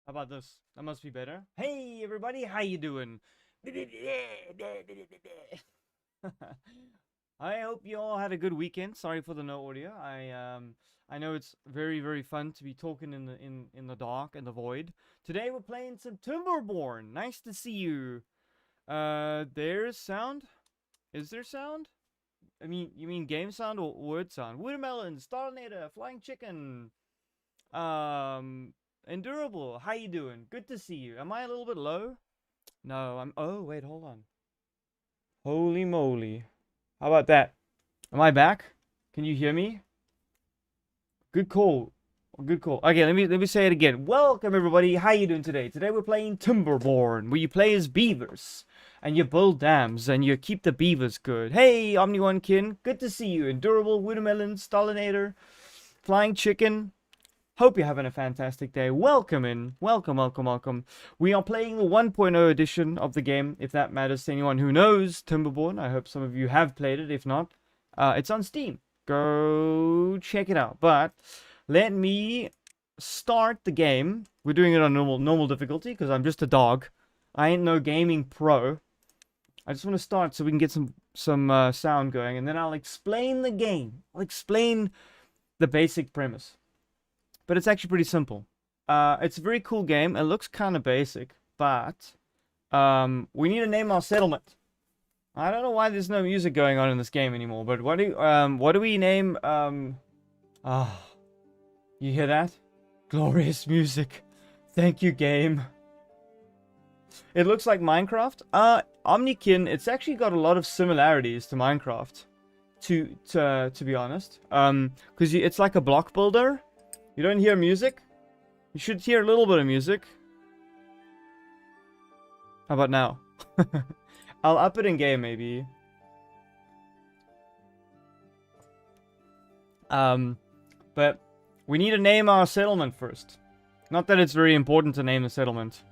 How about this? That must be better. Hey everybody, how you doing? I hope you all had a good weekend. Sorry for the no audio. I know it's very fun to be talking in the dark and the void. Today we're playing some Timberborn. Nice to see you. There's sound? Is there sound? You mean game sound or word sound? Watermelon, Starnator, Flying Chicken. Endurable, how you doing? Good to see you. Am I a little bit low? No, oh, wait, hold on. Holy moly. How about that? Am I back? Can you hear me? Good call. Good call. Okay, let me say it again. Welcome everybody. How you doing today? Today we're playing Timberborn, where you play as beavers and you build dams and you keep the beavers good. Hey, Omni1Kin, good to see you. Endurable, Watermelon, Stalinator, Flying Chicken. Hope you're having a fantastic day. Welcome in. Welcome. We are playing the 1.0 edition of the game, if that matters to anyone who knows Timberborn. I hope some of you have played it. If not, it's on Steam. Go check it out. But let me start the game. We're doing it on normal difficulty because I'm just a dog. I ain't no gaming pro. I just want to start so we can get some sound going, and then I'll explain the game. I'll explain the basic premise. But it's actually pretty simple. It's a very cool game. It looks kind of basic, but we need to name our settlement. I don't know why there's no music going on in this game anymore, but what do we name? You hear that? Glorious music. Thank you, game. It looks like Minecraft. Omnikin, it's actually got a lot of similarities to Minecraft. To be honest, because it's like a block builder. You don't hear music? You should hear a little bit of music. How about now? I'll up it in game, maybe. But we need to name our settlement first. Not that it's very important to name the settlement.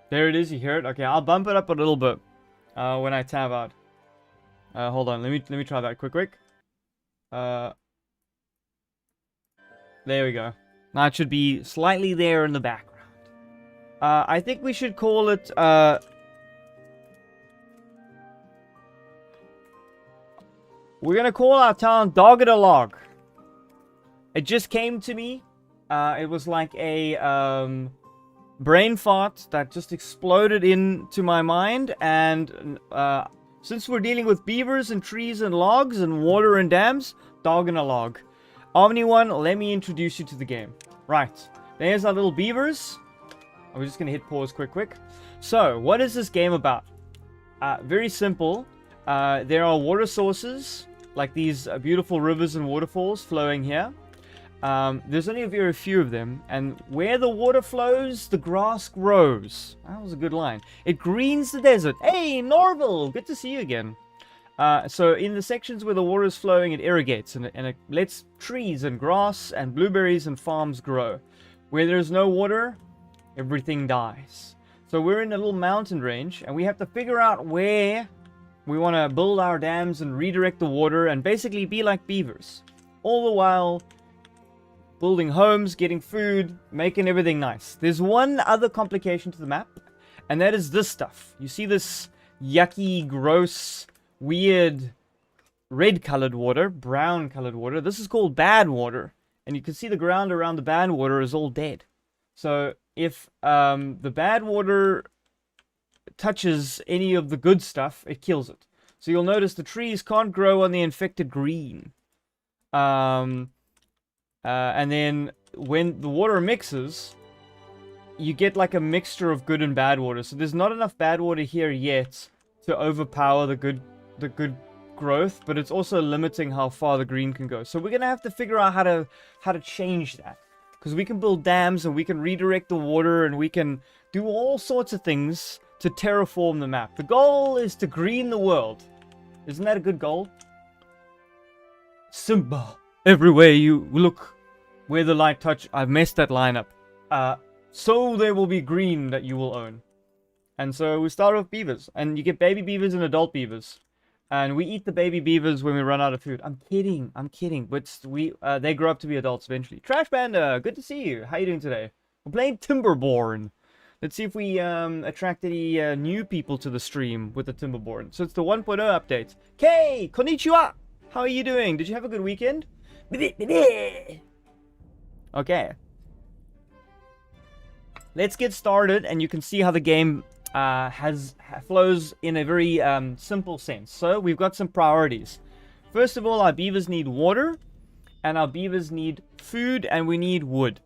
There it is, you hear it? Okay, I'll bump it up a little bit when I tab out. Hold on, let me try that quick. There we go. Now it should be slightly there in the background. I think we should call it, we're gonna call our town Dog-a-Log. It just came to me. It was like a, brain fart that just exploded into my mind, and, since we're dealing with beavers and trees and logs and water and dams, Dog-a-Log. Omni1, let me introduce you to the game. Right, there's our little beavers. We're just gonna hit pause quick. So, what is this game about? Very simple. There are water sources, like these beautiful rivers and waterfalls flowing here. There's only a very few of them, and where the water flows, the grass grows. That was a good line. It greens the desert. Hey, Norville! Good to see you again. So in the sections where the water is flowing, it irrigates and it lets trees and grass and blueberries and farms grow. Where there's no water, everything dies. So we're in a little mountain range, and we have to figure out where we want to build our dams and redirect the water and basically be like beavers. All the while building homes, getting food, making everything nice. There's one other complication to the map, and that is this stuff. You see this yucky, gross, weird red colored water, brown colored water. This is called bad water, and you can see the ground around the bad water is all dead. So if the bad water touches any of the good stuff, it kills it. So you'll notice the trees can't grow on the infected green. And then when the water mixes, you get like a mixture of good and bad water. So there's not enough bad water here yet to overpower the good growth, but it's also limiting how far the green can go. So we're gonna have to figure out how to change that, because we can build dams and we can redirect the water and we can do all sorts of things to terraform the map. The goal is to green the world. Isn't that a good goal? Simba, everywhere you look, where the light touch. I've messed that line up. So there will be green that you will own. And so we start with beavers, and you get baby beavers and adult beavers. And we eat the baby beavers when we run out of food. I'm kidding. But they grow up to be adults eventually. Trash Panda, good to see you. How you doing today? We're playing Timberborn. Let's see if we attract any new people to the stream with the Timberborn. So it's the 1.0 update. Kay, konnichiwa! How are you doing? Did you have a good weekend? Okay. Let's get started, and you can see how the game flows in a very simple sense. So we've got some priorities. First of all, our beavers need water, and our beavers need food, and we need wood,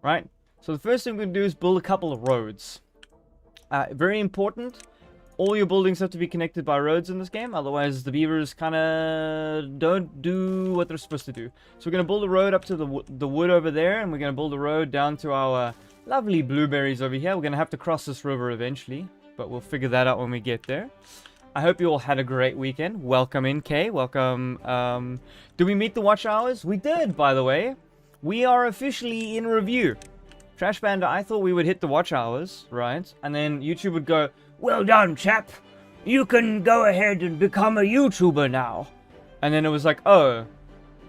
right? So the first thing we're going to do is build a couple of roads. Very important. All your buildings have to be connected by roads in this game, otherwise the beavers kind of don't do what they're supposed to do. So we're going to build a road up to the wood over there, and we're going to build a road down to our lovely blueberries over here. We're going to have to cross this river eventually, but we'll figure that out when we get there. I hope you all had a great weekend. Welcome in, Kay. Welcome. Did we meet the watch hours? We did, by the way. We are officially in review. Trash Panda, I thought we would hit the watch hours, right? And then YouTube would go, well done, chap. You can go ahead and become a YouTuber now. And then it was like, oh,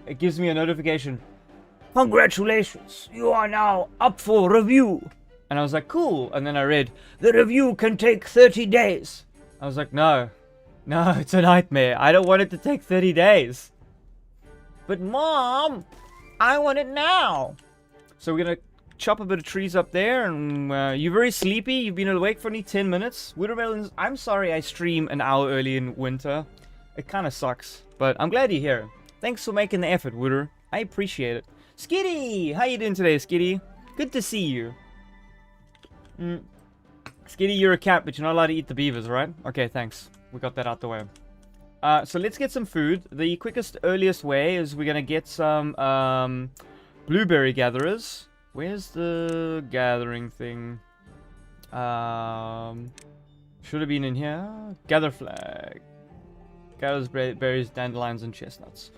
it gives me a notification. Congratulations, you are now up for review. And I was like, cool. And then I read, the review can take 30 days. I was like, no, it's a nightmare. I don't want it to take 30 days. But Mom, I want it now. So we're going to chop a bit of trees up there. And you're very sleepy. You've been awake for only 10 minutes. Woodermelons, I'm sorry I stream an hour early in winter. It kind of sucks. But I'm glad you're here. Thanks for making the effort, Wooder. I appreciate it. Skitty! How you doing today, Skitty? Good to see you. Skitty, you're a cat, but you're not allowed to eat the beavers, right? Okay, thanks. We got that out the way. So let's get some food. The quickest, earliest way is we're gonna get some blueberry gatherers. Where's the gathering thing? Should have been in here. Gather flag. Gathers berries, dandelions, and chestnuts.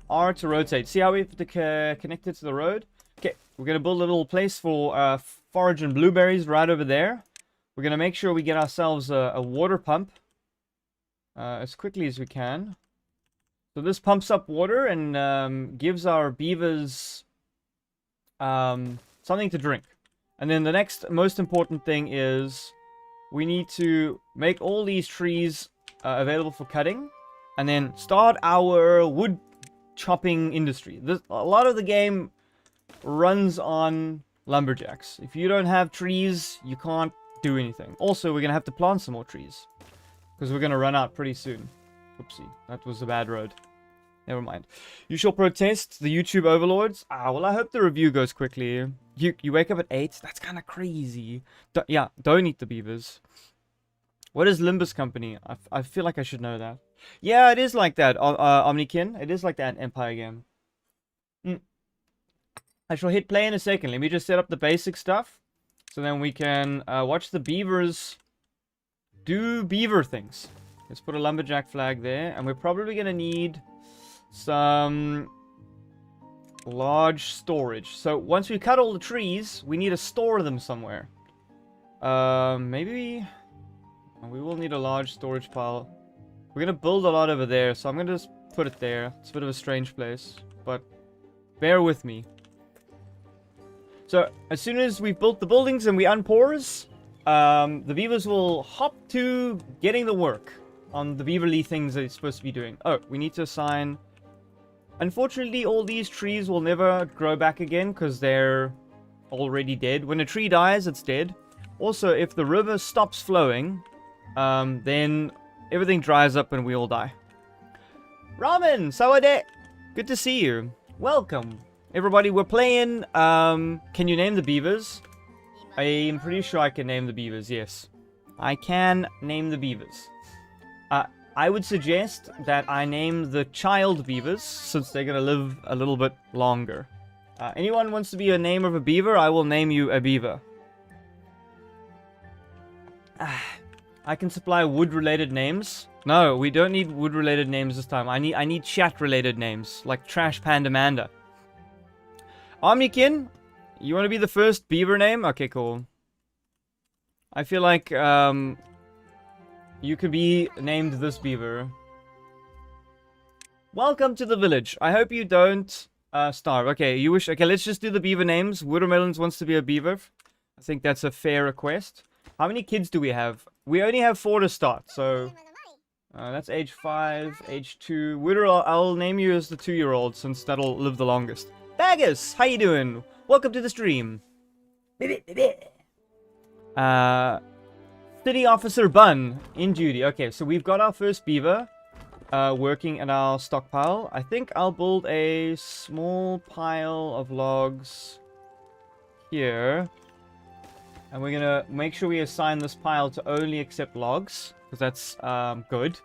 R to rotate. See how we have to connect it to the road? Okay, we're going to build a little place for forage and blueberries right over there. We're going to make sure we get ourselves a water pump as quickly as we can. So this pumps up water and gives our beavers something to drink. And then the next most important thing is we need to make all these trees available for cutting. And then start our wood chopping industry. A lot of the game runs on lumberjacks. If you don't have trees, you can't do anything. Also, we're going to have to plant some more trees, because we're going to run out pretty soon. Oopsie, that was a bad road. Never mind. You shall protest the YouTube overlords. Well, I hope the review goes quickly. You wake up at 8? That's kind of crazy. Don't eat the beavers. What is Limbus Company? I feel like I should know that. Yeah, it is like that, Omnikin. It is like that in Empire game. I shall hit play in a second. Let me just set up the basic stuff. So then we can watch the beavers do beaver things. Let's put a lumberjack flag there. And we're probably going to need some large storage. So once we cut all the trees, we need to store them somewhere. Maybe we will need a large storage pile. We're going to build a lot over there, so I'm going to just put it there. It's a bit of a strange place, but bear with me. So, as soon as we've built the buildings and we unpause, the beavers will hop to getting the work on the beaverly things that it's supposed to be doing. Oh, we need to assign... Unfortunately, all these trees will never grow back again because they're already dead. When a tree dies, it's dead. Also, if the river stops flowing, then everything dries up and we all die. Ramen, sawade! Good to see you. Welcome. Everybody, we're playing, can you name the beavers? I'm pretty sure I can name the beavers, yes. I can name the beavers. I would suggest that I name the child beavers, since they're gonna live a little bit longer. Anyone wants to be a name of a beaver, I will name you a beaver. I can supply wood-related names. No, we don't need wood-related names this time. I need chat-related names, like Trash Panda Manda. Omnikin, you want to be the first beaver name? Okay, cool. I feel like you could be named this beaver. Welcome to the village. I hope you don't Starve. Okay, you wish... Okay, let's just do the beaver names. Watermelons wants to be a beaver. I think that's a fair request. How many kids do we have? We only have 4 to start, so... that's age 5, age 2. Witter, I'll name you as the 2-year-old, since that'll live the longest. Bagus, how you doing? Welcome to the stream. City Officer Bun, in duty. Okay, so we've got our first beaver. Working at our stockpile. I think I'll build a small pile of logs here. And we're gonna make sure we assign this pile to only accept logs, because that's good.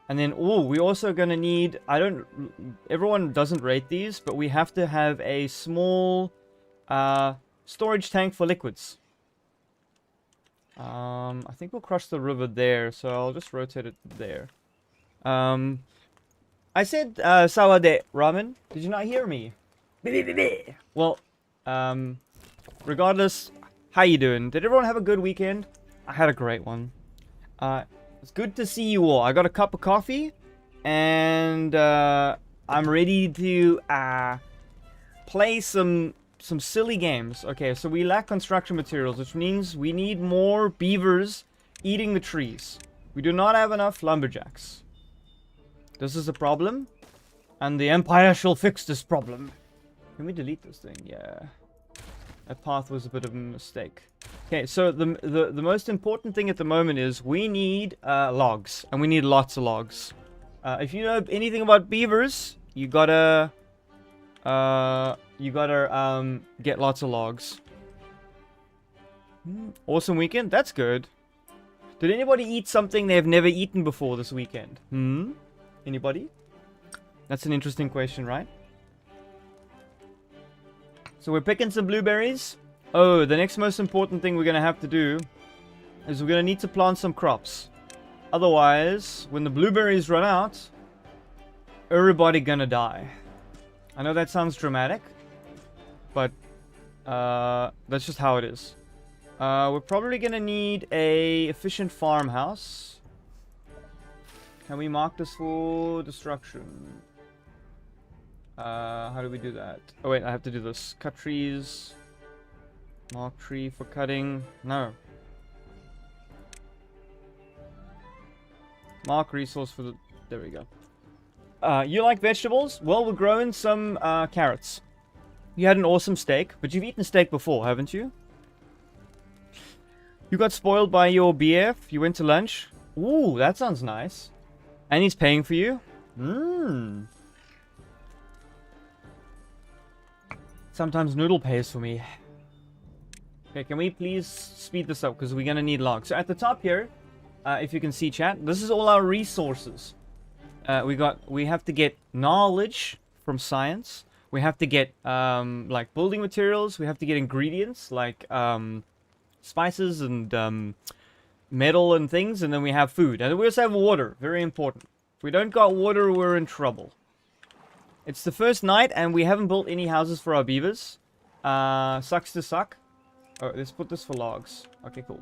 And then, we're also gonna need, everyone doesn't rate these, but we have to have a small storage tank for liquids. I think we'll cross the river there, so I'll just rotate it there. I said, Sawade Ramen. Did you not hear me? Well, regardless, how you doing? Did everyone have a good weekend? I had a great one. It's good to see you all. I got a cup of coffee, and, I'm ready to, play some silly games. Okay, so we lack construction materials, which means we need more beavers eating the trees. We do not have enough lumberjacks. This is a problem, and the Empire shall fix this problem. Can we delete this thing? Yeah. That path was a bit of a mistake. Okay, so the most important thing at the moment is we need logs, and we need lots of logs. If you know anything about beavers, you gotta get lots of logs. Awesome weekend. That's good. Did anybody eat something they've never eaten before this weekend? Anybody? That's an interesting question, right? So we're picking some blueberries. Oh, the next most important thing we're going to have to do is we're going to need to plant some crops. Otherwise, when the blueberries run out, everybody gonna die. I know that sounds dramatic, but that's just how it is. We're probably going to need a efficient farmhouse. Can we mark this for destruction? How do we do that? Oh wait, I have to do this. Cut trees. Mark tree for cutting. No. Mark resource for the... There we go. You like vegetables? Well, we're growing some carrots. You had an awesome steak, but you've eaten steak before, haven't you? You got spoiled by your BF? You went to lunch? Ooh, that sounds nice. And he's paying for you? Sometimes Noodle pays for me. Okay, can we please speed this up? Because we're going to need logs. So at the top here, if you can see chat, this is all our resources. We have to get knowledge from science. We have to get, like, building materials. We have to get ingredients, like, spices and, metal and things, and then we have food. And we also have water. Very important. If we don't got water, we're in trouble. It's the first night, and we haven't built any houses for our beavers. Sucks to suck. Oh, let's put this for logs. Okay, cool.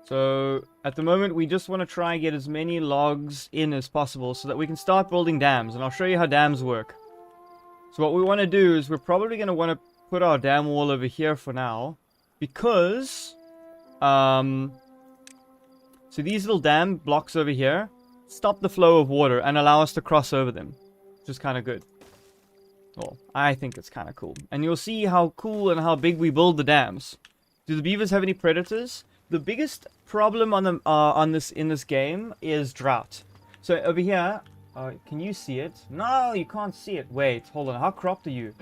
So, at the moment, we just want to try and get as many logs in as possible so that we can start building dams. And I'll show you how dams work. So what we want to do is we're probably going to want to put our dam wall over here for now. Because, so these little dam blocks over here stop the flow of water and allow us to cross over them. Which is kind of good. Well, I think it's kind of cool. And you'll see how cool and how big we build the dams. Do the beavers have any predators? The biggest problem on the in this game is drought. So over here, can you see it? No, you can't see it. Wait, hold on. How cropped are you?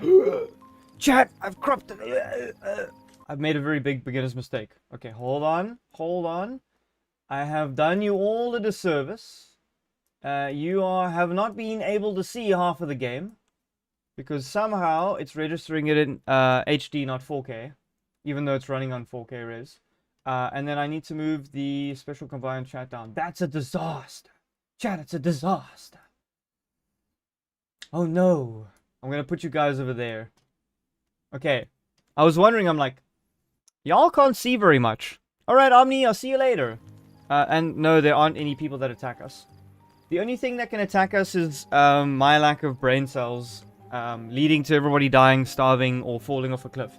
Chat, I've cropped it. I've made a very big beginner's mistake. Okay, hold on. Hold on. I have done you all a disservice. You have not been able to see half of the game. Because somehow it's registering it in HD, not 4K. Even though it's running on 4K res. And then I need to move the special combined chat down. That's a disaster. Chat, it's a disaster. Oh no. I'm going to put you guys over there. Okay. I was wondering, I'm like, y'all can't see very much. Alright, Omni, I'll see you later. And no, there aren't any people that attack us. The only thing that can attack us is my lack of brain cells, leading to everybody dying, starving, or falling off a cliff.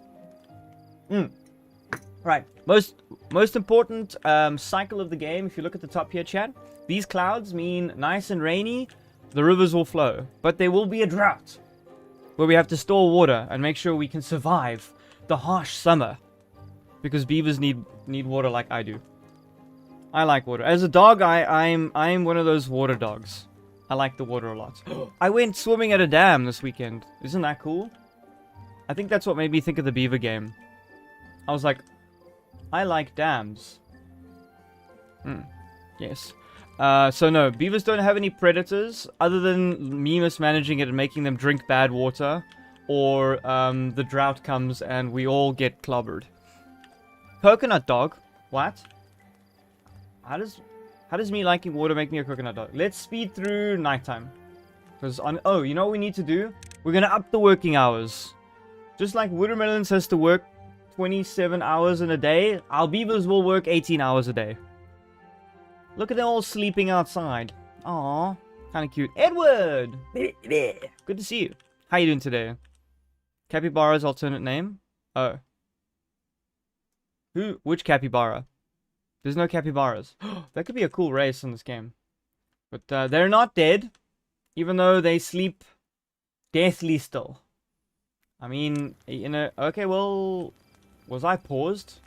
Right. Most important cycle of the game, if you look at the top here, chat, these clouds mean nice and rainy, the rivers will flow. But there will be a drought, where we have to store water and make sure we can survive the harsh summer. Because beavers need water like I do. I like water. As a dog, I'm one of those water dogs. I like the water a lot. I went swimming at a dam this weekend. Isn't that cool? I think that's what made me think of the beaver game. I was like, I like dams. Yes. So no, beavers don't have any predators other than me mismanaging it and making them drink bad water, or the drought comes and we all get clobbered. Coconut dog? What? How does me liking water make me a coconut dog? Let's speed through nighttime. Oh, you know what we need to do? We're gonna up the working hours. Just like Watermelons has to work 27 hours in a day, our beavers will work 18 hours a day. Look at them all sleeping outside. Aww, kind of cute. Edward! Good to see you. How you doing today? Capybara's alternate name? Oh. Which capybara? There's no capybaras. That could be a cool race in this game. But they're not dead, even though they sleep deathly still. I mean, you know, okay, well, was I paused?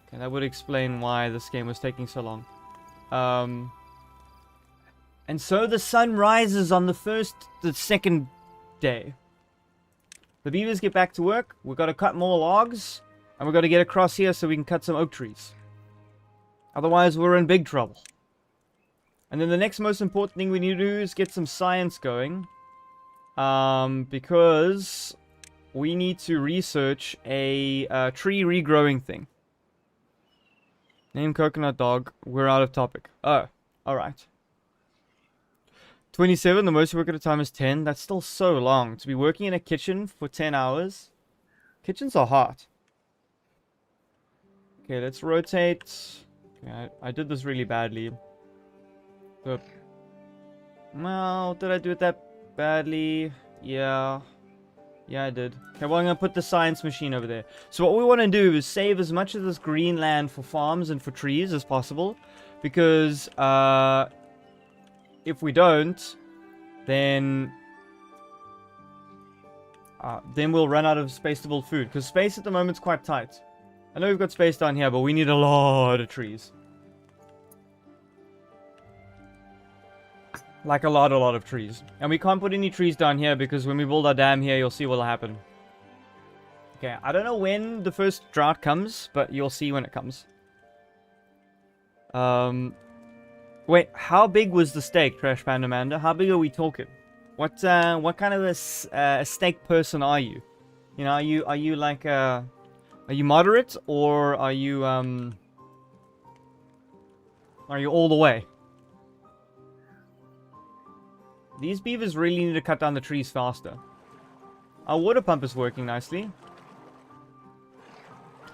Okay, that would explain why this game was taking so long. And so the sun rises on the second day. The beavers get back to work. We've got to cut more logs, and we've got to get across here so we can cut some oak trees. Otherwise, we're in big trouble. And then the next most important thing we need to do is get some science going. Because we need to research a tree regrowing thing. Name coconut dog. We're out of topic. Oh, alright. 27, the most you work at a time is 10. That's still so long. To be working in a kitchen for 10 hours. Kitchens are hot. Okay, let's rotate. Okay, I did this really badly. But, well, did I do it that badly? Yeah. Yeah, I did. Okay, well, I'm going to put the science machine over there. So what we want to do is save as much of this green land for farms and for trees as possible. Because, if we don't, then we'll run out of space to build food. Because space at the moment is quite tight. I know we've got space down here, but we need a lot of trees. Like a lot of trees. And we can't put any trees down here because when we build our dam here, you'll see what'll happen. Okay, I don't know when the first drought comes, but you'll see when it comes. Wait, how big was the steak, Trash Panda Manda? How big are we talking? What kind of a steak person are you? You know, are you like are you moderate, or are you all the way? These beavers really need to cut down the trees faster. Our water pump is working nicely.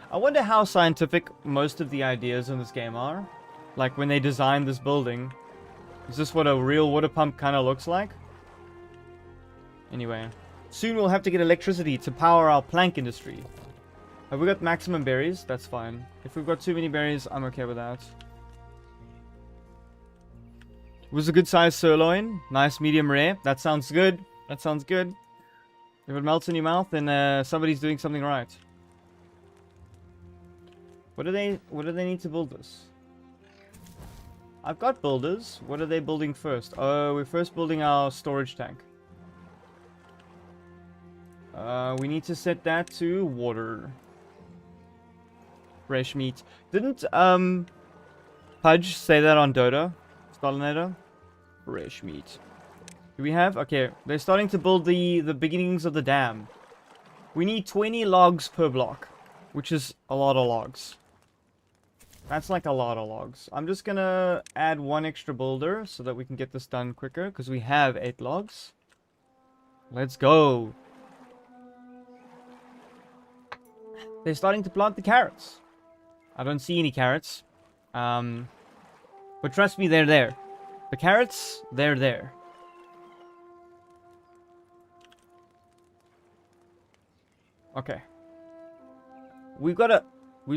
I wonder how scientific most of the ideas in this game are. Like, when they designed this building. Is this what a real water pump kind of looks like? Anyway. Soon we'll have to get electricity to power our plank industry. Have we got maximum berries? That's fine. If we've got too many berries, I'm okay with that. Was a good size sirloin. Nice medium rare. That sounds good. That sounds good. If it melts in your mouth, then somebody's doing something right. What do they need to build this? I've got builders. What are they building first? Oh, we're first building our storage tank. We need to set that to water. Fresh meat. Didn't Pudge say that on Dota? Stalinator? Fresh meat. Do we have? Okay, they're starting to build the beginnings of the dam. We need 20 logs per block, which is a lot of logs. That's like a lot of logs. I'm just gonna add one extra boulder so that we can get this done quicker, because we have 8 logs. Let's go. They're starting to plant the carrots. I don't see any carrots. But trust me, they're there. The carrots, they're there. Okay. We've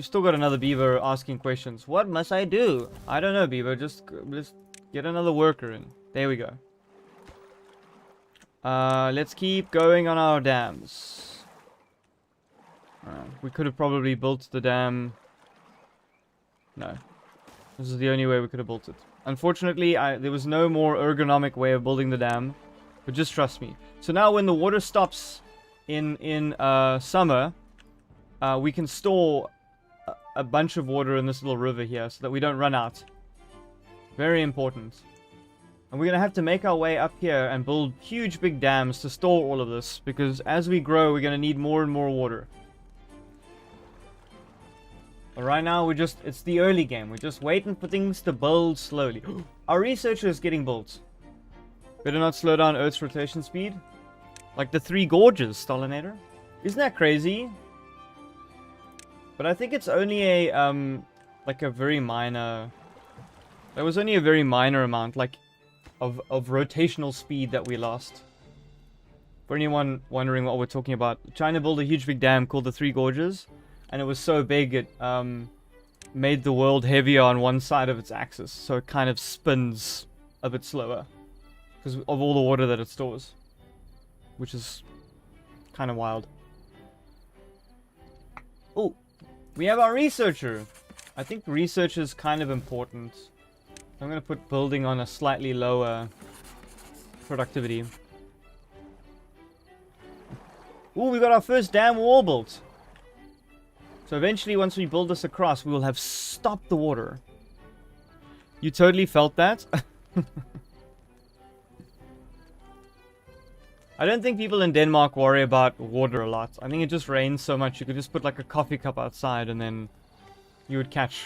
still got another beaver asking questions. What must I do? I don't know, beaver. Just get another worker in. There we go. Let's keep going on our dams. We could have probably built the dam. No. This is the only way we could have built it. Unfortunately, there was no more ergonomic way of building the dam. But just trust me. So now when the water stops in summer, we can store a bunch of water in this little river here so that we don't run out. Very important. And we're going to have to make our way up here and build huge big dams to store all of this. Because as we grow, we're going to need more and more water. But right now, it's the early game. We're just waiting for things to build slowly. Our researcher is getting built. Better not slow down Earth's rotation speed. Like the Three Gorges, Stalinator. Isn't that crazy? But I think it's only a, like a very minor... There was only a very minor amount, like, of rotational speed that we lost. For anyone wondering what we're talking about, trying to build a huge big dam called the Three Gorges. And it was so big, it made the world heavier on one side of its axis. So it kind of spins a bit slower. Because of all the water that it stores. Which is kind of wild. Oh, we have our researcher. I think research is kind of important. I'm going to put building on a slightly lower productivity. Ooh, we got our first dam wall built. So eventually, once we build this across, we will have stopped the water. You totally felt that? I don't think people in Denmark worry about water a lot. I think it just rains so much. You could just put like a coffee cup outside and then you would catch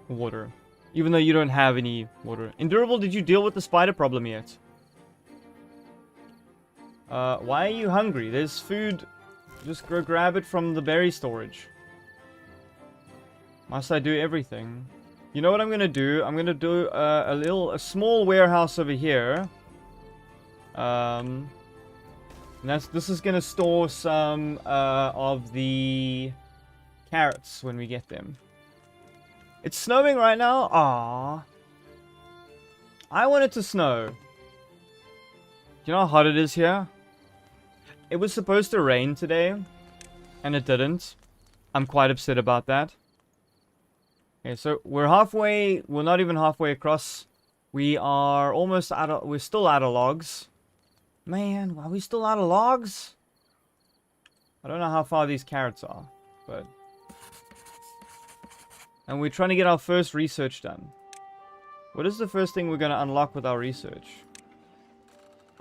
water. Even though you don't have any water. Endurable, did you deal with the spider problem yet? Why are you hungry? There's food. Just go grab it from the berry storage. Must I do everything? You know what I'm gonna do? I'm gonna do a small warehouse over here. And this is gonna store some of the carrots when we get them. It's snowing right now. Aww. I want it to snow. Do you know how hot it is here? It was supposed to rain today, and it didn't. I'm quite upset about that. Okay, so we're halfway. We're not even halfway across. We are almost out of. We're still out of logs. Man, are we still out of logs? I don't know how far these carrots are, but... And we're trying to get our first research done. What is the first thing we're going to unlock with our research?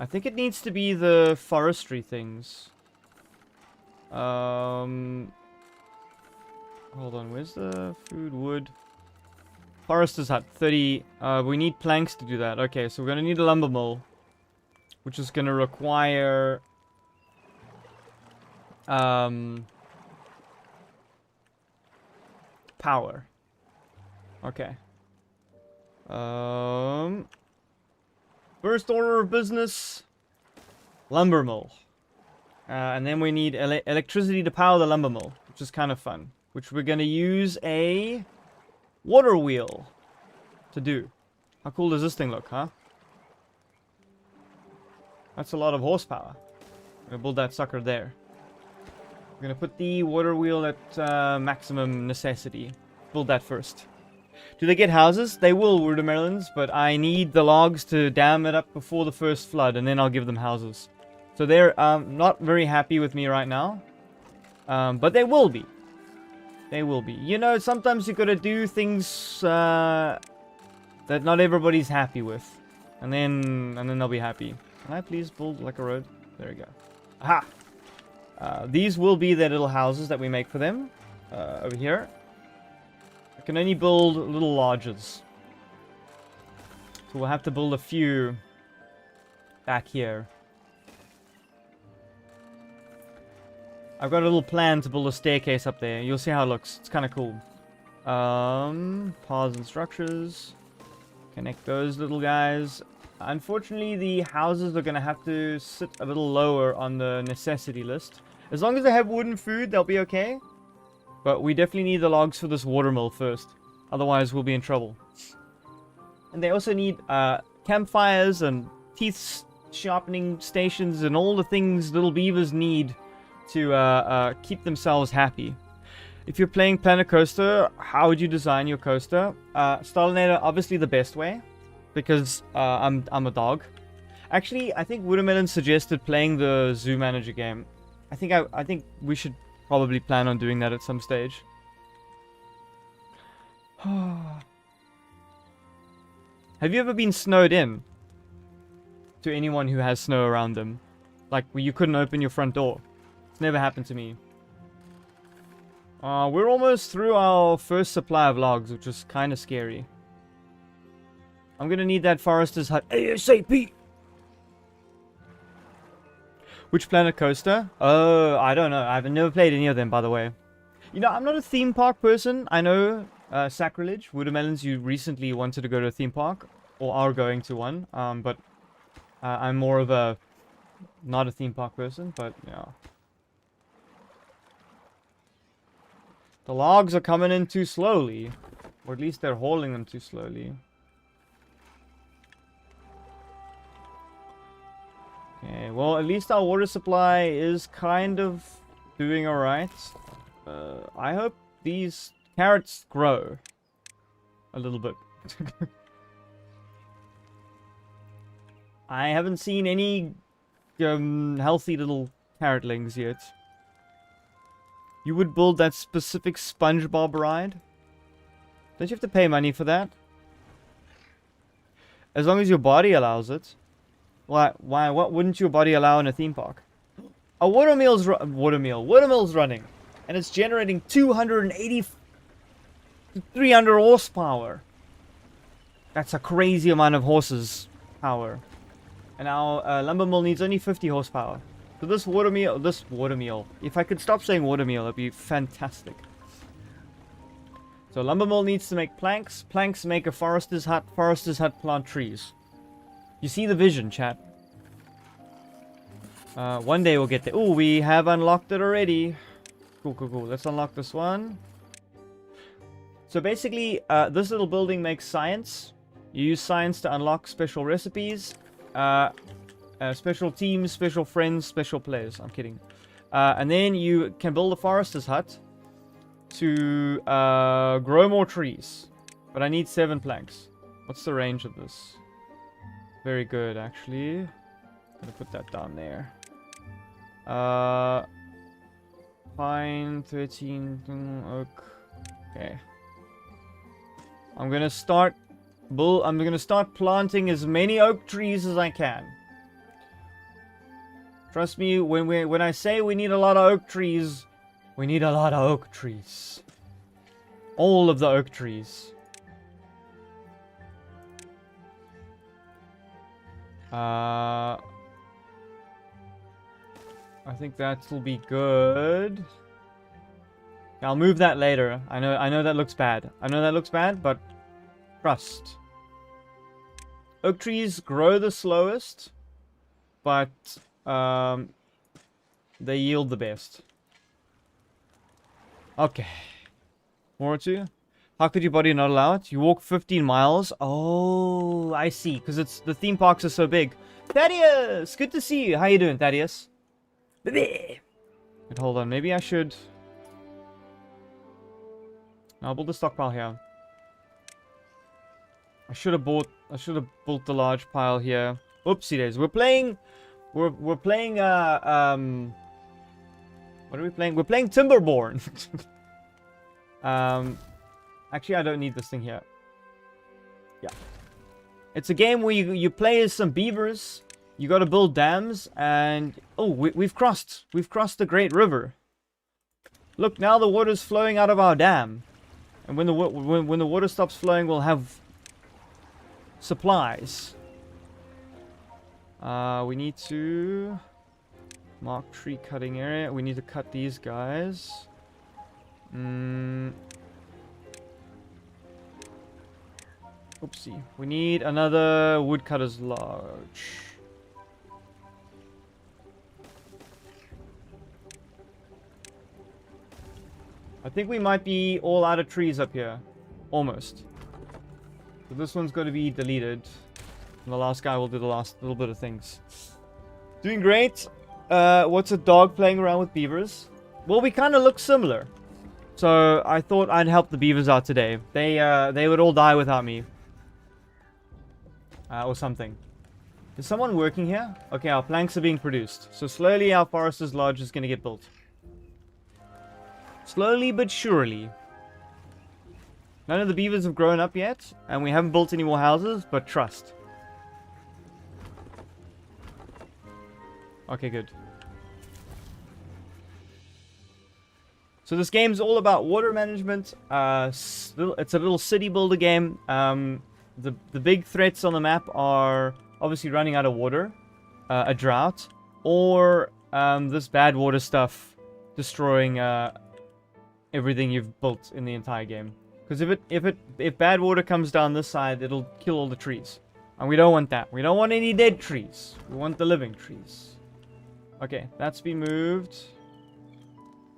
I think it needs to be the forestry things. Hold on, where's the food, wood? Forester's hut, 30... we need planks to do that. Okay, so we're going to need a lumber mill. Which is going to require... power. Okay. First order of business... lumber mill. And then we need electricity to power the lumber mill. Which is kind of fun. Which we're going to use a... water wheel to do. How cool does this thing look, huh? That's a lot of horsepower. I'm gonna build that sucker there. I'm gonna put the water wheel at maximum necessity. Build that first. Do they get houses? They will, Rudimerlins, but I need the logs to dam it up before the first flood, and then I'll give them houses. So they're not very happy with me right now. But they will be. They will be. You know, sometimes you gotta do things that not everybody's happy with. And then they'll be happy. Can I please build like a road? There we go. Aha! These will be their little houses that we make for them. Over here. I can only build little lodges. So we'll have to build a few back here. I've got a little plan to build a staircase up there. You'll see how it looks. It's kind of cool. Paths and structures. Connect those little guys. Unfortunately, the houses are going to have to sit a little lower on the necessity list. As long as they have wood and food, they'll be okay. But we definitely need the logs for this watermill first. Otherwise, we'll be in trouble. And they also need campfires and teeth sharpening stations and all the things little beavers need to keep themselves happy. If you're playing Planet Coaster, how would you design your coaster? Starlinator, obviously the best way, because I'm a dog. Actually, I think Woodermelon suggested playing the Zoo Manager game. I think we should probably plan on doing that at some stage. Have you ever been snowed in? To anyone who has snow around them? Like, where you couldn't open your front door? It's never happened to me. We're almost through our first supply of logs, which is kind of scary. I'm gonna need that forester's hut ASAP! Which Planet Coaster? Oh, I don't know. I've never played any of them, by the way. You know, I'm not a theme park person. I know, sacrilege. Woodermelons, you recently wanted to go to a theme park. Or are going to one. But I'm more of a... not a theme park person, but yeah. The logs are coming in too slowly. Or at least they're hauling them too slowly. Okay, well, at least our water supply is kind of doing alright. I hope these carrots grow a little bit. I haven't seen any healthy little carrotlings yet. You would build that specific SpongeBob ride? Don't you have to pay money for that? As long as your body allows it. Why? What wouldn't your body allow in a theme park? A watermill's running, and it's generating 280 to 300 horsepower. That's a crazy amount of horses power. And our lumber mill needs only 50 horsepower. So this watermill, if I could stop saying watermill, it'd be fantastic. So lumber mill needs to make planks. Planks make a forester's hut. Forester's hut plant trees. You see the vision, chat. One day we'll get there. Oh, we have unlocked it already. Cool, cool, cool. Let's unlock this one. So basically, this little building makes science. You use science to unlock special recipes. Special teams, special friends, special players. I'm kidding. And then you can build a forester's hut to grow more trees. But I need 7 planks. What's the range of this? Very good, actually. I'm gonna put that down there. Pine, 13, oak. Okay. I'm gonna start planting as many oak trees as I can. Trust me, when I say we need a lot of oak trees, we need a lot of oak trees. All of the oak trees. I think that will be good. I'll move that later. I know that looks bad. I know that looks bad, but trust. Oak trees grow the slowest, but they yield the best. Okay. More or two. How could your body not allow it? You walk 15 miles? Oh, I see. Because it's the theme parks are so big. Thaddeus! Good to see you. How you doing, Thaddeus? Wait, hold on. Maybe I should... I'll build a stockpile here. I should have built the large pile here. Oopsie days. We're playing what are we playing? We're playing Timberborn. Actually, I don't need this thing here. Yeah. It's a game where you play as some beavers. You got to build dams, and oh, we've crossed the Great River. Look, now the water's flowing out of our dam, and when the water stops flowing, we'll have supplies. We need to mark tree cutting area. We need to cut these guys. Oopsie. We need another woodcutter's lodge. I think we might be all out of trees up here. Almost. So this one's got to be deleted. And the last guy will do the last little bit of things. Doing great. What's a dog playing around with beavers? Well, we kind of look similar. So I thought I'd help the beavers out today. They would all die without me. Or something. Is someone working here? Okay, our planks are being produced. So slowly our forester's lodge is going to get built. Slowly but surely. None of the beavers have grown up yet. And we haven't built any more houses, but trust. Okay, good. So this game's all about water management. It's a little city builder game. The big threats on the map are obviously running out of water, a drought, or this bad water stuff destroying everything you've built in the entire game. Because if bad water comes down this side, it'll kill all the trees, and we don't want that. We don't want any dead trees. We want the living trees. Okay, that's been moved.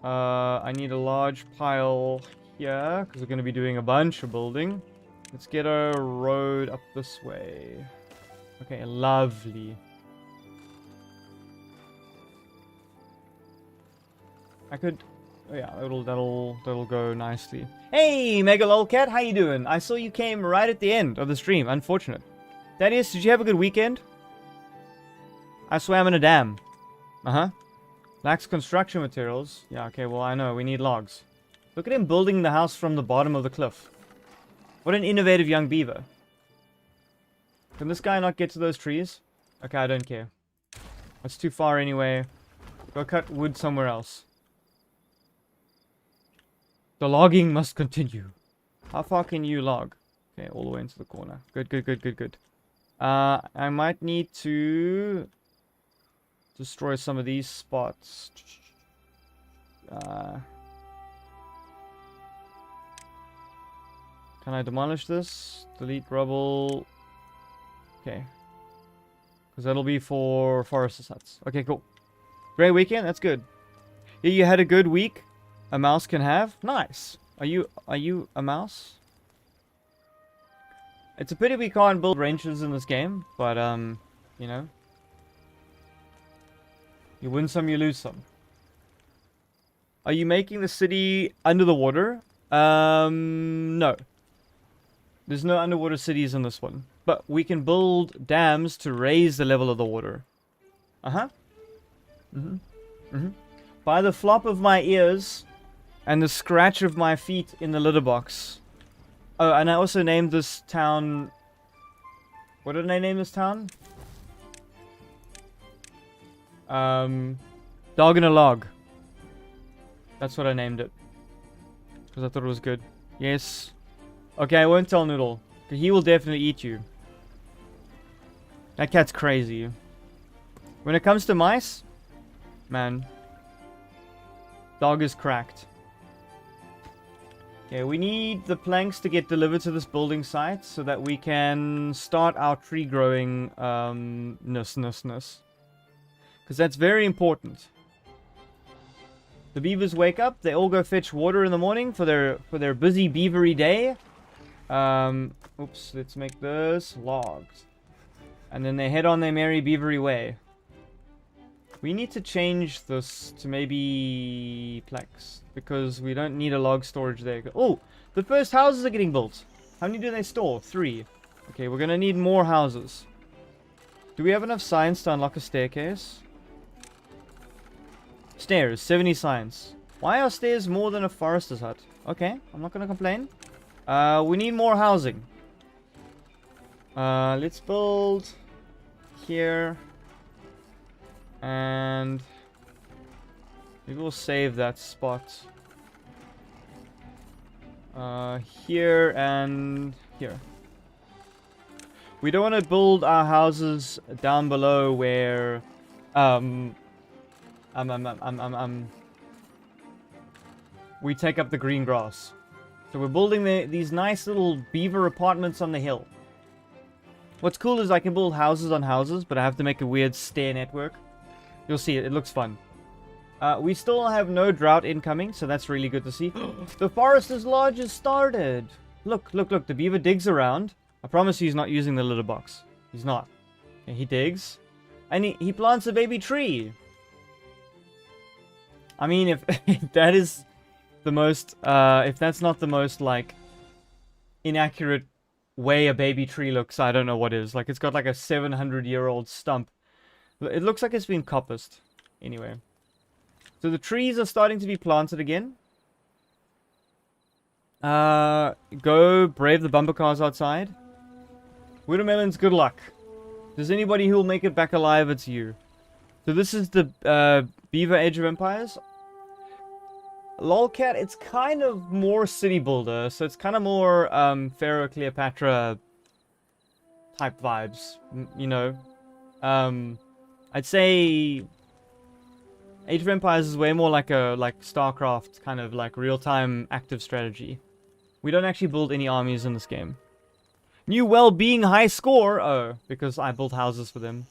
I need a large pile here, because we're going to be doing a bunch of building. Let's get a road up this way. Okay, lovely. I could... Oh yeah, that'll go nicely. Hey, Mega Lolcat, how you doing? I saw you came right at the end of the stream. Unfortunate. Thaddeus, did you have a good weekend? I swam in a dam. Uh-huh. Lacks construction materials. Yeah, okay, well, I know. We need logs. Look at him building the house from the bottom of the cliff. What an innovative young beaver. Can this guy not get to those trees? Okay, I don't care. That's too far anyway. Go cut wood somewhere else. The logging must continue. How far can you log? Okay, all the way into the corner. Good, good, good, good, good. I might need to... destroy some of these spots. Can I demolish this? Delete rubble. Okay. Because that'll be for foresters' huts. Okay, cool. Great weekend. That's good. Yeah, you had a good week. A mouse can have. Nice. Are you a mouse? It's a pity we can't build ranches in this game, but you know. You win some, you lose some. Are you making the city under the water? No. There's no underwater cities in this one. But we can build dams to raise the level of the water. Uh-huh. By the flop of my ears and the scratch of my feet in the litter box. Oh, and I also named this town... What did I name this town? Dog in a log. That's what I named it. Because I thought it was good. Yes. Okay, I won't tell Noodle. Because he will definitely eat you. That cat's crazy. When it comes to mice, man, dog is cracked. Okay, we need the planks to get delivered to this building site so that we can start our tree growing ness. Because that's very important. The beavers wake up, they all go fetch water in the morning for their busy beavery day. Oops, let's make this logs. And then they head on their merry beavery way. We need to change this to maybe planks, because we don't need a log storage there. Oh, the first houses are getting built. How many do they store? 3. Okay, we're gonna need more houses. Do we have enough science to unlock a staircase? Stairs, 70 science. Why are stairs more than a forester's hut? Okay, I'm not gonna complain. We need more housing. Let's build here. And we will save that spot. Here and here. We don't want to build our houses down below where we take up the green grass. So we're building these nice little beaver apartments on the hill. What's cool is I can build houses on houses, but I have to make a weird stair network. You'll see it. It looks fun. We still have no drought incoming, so that's really good to see. The Forester's Lodge has started. Look, look, look. The beaver digs around. I promise he's not using the litter box. He's not. And he digs. And he plants a baby tree. I mean, if that is the most... if that's not the most, like, inaccurate way a baby tree looks, I don't know what is. Like, it's got like a 700-year-old stump. It looks like it's been coppiced. Anyway. So the trees are starting to be planted again. Go brave the bumper cars outside. Watermelons, good luck. If there's anybody who will make it back alive, it's you. So this is the Beaver Age of Empires. Lolcat, it's kind of more city builder, so it's kind of more Pharaoh Cleopatra type vibes, you know. I'd say Age of Empires is way more like a StarCraft kind of like real-time active strategy. We don't actually build any armies in this game. New well-being high score. Oh, because I built houses for them.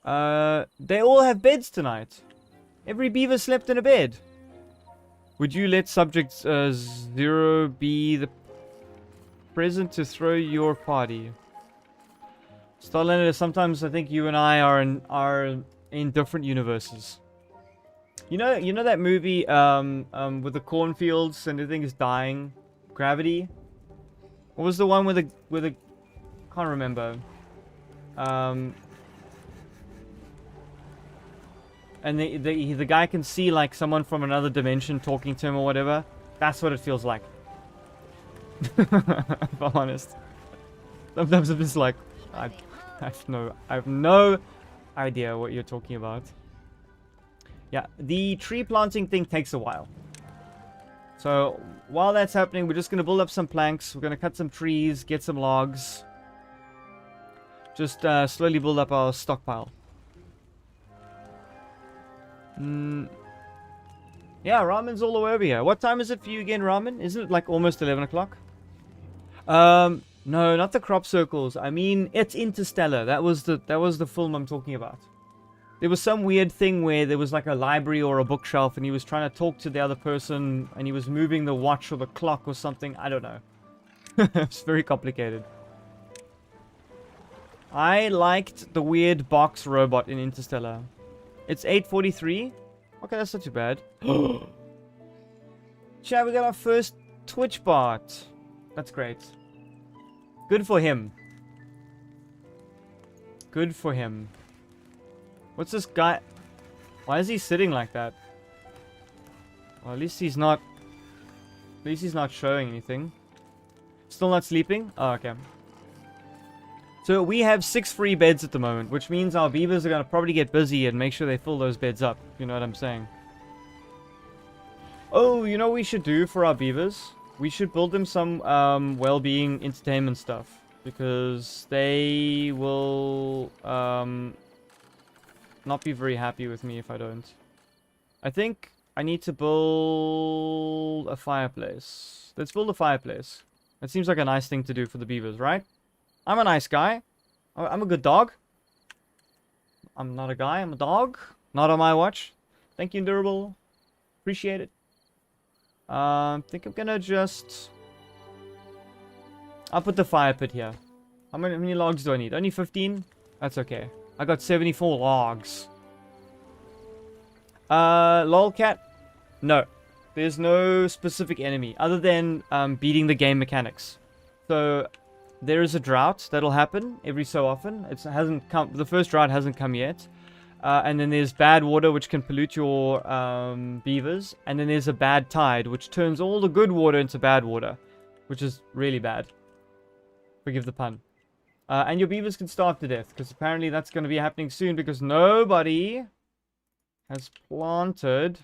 They all have beds tonight. Every beaver slept in a bed. Would you let subject 0 be the present to throw your party? Starlander, sometimes I think you and I are in different universes. You know that movie with the cornfields and everything is dying? Gravity? What was the one with the can't remember. And the guy can see like someone from another dimension talking to him or whatever. That's what it feels like. If I'm honest. Sometimes I'm just like, I have no idea what you're talking about. Yeah, the tree planting thing takes a while. So while that's happening, we're just going to build up some planks. We're going to cut some trees, get some logs. Just slowly build up our stockpile. Yeah, ramen's all the way over here. What time is it for you again, ramen? Isn't it like almost 11 o'clock? No, not the crop circles. I mean, it's Interstellar. That was the film I'm talking about. There was some weird thing where there was like a library or a bookshelf and he was trying to talk to the other person and he was moving the watch or the clock or something. I don't know. It's very complicated. I liked the weird box robot in Interstellar. It's 8:43. Okay, that's not too bad. Chat, we got our first Twitch bot. That's great. Good for him. Good for him. What's this guy? Why is he sitting like that? Well, at least he's not showing anything. Still not sleeping? Oh, okay. So we have 6 free beds at the moment, which means our beavers are going to probably get busy and make sure they fill those beds up. You know what I'm saying? Oh, you know what we should do for our beavers? We should build them some well-being entertainment stuff. Because they will not be very happy with me if I don't. I think I need to build a fireplace. Let's build a fireplace. That seems like a nice thing to do for the beavers, right? I'm a nice guy. I'm a good dog. I'm not a guy, I'm a dog. Not on my watch. Thank you, Durable. Appreciate it. I think I'm gonna just... I'll put the fire pit here. How many logs do I need? Only 15? That's okay. I got 74 logs. Lolcat? No. There's no specific enemy other than beating the game mechanics. So there is a drought that'll happen every so often. It hasn't come. The first drought hasn't come yet. And then there's bad water which can pollute your beavers. And then there's a bad tide which turns all the good water into bad water, which is really bad. Forgive the pun. And your beavers can starve to death, because apparently that's going to be happening soon, because nobody has planted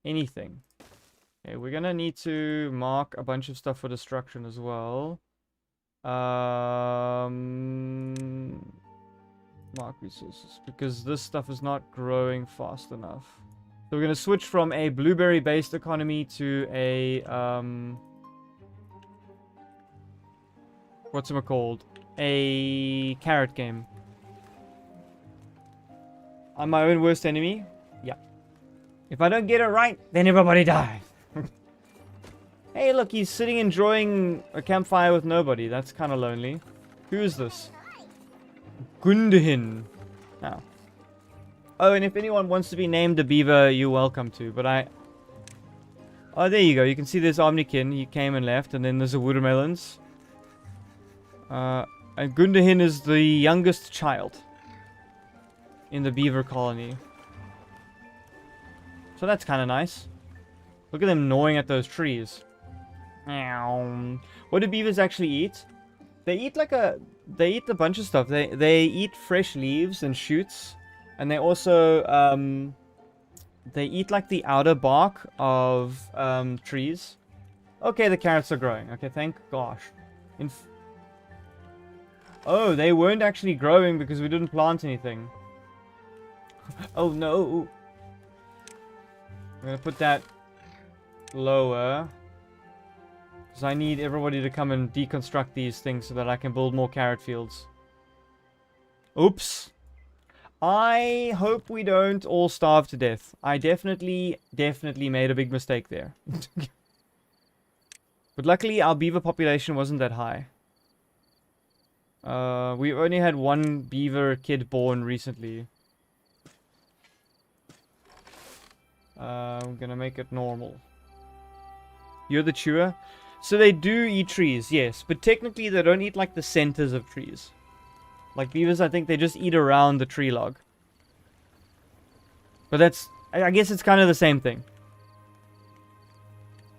anything. Okay, we're going to need to mark a bunch of stuff for destruction as well. Mark resources, because this stuff is not growing fast enough. So we're going to switch from a blueberry-based economy to a... what's it called? a carrot game. I'm my own worst enemy? Yeah. If I don't get it right, then everybody dies. Hey, look, he's sitting enjoying a campfire with nobody. That's kind of lonely. Who is this? Gundahin. Oh. Oh, and if anyone wants to be named a beaver, you're welcome to. But I... Oh, there you go. You can see there's Omnikin. He came and left. And then there's the watermelons. And Gundahin is the youngest child in the beaver colony. So that's kind of nice. Look at them gnawing at those trees. What do beavers actually eat? They eat like a... They eat a bunch of stuff. They eat fresh leaves and shoots. And they also... they eat like the outer bark of trees. Okay, the carrots are growing. Okay, thank gosh. Oh, they weren't actually growing because we didn't plant anything. Oh no. I'm gonna put that lower. Because I need everybody to come and deconstruct these things so that I can build more carrot fields. Oops. I hope we don't all starve to death. I definitely made a big mistake there. But luckily our beaver population wasn't that high. We've only had one beaver kid born recently. I'm gonna make it normal. You're the chewer? So they do eat trees, yes. But technically they don't eat like the centers of trees. Like beavers, I think they just eat around the tree log. But that's... I guess it's kind of the same thing.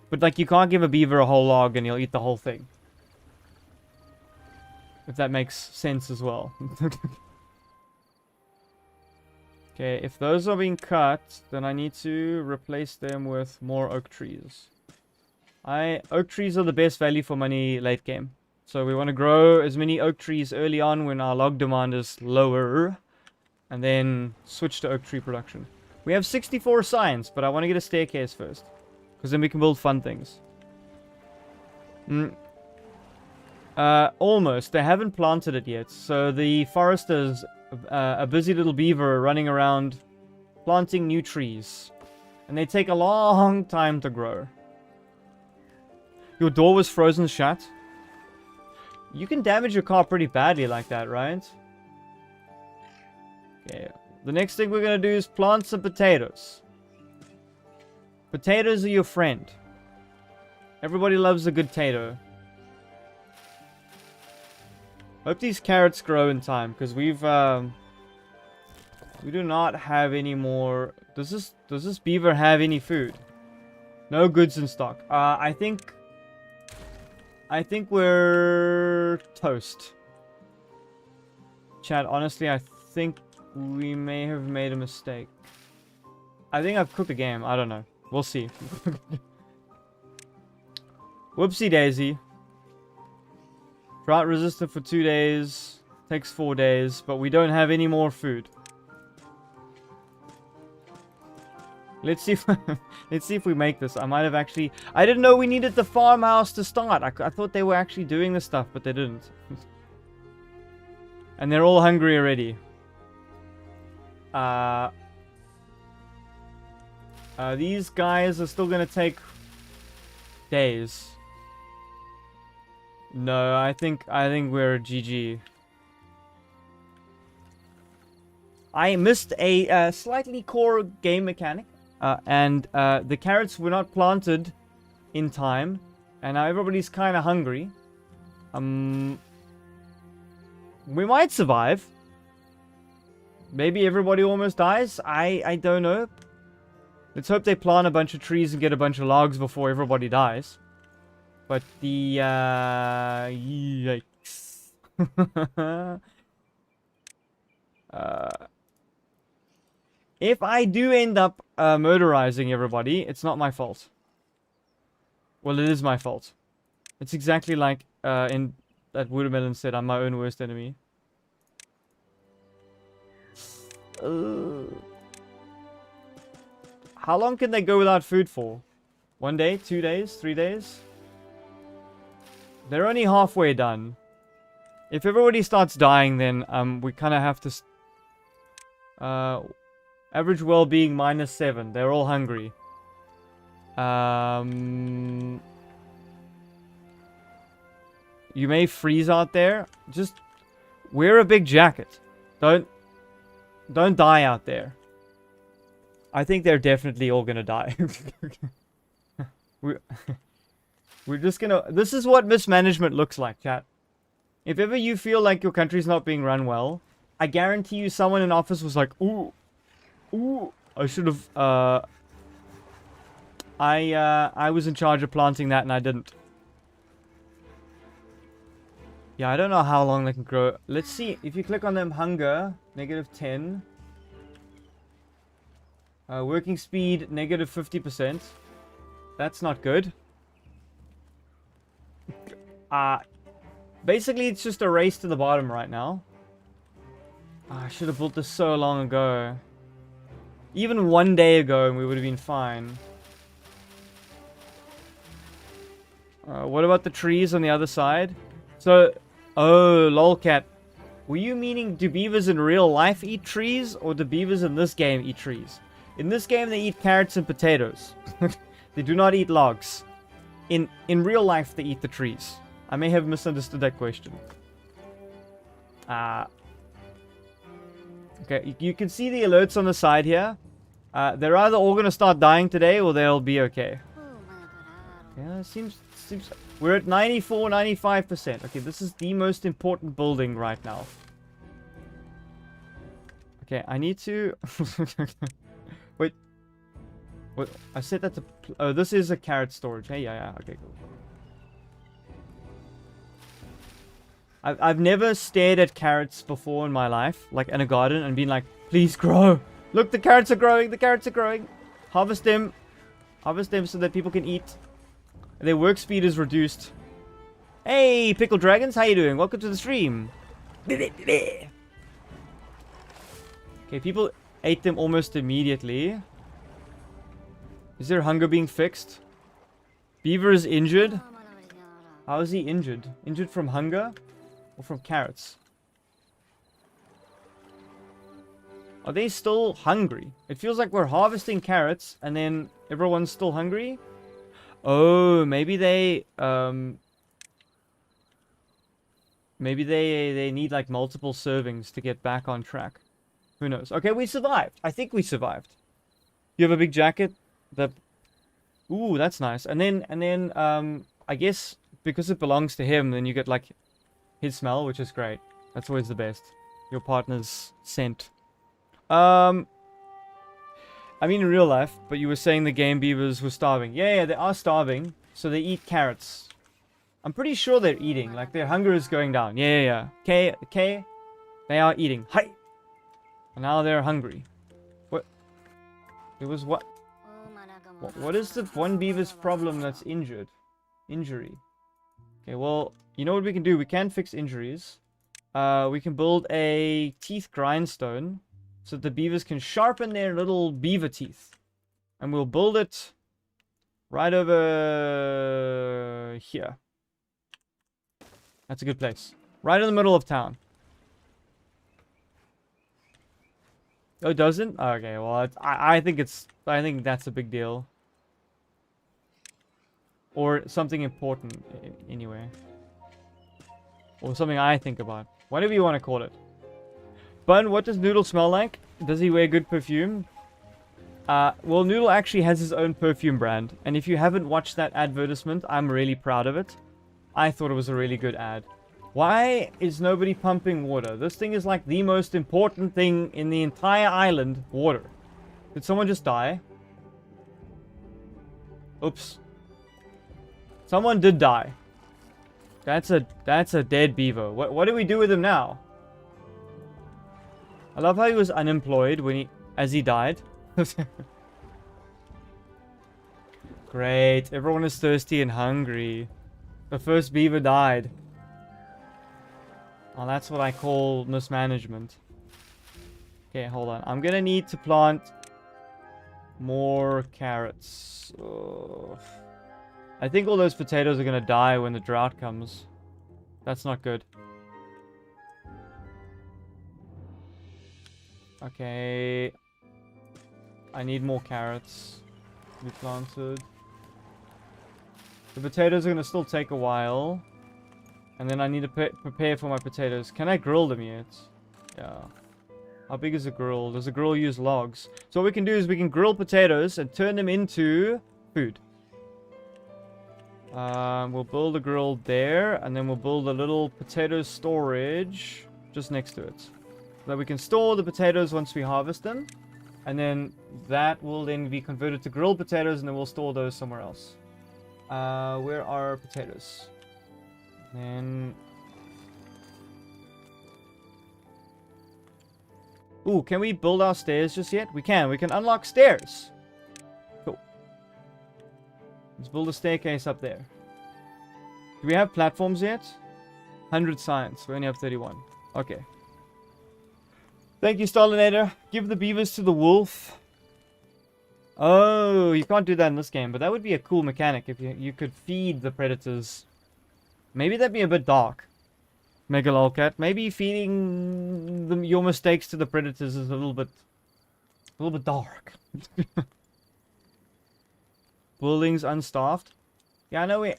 But like you can't give a beaver a whole log and he'll eat the whole thing. If that makes sense as well. Okay, if those are being cut, then I need to replace them with more oak trees. Oak trees are the best value for money late game. So we want to grow as many oak trees early on when our log demand is lower. And then switch to oak tree production. We have 64 science, but I want to get a staircase first. Because then we can build fun things. Almost. They haven't planted it yet. So the forester's a busy little beaver running around planting new trees. And they take a long time to grow. Your door was frozen shut. You can damage your car pretty badly like that, right? Okay. The next thing we're going to do is plant some potatoes. Potatoes are your friend. Everybody loves a good potato. Hope these carrots grow in time, because we do not have any more. Does this beaver have any food? No goods in stock. I think we're toast. Chat, honestly, I think we may have made a mistake. I think I've cooked the game. I don't know. We'll see. Whoopsie daisy. Drought resistant for 2 days. Takes 4 days. But we don't have any more food. Let's see if we make this. I might have actually... I didn't know we needed the farmhouse to start. I thought they were actually doing this stuff, but they didn't. And they're all hungry already. These guys are still gonna take days. No, I think we're GG. I missed a slightly core game mechanic. And the carrots were not planted in time. And now everybody's kind of hungry. We might survive. Maybe everybody almost dies. I don't know. Let's hope they plant a bunch of trees and get a bunch of logs before everybody dies. But the... yikes. If I do end up murderizing everybody, it's not my fault. Well, it is my fault. It's exactly like in that Watermelon said, I'm my own worst enemy. How long can they go without food for? 1 day? 2 days? 3 days? They're only halfway done. If everybody starts dying, then we kind of have to... average well-being -7. They're all hungry. You may freeze out there. Just wear a big jacket. Don't die out there. I think they're definitely all gonna die. We're just gonna... This is what mismanagement looks like, chat. If ever you feel like your country's not being run well, I guarantee you someone in office was like, ooh, I should have, I was in charge of planting that and I didn't. Yeah, I don't know how long they can grow. Let's see, if you click on them, hunger, -10. Working speed, -50%. That's not good. Basically, it's just a race to the bottom right now. I should have built this so long ago. Even 1 day ago, and we would have been fine. What about the trees on the other side? So, oh, lolcat. Were you meaning, do beavers in real life eat trees, or do beavers in this game eat trees? In this game, they eat carrots and potatoes. They do not eat logs. In real life, they eat the trees. I may have misunderstood that question. Okay, you can see the alerts on the side here. They're either all going to start dying today, or they'll be okay. Yeah, it seems... We're at 94, 95%. Okay, this is the most important building right now. Okay, I need to... Wait. What? I said that to... Oh, this is a carrot storage. Hey, yeah. Okay, cool. I've never stared at carrots before in my life, like in a garden, and been like, please grow. Look, the carrots are growing. The carrots are growing. Harvest them. Harvest them so that people can eat. Their work speed is reduced. Hey, Pickle Dragons, how you doing? Welcome to the stream. Okay, people ate them almost immediately. Is their hunger being fixed? Beaver is injured. How is he injured? Injured from hunger? Or from carrots? Are they still hungry? It feels like we're harvesting carrots and then everyone's still hungry. Oh, maybe they need like multiple servings to get back on track. Who knows? Okay, we survived. I think we survived. You have a big jacket. Ooh, that's nice. And then I guess because it belongs to him, then you get like his smell, which is great. That's always the best. Your partner's scent. I mean in real life, but you were saying the game beavers were starving. Yeah, they are starving, so they eat carrots. I'm pretty sure they're eating, like their hunger is going down. Yeah. Okay, they are eating. Hi! And now they're hungry. What? It was what? What is the one beaver's problem that's injured? Injury. Okay, well, you know what we can do? We can fix injuries. We can build a teeth grindstone so that the beavers can sharpen their little beaver teeth. And we'll build it right over here. That's a good place. Right in the middle of town. Oh, it doesn't? Okay, well, I think that's a big deal. Or something important, anyway. Or something I think about. Whatever you want to call it. Bun, what does Noodle smell like? Does he wear good perfume? Well, Noodle actually has his own perfume brand. And if you haven't watched that advertisement, I'm really proud of it. I thought it was a really good ad. Why is nobody pumping water? This thing is like the most important thing in the entire island. Water. Did someone just die? Oops. Someone did die. That's a dead beaver. What do we do with him now? I love how he was unemployed as he died. Great. Everyone is thirsty and hungry. The first beaver died. Well, that's what I call mismanagement. Okay, hold on. I'm gonna need to plant more carrots. Ugh. I think all those potatoes are gonna die when the drought comes. That's not good. Okay. I need more carrots to be planted. The potatoes are going to still take a while. And then I need to prepare for my potatoes. Can I grill them yet? Yeah. How big is a grill? Does a grill use logs? So what we can do is we can grill potatoes and turn them into food. We'll build a grill there. And then we'll build a little potato storage just next to it. So that we can store the potatoes once we harvest them. And then that will then be converted to grilled potatoes. And then we'll store those somewhere else. Where are potatoes? Then... Ooh, can we build our stairs just yet? We can. We can unlock stairs. Cool. Let's build a staircase up there. Do we have platforms yet? 100 science. We only have 31. Okay. Thank you, Stalinator. Give the beavers to the wolf. Oh, you can't do that in this game, but that would be a cool mechanic if you could feed the predators. Maybe that'd be a bit dark. Megalolcat. Maybe feeding them your mistakes to the predators is a little bit dark. Buildings unstaffed. Yeah, I know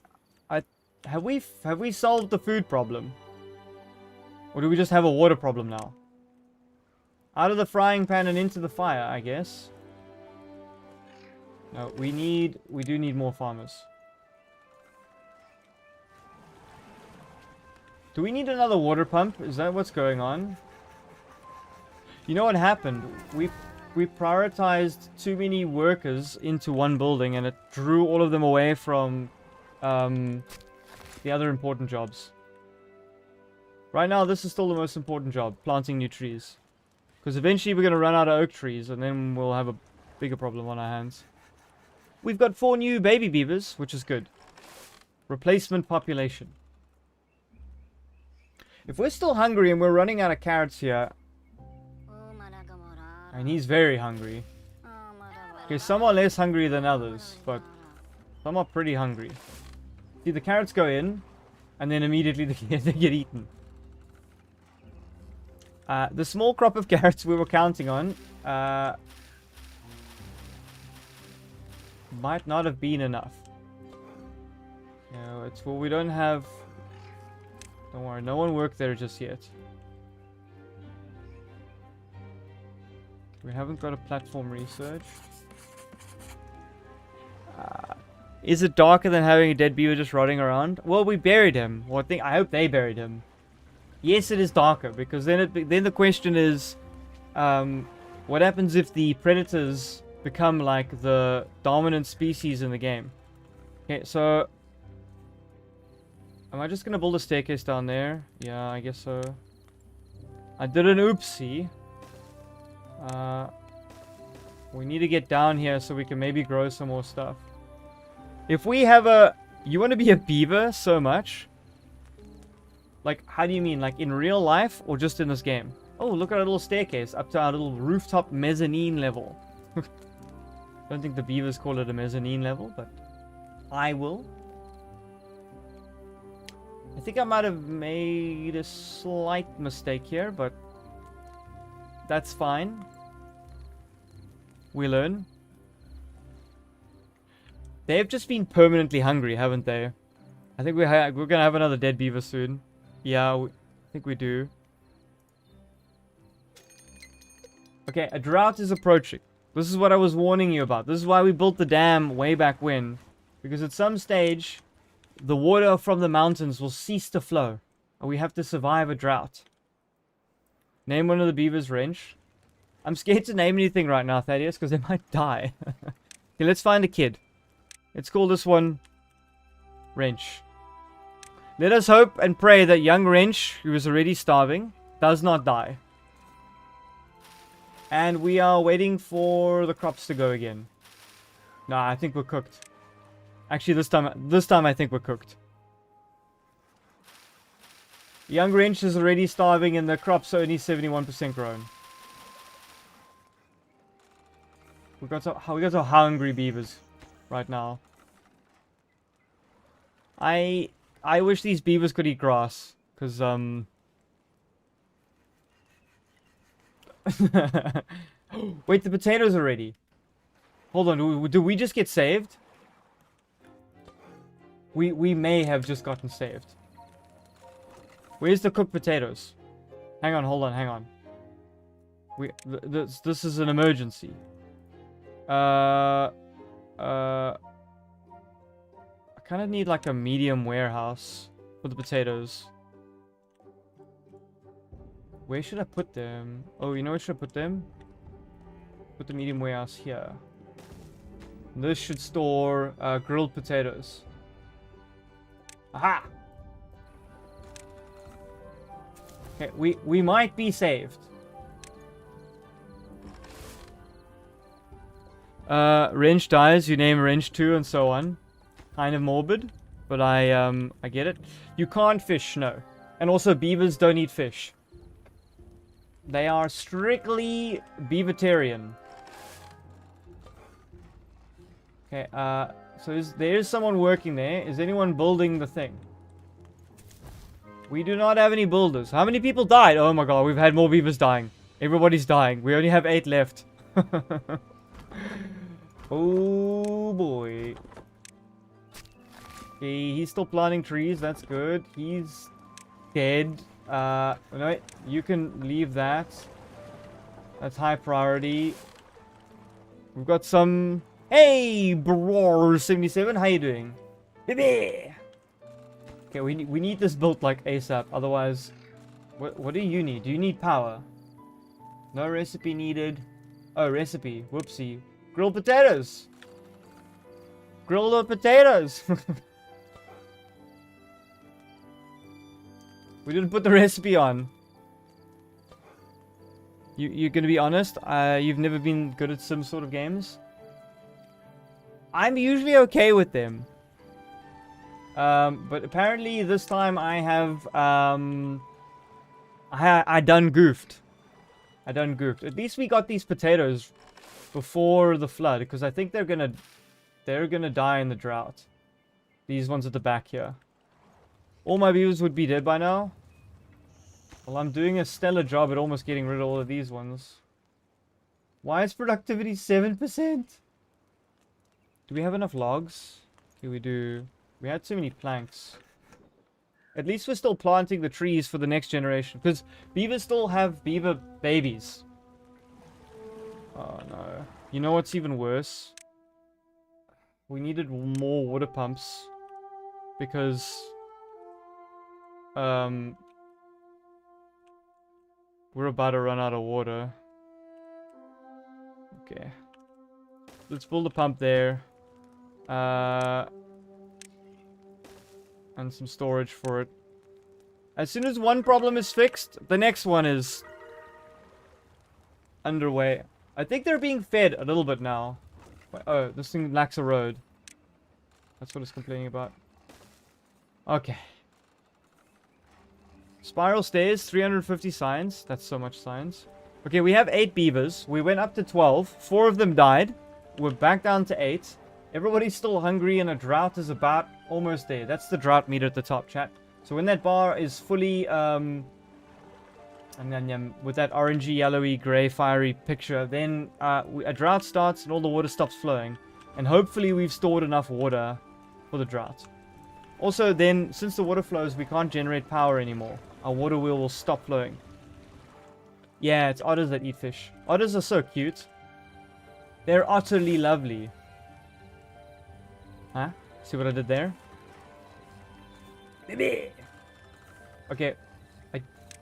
have we solved the food problem? Or do we just have a water problem now? Out of the frying pan and into the fire, I guess. No, we do need more farmers. Do we need another water pump? Is that what's going on? You know what happened? We prioritized too many workers into one building and it drew all of them away from the other important jobs. Right now, this is still the most important job, planting new trees. Because eventually we're going to run out of oak trees and then we'll have a bigger problem on our hands. We've got 4 new baby beavers, which is good. Replacement population. If we're still hungry and we're running out of carrots here... And he's very hungry. Okay, some are less hungry than others, but some are pretty hungry. See, the carrots go in, and then immediately they get eaten. The small crop of carrots we were counting on might not have been enough. No, it's well, we don't have... Don't worry, no one worked there just yet. We haven't got a platform research. Is it darker than having a dead beaver just rotting around? Well, we buried him. Well, I hope they buried him. Yes, it is darker, because then the question is, what happens if the predators become like the dominant species in the game? Okay, so am I just gonna build a staircase down there? Yeah, I guess so. I did an oopsie. We need to get down here so we can maybe grow some more stuff. If we have a... You want to be a beaver so much? Like, how do you mean? Like, in real life or just in this game? Oh, look at our little staircase up to our little rooftop mezzanine level. Don't think the beavers call it a mezzanine level, but I will. I think I might have made a slight mistake here, but that's fine. We learn. They've just been permanently hungry, haven't they? I think we're gonna have another dead beaver soon. Yeah, I think we do. Okay, a drought is approaching. This is what I was warning you about. This is why we built the dam way back when. Because at some stage, the water from the mountains will cease to flow. And we have to survive a drought. Name one of the beavers wrench. I'm scared to name anything right now, Thaddeus, because they might die. Okay, let's find a kid. Let's call this one Wrench. Let us hope and pray that young Wrench, who is already starving, does not die. And we are waiting for the crops to go again. Nah, I think we're cooked. Actually, this time I think we're cooked. Young Wrench is already starving and the crops are only 71% grown. We got some hungry beavers right now. I wish these beavers could eat grass, because Wait, the potatoes are ready. Hold on, do we just get saved? We may have just gotten saved. Where's the cooked potatoes? Hang on, hold on, hang on. This is an emergency. I kind of need like a medium warehouse for the potatoes. Where should I put them? Oh, you know where should I put them? Put the medium warehouse here. This should store grilled potatoes. Aha! Okay, we might be saved. Wrench dies, you name Wrench 2 and so on. Kind of morbid, but I get it. You can't fish, no. And also beavers don't eat fish. They are strictly beavertarian. Okay, so there is someone working there. Is anyone building the thing? We do not have any builders. How many people died? Oh my god, we've had more beavers dying. Everybody's dying. We only have 8 left. Oh boy. Okay, he's still planting trees. That's good. He's dead. No, you can leave that. That's high priority. We've got some... Hey, Bror 77, how you doing? Baby! Okay, we need this built like ASAP. Otherwise, what do you need? Do you need power? No recipe needed. Oh, recipe. Whoopsie. Grilled potatoes. Grilled potatoes. We didn't put the recipe on. You're gonna be honest? You've never been good at some sort of games? I'm usually okay with them. But apparently this time I have, I done goofed. At least we got these potatoes before the flood, because I think they're gonna die in the drought. These ones at the back here. All my beavers would be dead by now. Well, I'm doing a stellar job at almost getting rid of all of these ones. Why is productivity 7%? Do we have enough logs? Okay, we do. We had too many planks. At least we're still planting the trees for the next generation. Because beavers still have beaver babies. Oh no. You know what's even worse? We needed more water pumps. Because... we're about to run out of water. Okay. Let's build a pump there. And some storage for it. As soon as one problem is fixed, the next one is underway. I think they're being fed a little bit now. Oh, this thing lacks a road. That's what it's complaining about. Okay. Spiral stairs, 350 signs. That's so much signs. Okay, we have 8 beavers. We went up to 12. 4 of them died. We're back down to 8. Everybody's still hungry and a drought is about almost there. That's the drought meter at the top, chat. So when that bar is fully, with that orangey, yellowy, grey, fiery picture, then a drought starts and all the water stops flowing. And hopefully we've stored enough water for the drought. Also then, since the water flows, we can't generate power anymore. Our water wheel will stop flowing. Yeah, it's otters that eat fish. Otters are so cute. They're utterly lovely. Huh? See what I did there? Baby! Okay. I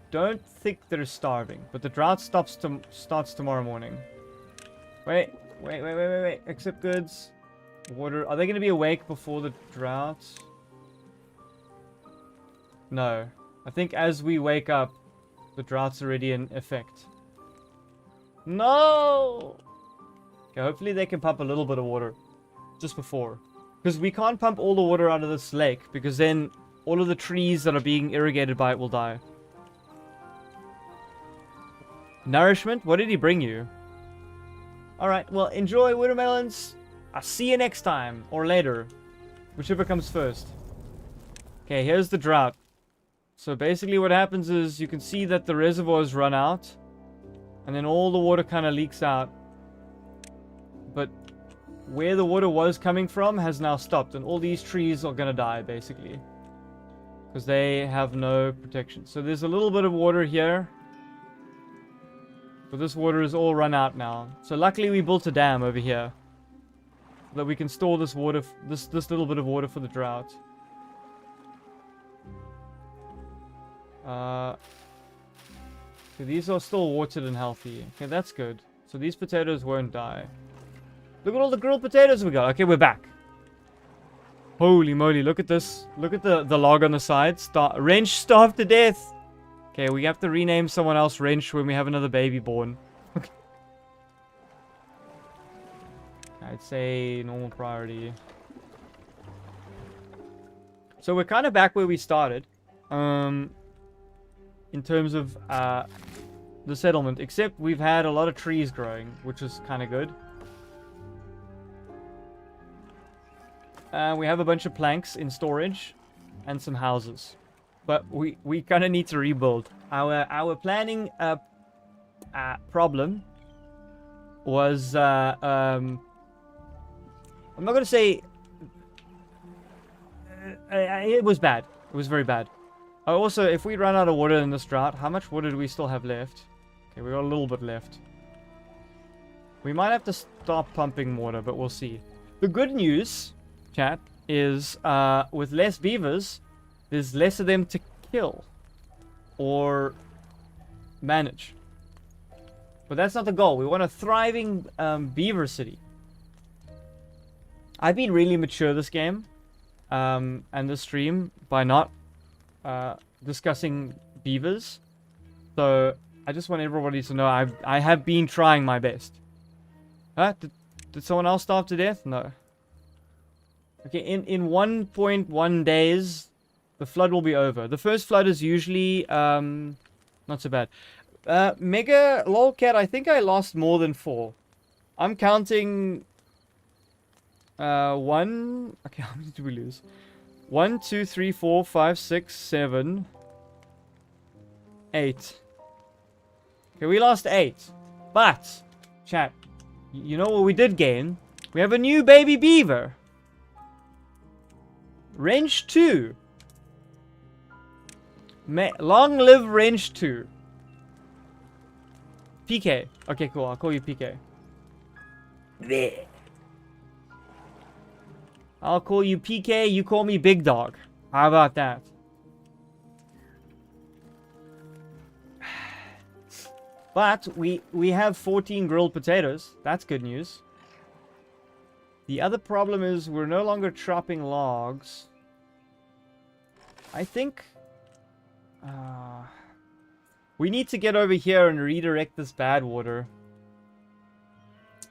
don't think they're starving, but the drought starts tomorrow morning. Wait. Accept goods. Water. Are they going to be awake before the drought? No. I think as we wake up, the drought's already in effect. No! Okay, hopefully they can pump a little bit of water. Just before. Because we can't pump all the water out of this lake, because then all of the trees that are being irrigated by it will die. Nourishment? What did he bring you? Alright, well, enjoy watermelons. I'll see you next time. Or later. Whichever comes first. Okay, here's the drought. So basically what happens is you can see that the reservoirs run out. And then all the water kind of leaks out. But where the water was coming from has now stopped. And all these trees are going to die, basically. Because they have no protection. So there's a little bit of water here. But this water is all run out now. So luckily we built a dam over here. So that we can store this water, this little bit of water for the drought. So these are still watered and healthy. Okay, that's good. So these potatoes won't die. Look at all the grilled potatoes we got. Okay, we're back. Holy moly, look at this. Look at the log on the side. Wrench starved to death. Okay, we have to rename someone else Wrench when we have another baby born. Okay. I'd say normal priority. So we're kind of back where we started. In terms of the settlement, except we've had a lot of trees growing, which is kind of good. We have a bunch of planks in storage and some houses, but we kind of need to rebuild. Our planning problem was I'm not gonna say it was bad. It was very bad. Also, if we run out of water in this drought, how much water do we still have left? Okay, we got a little bit left. We might have to stop pumping water, but we'll see. The good news, chat, is with less beavers, there's less of them to kill or manage. But that's not the goal. We want a thriving beaver city. I've been really mature this game and this stream by not discussing beavers. So I just want everybody to know I have been trying my best. Huh? Did someone else starve to death? No. Okay, in 1.1 days, the flood will be over. The first flood is usually not so bad. Mega lolcat, I think I lost more than 4. I'm counting 1. Okay, how many did we lose? 1, 2, 3, 4, 5, 6, 7, 8. Okay, we lost 8. But, chat, you know what we did gain? We have a new baby beaver. Wrench 2. Long live Wrench 2. PK. Okay, cool. I'll call you PK. Bleh. I'll call you PK, you call me Big Dog. How about that? But we have 14 grilled potatoes. That's good news. The other problem is we're no longer chopping logs. I think we need to get over here and redirect this bad water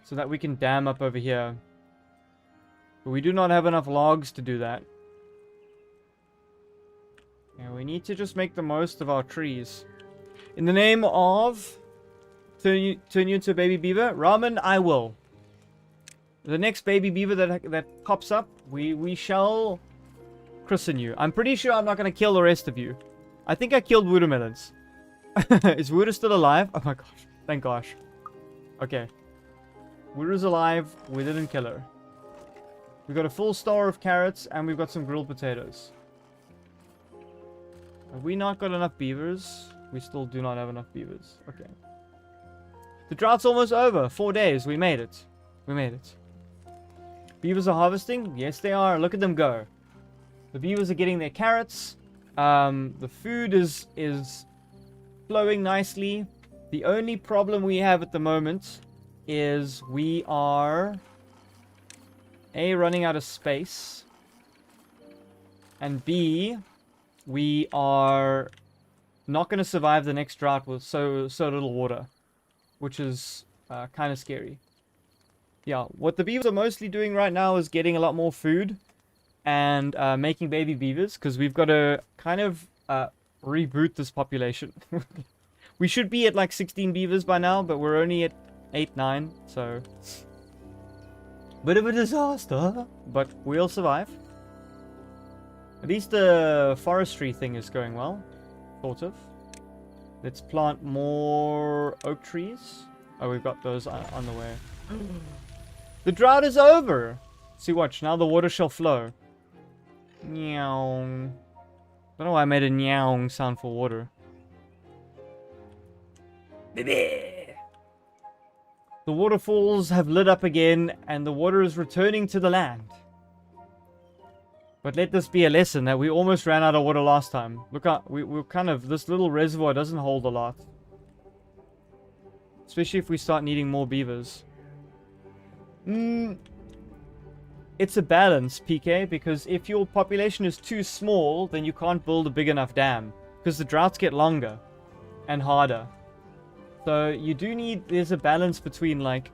so that we can dam up over here. But we do not have enough logs to do that. And we need to just make the most of our trees. In the name of turn you into a baby beaver, Ramen, I will. The next baby beaver that pops up, we shall christen you. I'm pretty sure I'm not going to kill the rest of you. I think I killed Woodermelons. Is Wooder still alive? Oh my gosh. Thank gosh. Okay. Wooder's alive. We didn't kill her. We got a full store of carrots and we've got some grilled potatoes. Have we not got enough beavers? We still do not have enough beavers. Okay. The drought's almost over. 4 days. We made it. We made it. Beavers are harvesting? Yes, they are. Look at them go. The beavers are getting their carrots. The food is flowing nicely. The only problem we have at the moment is we are A, running out of space, and B, we are not going to survive the next drought with so little water, which is kind of scary. Yeah, what the beavers are mostly doing right now is getting a lot more food and making baby beavers, because we've got to kind of reboot this population. We should be at like 16 beavers by now, but we're only at 8, 9, so bit of a disaster, but we'll survive. At least the forestry thing is going well, sort of. Let's plant more oak trees. Oh, we've got those on the way. The drought is over. See, watch. Now the water shall flow. Meow. Don't know why I made a meow sound for water. The waterfalls have lit up again, and the water is returning to the land. But let this be a lesson that we almost ran out of water last time. Look out, we're kind of, this little reservoir doesn't hold a lot. Especially if we start needing more beavers. It's a balance, PK, because if your population is too small, then you can't build a big enough dam. Because the droughts get longer and harder. So you do need, there's a balance between like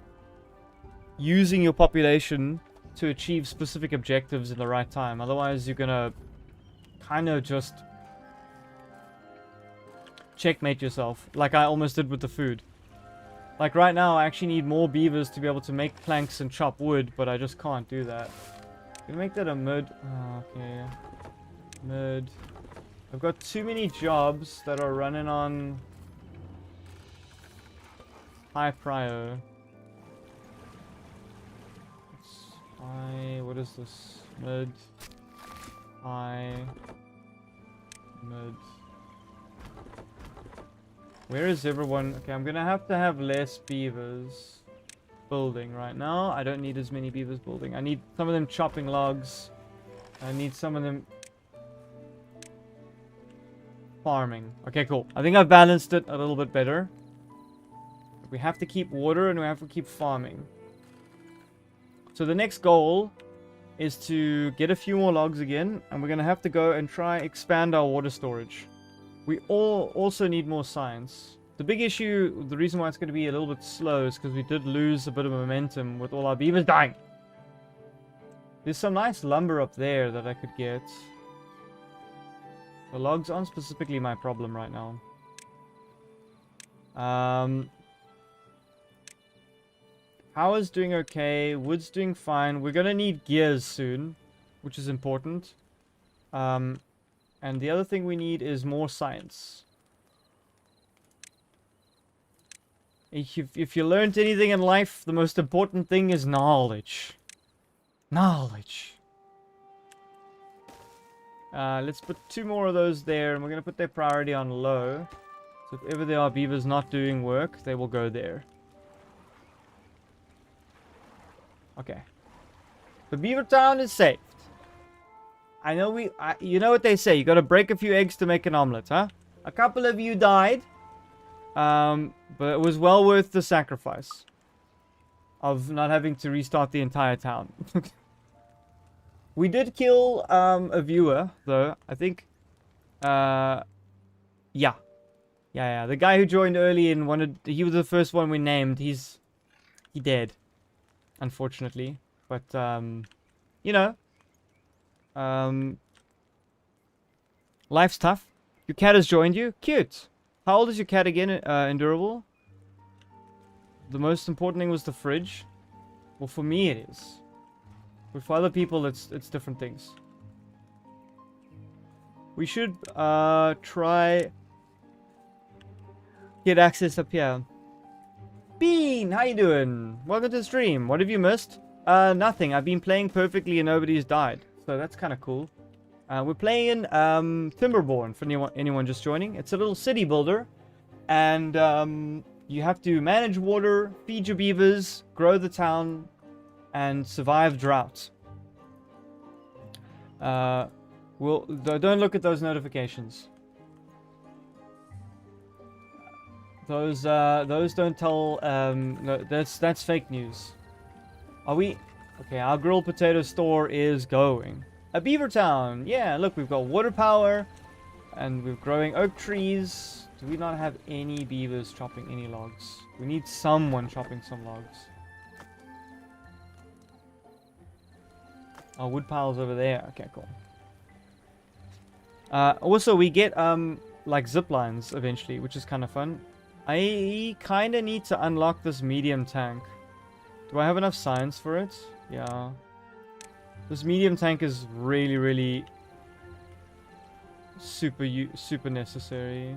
using your population to achieve specific objectives in the right time. Otherwise, you're gonna kind of just checkmate yourself, like I almost did with the food. Like right now, I actually need more beavers to be able to make planks and chop wood, but I just can't do that. Can I make that a mid? Oh, okay. Mid. I've got too many jobs that are running on high prio. High, what is this? Mid. High. Mid. Where is everyone? Okay, I'm gonna have to have less beavers building right now. I don't need as many beavers building. I need some of them chopping logs. I need some of them farming. Okay, cool. I think I've balanced it a little bit better. We have to keep water and we have to keep farming. So the next goal is to get a few more logs again, and we're going to have to go and try expand our water storage. We also need more science. The big issue, the reason why it's going to be a little bit slow is because we did lose a bit of momentum with all our beavers dying. There's some nice lumber up there that I could get. The logs aren't specifically my problem right now. Power's doing okay. Wood's doing fine. We're gonna need gears soon, which is important. And the other thing we need is more science. If you learned anything in life, the most important thing is knowledge. Knowledge. Let's put 2 more of those there, and we're gonna put their priority on low. So if ever there are beavers not doing work, they will go there. Okay. The beaver town is saved. I know you know what they say. You gotta break a few eggs to make an omelet, huh? A couple of you died. But it was well worth the sacrifice of not having to restart the entire town. We did kill a viewer, though. I think. Yeah. The guy who joined early and he was the first one we named. He dead. Unfortunately, but you know, life's tough. Your cat has joined you. Cute. How old is your cat again? Endurable. The most important thing was the fridge. Well, for me it is. But for other people, it's different things. We should try get access up here. Bean, how you doing? Welcome to the stream. What have you missed? Nothing. I've been playing perfectly and nobody's died. So that's kind of cool. We're playing Timberborn for anyone just joining. It's a little city builder. And you have to manage water, feed your beavers, grow the town, and survive drought. Don't look at those notifications. Those don't tell, no, that's fake news. Are we? Okay, our grilled potato store is going. A beaver town. Yeah, look, we've got water power, and we're growing oak trees. Do we not have any beavers chopping any logs? We need someone chopping some logs. Our wood pile's over there. Okay, cool. Also, we get, like, zip lines eventually, which is kind of fun. I kind of need to unlock this medium tank. Do I have enough science for it? Yeah. This medium tank is really, really super necessary.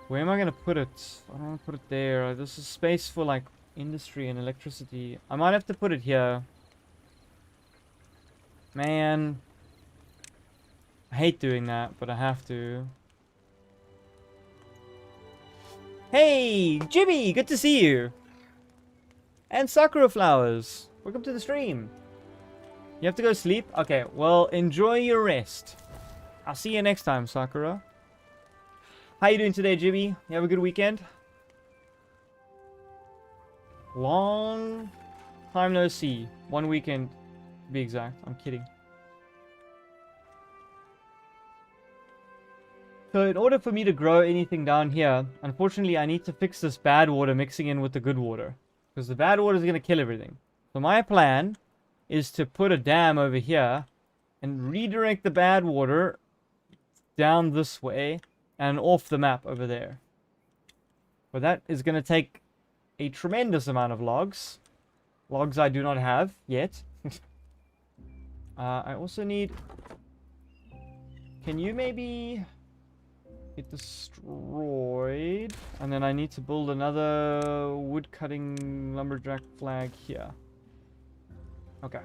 Where am I gonna put it? I don't want to put it there. This is space for like industry and electricity. I might have to put it here. Man. I hate doing that, but I have to. Hey, Jimmy! Good to see you! And Sakura Flowers! Welcome to the stream! You have to go sleep? Okay, well, enjoy your rest. I'll see you next time, Sakura. How you doing today, Jimmy? You have a good weekend? Long time no see. 1 weekend, to be exact. I'm kidding. So in order for me to grow anything down here, unfortunately I need to fix this bad water mixing in with the good water. Because the bad water is going to kill everything. So my plan is to put a dam over here and redirect the bad water down this way and off the map over there. But that is going to take a tremendous amount of logs. Logs I do not have yet. I also need... Can you maybe... get destroyed, and then I need to build another wood cutting lumberjack flag here. Okay.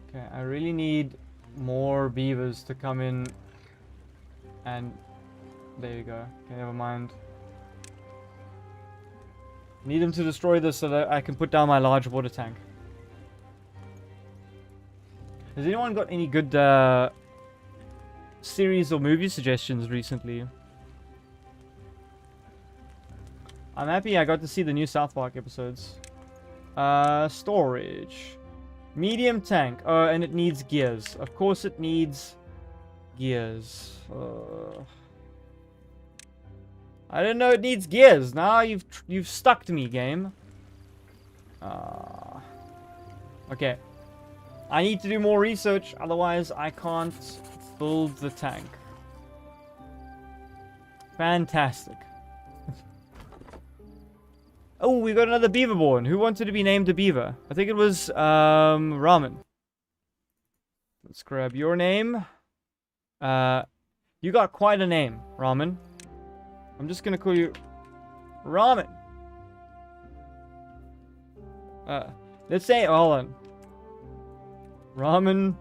Okay, I really need more beavers to come in and there you go. Okay, never mind. Need them to destroy this so that I can put down my large water tank. Has anyone got any good series or movie suggestions recently? I'm happy I got to see the new South Park episodes. Storage. Medium tank. Oh, and it needs gears. Of course it needs gears. I didn't know it needs gears. Now you've stuck me, game. Okay. I need to do more research, otherwise I can't build the tank. Fantastic. Oh, we got another Beaverborn. Who wanted to be named a beaver? I think it was, Ramen. Let's grab your name. You got quite a name, Ramen. I'm just gonna call you Ramen. Let's say, hold on. Ramen.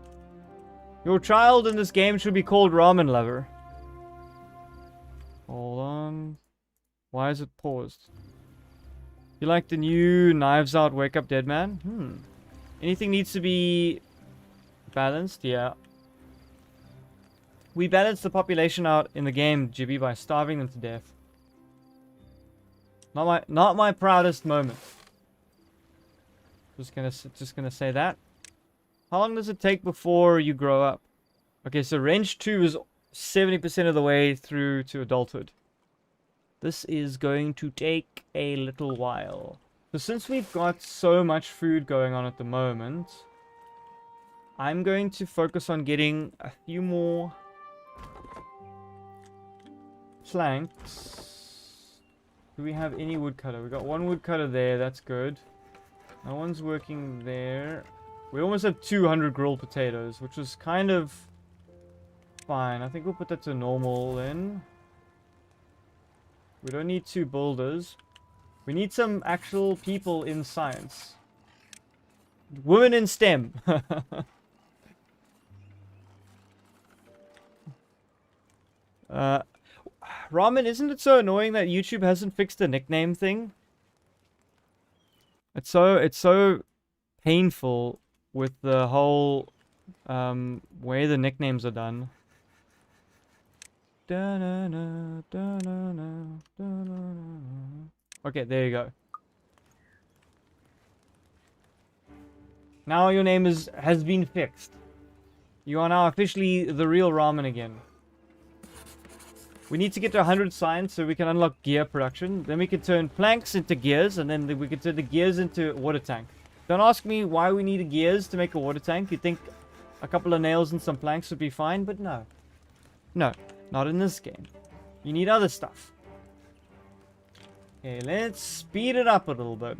Your child in this game should be called Ramen Lover. Hold on. Why is it paused? You like the new Knives Out Wake Up Dead Man? Anything needs to be balanced? Yeah. We balanced the population out in the game, Jibby, by starving them to death. Not my proudest moment. Just gonna say that. How long does it take before you grow up? Okay, so Wrench 2 is 70% of the way through to adulthood. This is going to take a little while. So since we've got so much food going on at the moment, I'm going to focus on getting a few more planks. Do we have any woodcutter? We got one woodcutter there, that's good. No one's working there. We almost have 200 grilled potatoes, which is kind of fine. I think we'll put that to normal then. We don't need 2 builders. We need some actual people in science. Women in STEM. Ramen, isn't it so annoying that YouTube hasn't fixed the nickname thing? It's so painful with the whole way the nicknames are done. Okay, there you go. Now your name has been fixed. You are now officially the real Ramen again. We need to get to 100 science so we can unlock gear production. Then we can turn planks into gears, and then we can turn the gears into water tank. Don't ask me why we need gears to make a water tank. You'd think a couple of nails and some planks would be fine, but no. No, not in this game. You need other stuff. Okay, let's speed it up a little bit.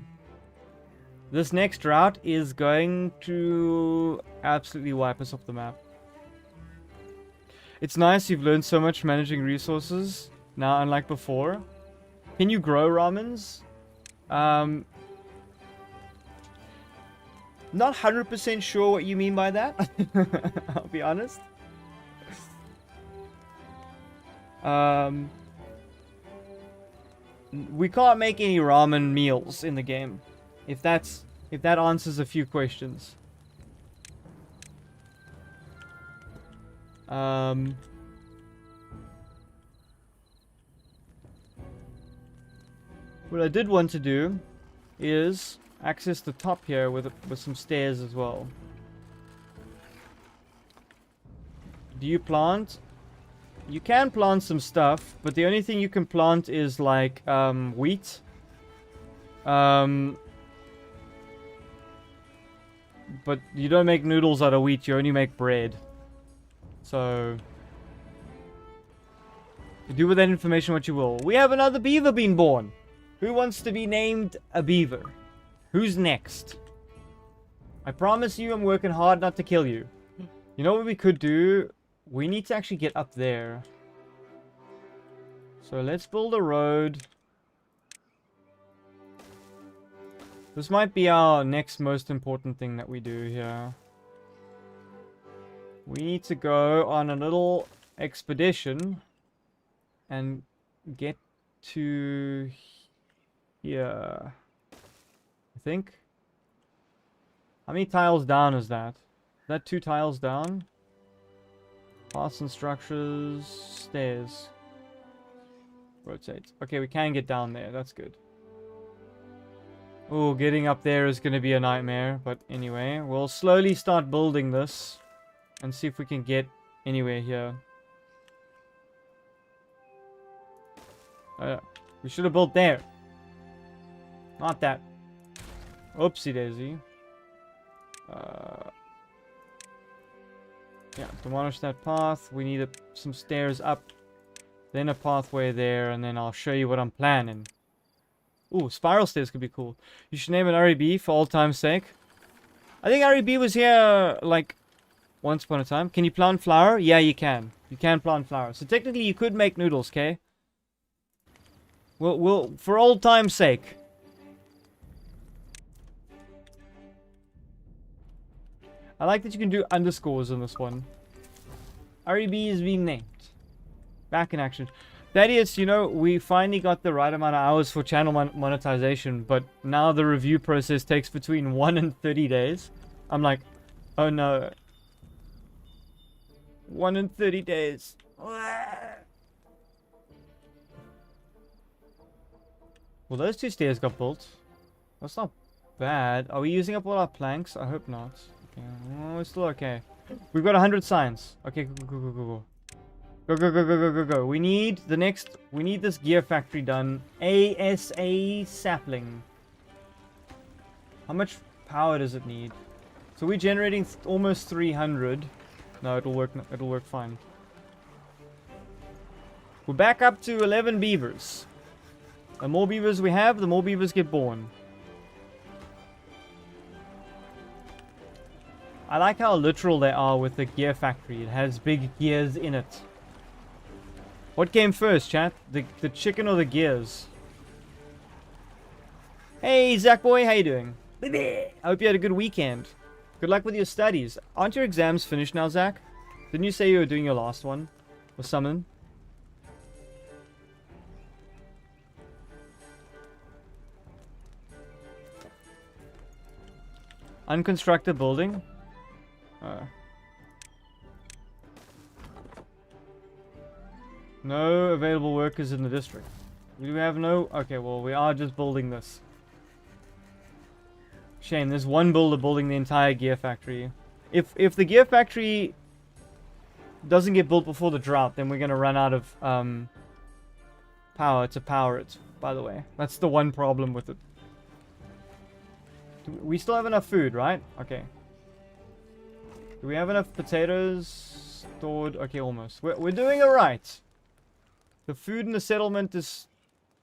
This next drought is going to absolutely wipe us off the map. It's nice you've learned so much managing resources now, unlike before. Can you grow ramens? Not 100% sure what you mean by that. I'll be honest. We can't make any ramen meals in the game. If that answers a few questions. What I did want to do is access the top here with some stairs as well. Do you plant? You can plant some stuff, but the only thing you can plant is like wheat. But you don't make noodles out of wheat, you only make bread. So do with that information what you will. We have another beaver being born. Who wants to be named a beaver? Who's next? I promise you I'm working hard not to kill you. You know what we could do? We need to actually get up there. So let's build a road. This might be our next most important thing that we do here. We need to go on a little expedition and get to here. I think. How many tiles down is that? Is that 2 tiles down? Paths and structures, stairs. Rotate. Okay, we can get down there. That's good. Oh, getting up there is going to be a nightmare. But anyway, we'll slowly start building this. And see if we can get anywhere here. We should have built there. Not that. Oopsie daisy. Yeah, demolish that path. We need some stairs up. Then a pathway there. And then I'll show you what I'm planning. Ooh, spiral stairs could be cool. You should name it REB for all time's sake. I think REB was here, like, once upon a time. Can you plant flour? Yeah, you can. You can plant flour. So technically you could make noodles, okay? We'll for old time's sake. I like that you can do underscores in this one. REB is being named. Back in action. Thaddeus, you know, we finally got the right amount of hours for channel monetization, but now the review process takes between 1 and 30 days. I'm like, oh no. 1 and 30 days. Well, those 2 stairs got built. That's not bad. Are we using up all our planks? I hope not. Okay. Oh, it's still okay. We've got 100 signs. Okay, go. Go. We need this gear factory done. ASA sapling. How much power does it need? So we're generating almost 300. No, it'll work fine. We're back up to 11 beavers. The more beavers we have, the more beavers get born. I like how literal they are with the gear factory. It has big gears in it. What came first, chat? The chicken or the gears? Hey, Zach boy, how you doing? I hope you had a good weekend. Good luck with your studies. Aren't your exams finished now, Zach? Didn't you say you were doing your last one? Or something? Unconstructed building? No available workers in the district. We have no... Okay, well, we are just building this. Shame, there's one builder building the entire gear factory. If the gear factory doesn't get built before the drought, then we're going to run out of power to power it, by the way. That's the one problem with it. We still have enough food, right? Okay. Do we have enough potatoes stored? Okay, almost. We're doing alright. The food in the settlement is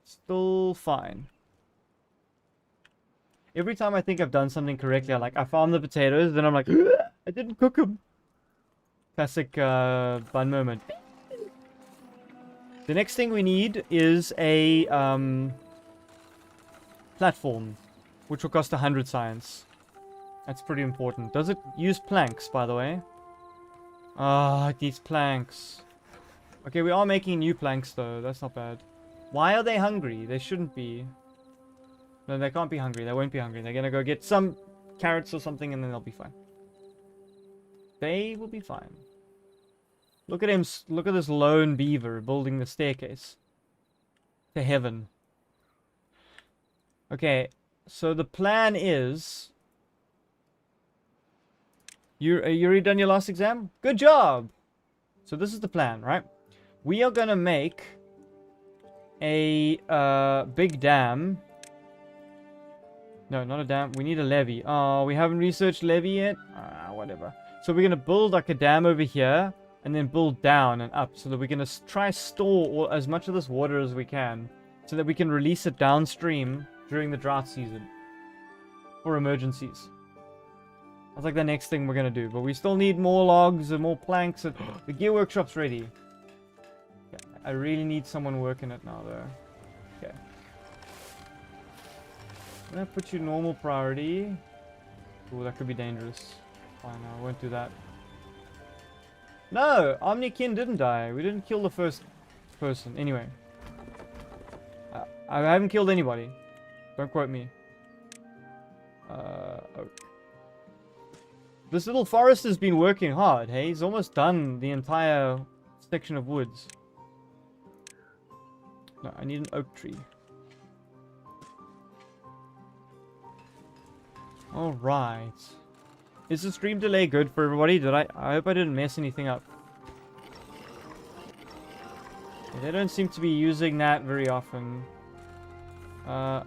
still fine. Every time I think I've done something correctly, I farm the potatoes, then I'm like, I didn't cook them. Classic bun moment. The next thing we need is a platform, which will cost 100 science. That's pretty important. Does it use planks, by the way? Ah, it needs planks. Okay, we are making new planks, though. That's not bad. Why are they hungry? They shouldn't be. No, they can't be hungry. They won't be hungry. They're gonna go get some carrots or something, and then they'll be fine. They will be fine. Look at him. Look at this lone beaver building the staircase to heaven. Okay, so the plan is... You already done your last exam? Good job! So this is the plan, right? We are gonna make a big dam. No, not a dam. We need a levee. Oh, we haven't researched levee yet? Whatever. So we're gonna build like a dam over here, and then build down and up, so that we're gonna try store as much of this water as we can, so that we can release it downstream during the drought season for emergencies. That's like the next thing we're gonna do, but we still need more logs and more planks. And the gear workshop's ready. Okay, I really need someone working it now, though. Okay. I'm gonna put you normal priority. Ooh, that could be dangerous. Fine, I won't do that. No, Omnikin didn't die. We didn't kill the first person. Anyway. I haven't killed anybody. Don't quote me. Oh. This little forest has been working hard, hey? He's almost done the entire section of woods. No, I need an oak tree. Alright. Is the stream delay good for everybody? I hope I didn't mess anything up. Yeah, they don't seem to be using that very often. The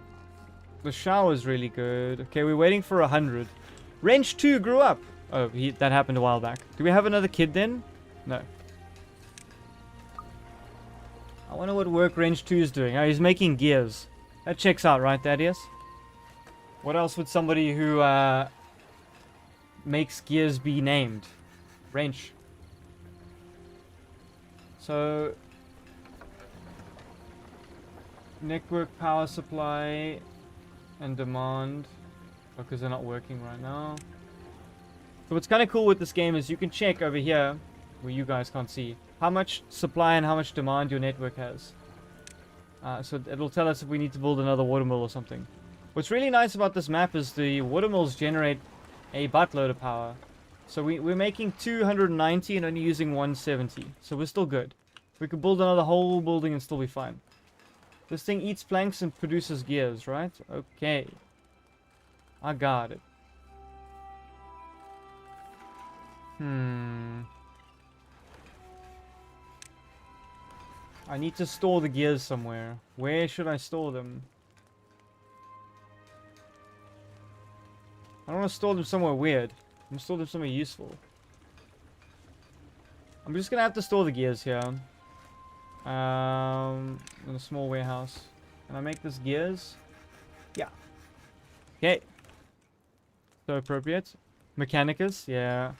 shower's really good. Okay, we're waiting for 100. Wrench 2 grew up. Oh, that happened a while back. Do we have another kid then? No. I wonder what work Wrench 2 is doing. Oh, he's making gears. That checks out, right, Thaddeus? What else would somebody who makes gears be named? Wrench. So... network power supply and demand, because they're not working right now. So what's kind of cool with this game is you can check over here, where you guys can't see, how much supply and how much demand your network has. So it'll tell us if we need to build another watermill or something. What's really nice about this map is the watermills generate a buttload of power. So we're making 290 and only using 170. So we're still good. We could build another whole building and still be fine. This thing eats planks and produces gears, right? Okay. I got it. I need to store the gears somewhere. Where should I store them? I don't want to store them somewhere weird. I'm going to store them somewhere useful. I'm just going to have to store the gears here. In a small warehouse. Can I make this gears? Yeah. Okay. So appropriate. Mechanicus, yeah.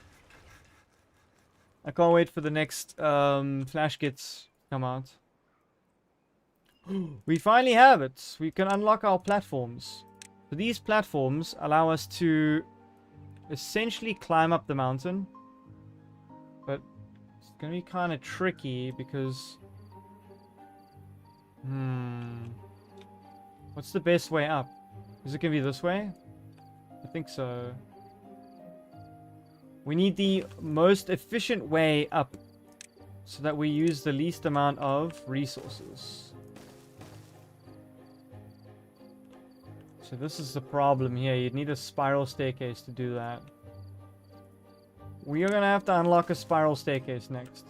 I can't wait for the next flash kits to come out. We finally have it. We can unlock our platforms. So these platforms allow us to essentially climb up the mountain. But it's going to be kind of tricky because... what's the best way up? Is it going to be this way? I think so. We need the most efficient way up so that we use the least amount of resources. So this is the problem here. You'd need a spiral staircase to do that. We are going to have to unlock a spiral staircase next.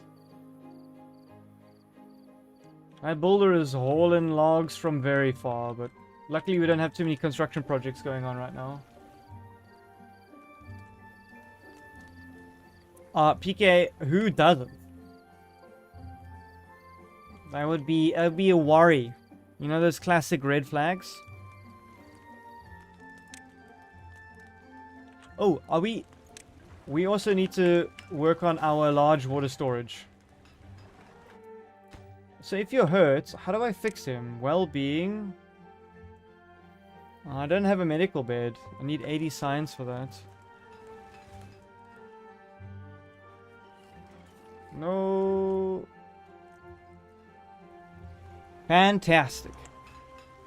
My builder is hauling logs from very far, but luckily we don't have too many construction projects going on right now. PK, who doesn't? That would be a worry. You know those classic red flags? Oh, are we... We also need to work on our large water storage. So if you're hurt, how do I fix him? Well-being. I don't have a medical bed. I need 80 signs for that. No. Fantastic.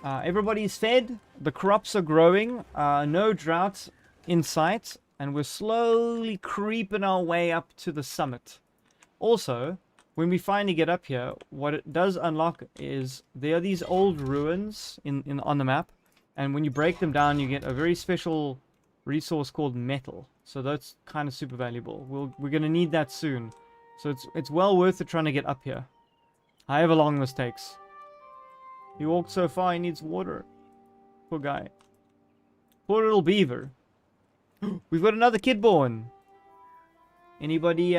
Everybody's fed. The crops are growing. No drought in sight. And we're slowly creeping our way up to the summit. Also, when we finally get up here, what it does unlock is there are these old ruins on the map. And when you break them down, you get a very special resource called metal. So that's kind of super valuable. We're going to need that soon. So it's well worth it trying to get up here. However long this takes. He walked so far, he needs water. Poor guy. Poor little beaver. We've got another kid born. Anybody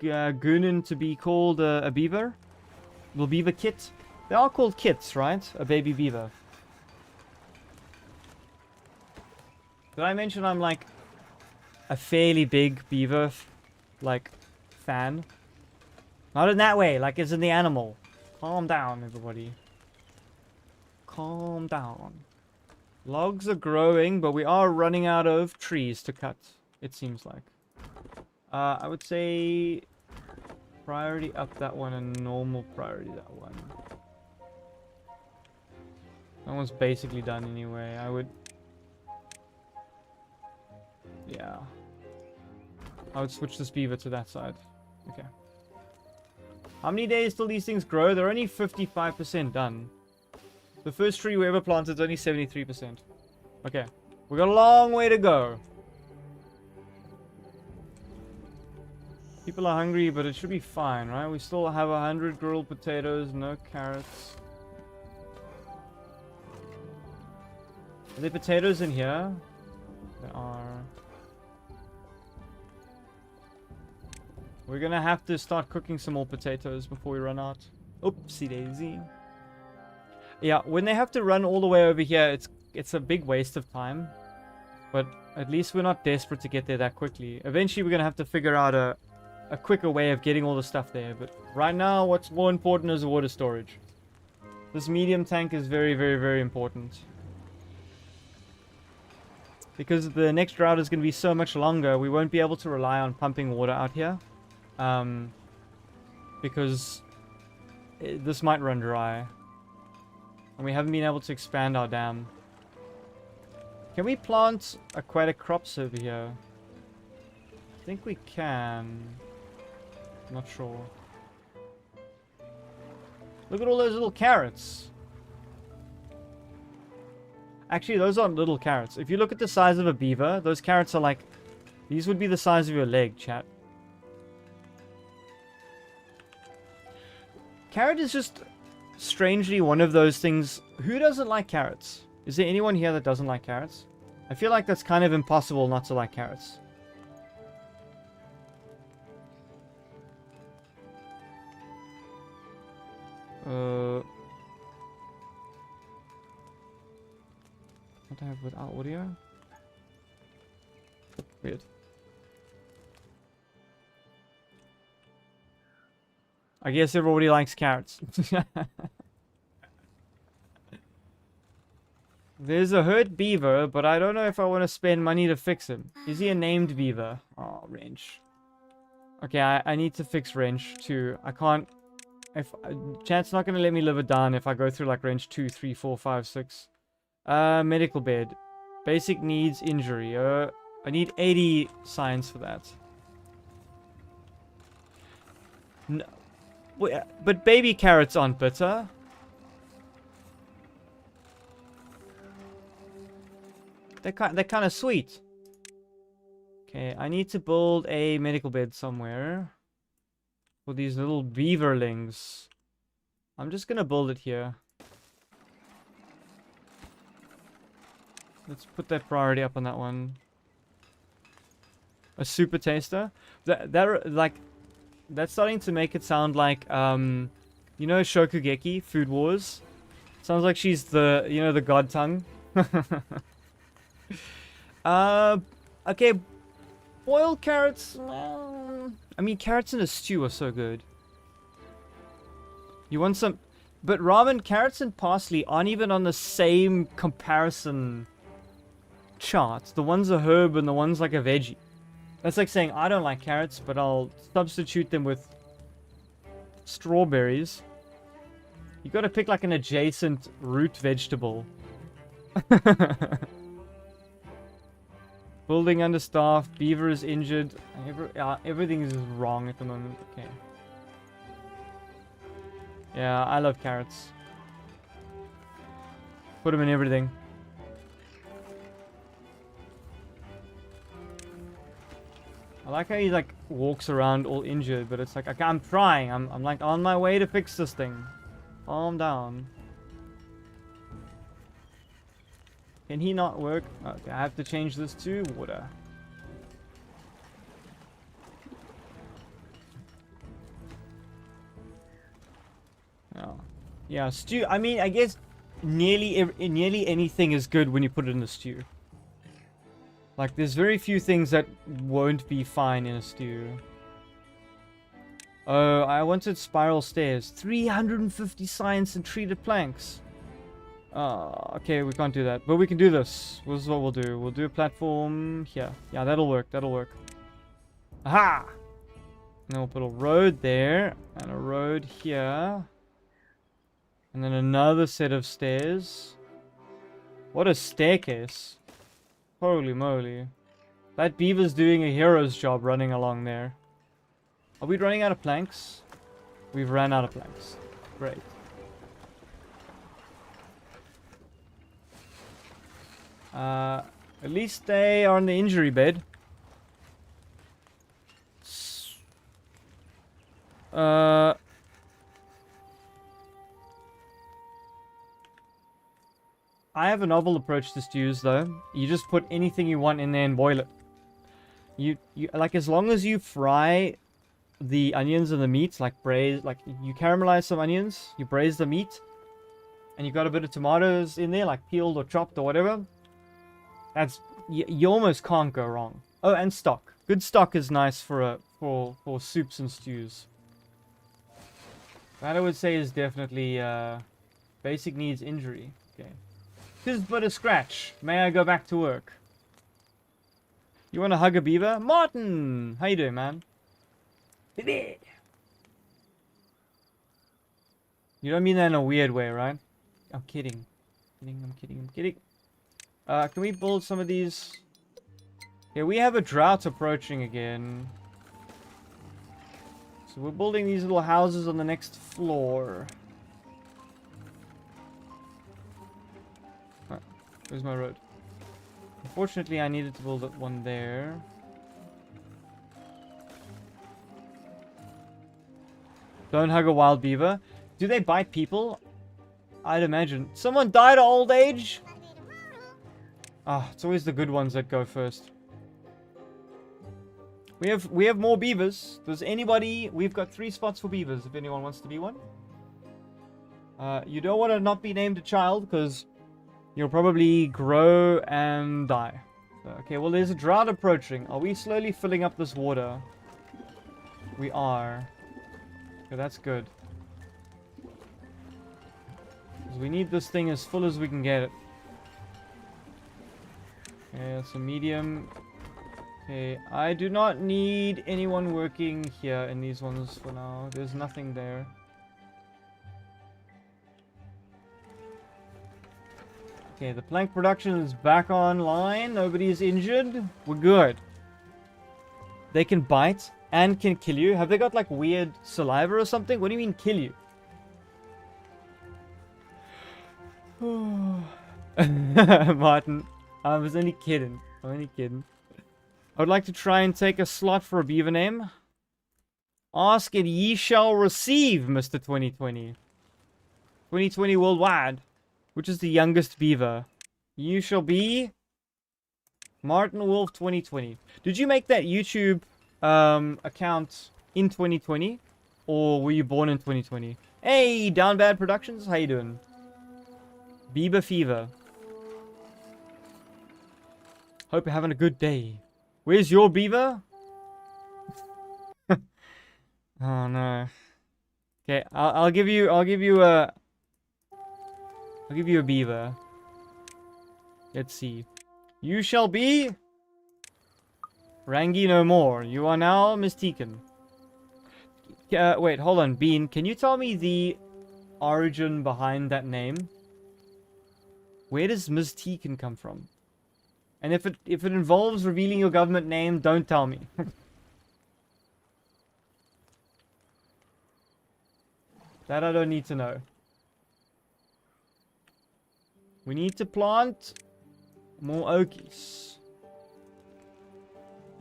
gooning to be called a beaver? Little beaver kit? They are called kits, right? A baby beaver. Did I mention I'm like a fairly big beaver like fan? Not in that way, like it's in the animal. Calm down, everybody. Calm down. Logs are growing, but we are running out of trees to cut, it seems like. I would say priority up that one and normal priority that one. That one's basically done anyway. I would... Yeah. I would switch this beaver to that side. Okay. How many days till these things grow? They're only 55% done. The first tree we ever planted is only 73%. Okay. We got a long way to go. People are hungry, but it should be fine, right? We still have 100 grilled potatoes, no carrots. Are there potatoes in here? There are. We're gonna have to start cooking some more potatoes before we run out. Oopsie daisy. Yeah, when they have to run all the way over here, it's a big waste of time. But at least we're not desperate to get there that quickly. Eventually we're gonna have to figure out a quicker way of getting all the stuff there. But right now, what's more important is water storage. This medium tank is very, very, very important. Because the next drought is going to be so much longer, we won't be able to rely on pumping water out here. Because this might run dry. And we haven't been able to expand our dam. Can we plant aquatic crops over here? I think we can. Not sure. Look at all those little carrots. Actually, those aren't little carrots. If you look at the size of a beaver, those carrots are like... These would be the size of your leg, chat. Carrot is just strangely one of those things... Who doesn't like carrots? Is there anyone here that doesn't like carrots? I feel like that's kind of impossible not to like carrots. What do I have without audio? Weird. I guess everybody likes carrots. There's a hurt beaver, but I don't know if I want to spend money to fix him. Is he a named beaver? Oh, wrench. Okay, I need to fix wrench too. I can't... If chat's not going to let me live it down if I go through like wrench 2, 3, 4, 5, 6. Medical bed. Basic needs injury. I need 80 signs for that. No, but baby carrots aren't bitter. They're kind of sweet. Okay, I need to build a medical bed somewhere for these little beaverlings. I'm just gonna build it here. Let's put that priority up on that one. A super taster. That's starting to make it sound like you know Shokugeki, Food Wars. Sounds like she's the the god tongue. Okay. Boiled carrots, I mean, carrots in a stew are so good. You want some... But ramen, carrots and parsley aren't even on the same comparison chart. The one's a herb and the one's like a veggie. That's like saying, I don't like carrots, but I'll substitute them with strawberries. You gotta pick like an adjacent root vegetable. Building understaffed, beaver is injured. Everything is wrong at the moment. Okay. Yeah, I love carrots. Put them in everything. I like how he like walks around all injured, but it's like, okay, I'm trying. I'm like on my way to fix this thing. Calm down. Can he not work? Okay, I have to change this to water. Oh. Yeah, stew. I mean, I guess nearly anything is good when you put it in a stew. Like, there's very few things that won't be fine in a stew. Oh, I wanted spiral stairs. 350 science and treated planks. Okay, we can't do that. But we can do this. This is what we'll do. We'll do a platform here. Yeah, that'll work. That'll work. Aha! And then we'll put a road there. And a road here. And then another set of stairs. What a staircase. Holy moly. That beaver's doing a hero's job running along there. Are we running out of planks? We've ran out of planks. Great. At least they are on the injury bed. I have a novel approach to stews, though. You just put anything you want in there and boil it. You like, as long as you fry the onions and the meat, like braise, like you caramelize some onions, you braise the meat, and you got a bit of tomatoes in there, like peeled or chopped or whatever. That's you almost can't go wrong. Oh, and stock. Good stock is nice for soups and stews. That I would say is definitely basic needs injury. Okay. 'Tis but a scratch. May I go back to work? You want to hug a beaver? Martin! How you doing, man? Baby! You don't mean that in a weird way, right? I'm kidding. I'm kidding. Can we build some of these? Yeah, we have a drought approaching again. So we're building these little houses on the next floor. Where's my road? Unfortunately, I needed to build one there. Don't hug a wild beaver. Do they bite people? I'd imagine. Someone died of old age? Ah, it's always the good ones that go first. We have more beavers. Does anybody... We've got 3 spots for beavers, if anyone wants to be one. You don't want to not be named a child, because you'll probably grow and die. So, okay, well, there's a drought approaching. Are we slowly filling up this water? We are. Okay, that's good. Because we need this thing as full as we can get it. Okay, that's a medium. Okay, I do not need anyone working here in these ones for now. There's nothing there. Okay, the plank production is back online. Nobody is injured. We're good. They can bite and can kill you. Have they got like weird saliva or something? What do you mean kill you? Martin, I was only kidding. I'm only kidding. I would like to try and take a slot for a beaver name. Ask and ye shall receive, Mr. 2020. 2020 worldwide. Which is the youngest beaver? You shall be Martin Wolf 2020. Did you make that YouTube account in 2020? Or were you born in 2020? Hey, Down Bad Productions, how you doing? Beaver Fever. Hope you're having a good day. Where's your beaver? Oh no. Okay, I'll give you a beaver. Let's see. You shall be Rangi no more. You are now mistaken. Wait, hold on, Bean. Can you tell me the origin behind that name? Where does mistaken come from? And if it involves revealing your government name, don't tell me. That I don't need to know. We need to plant more oakies.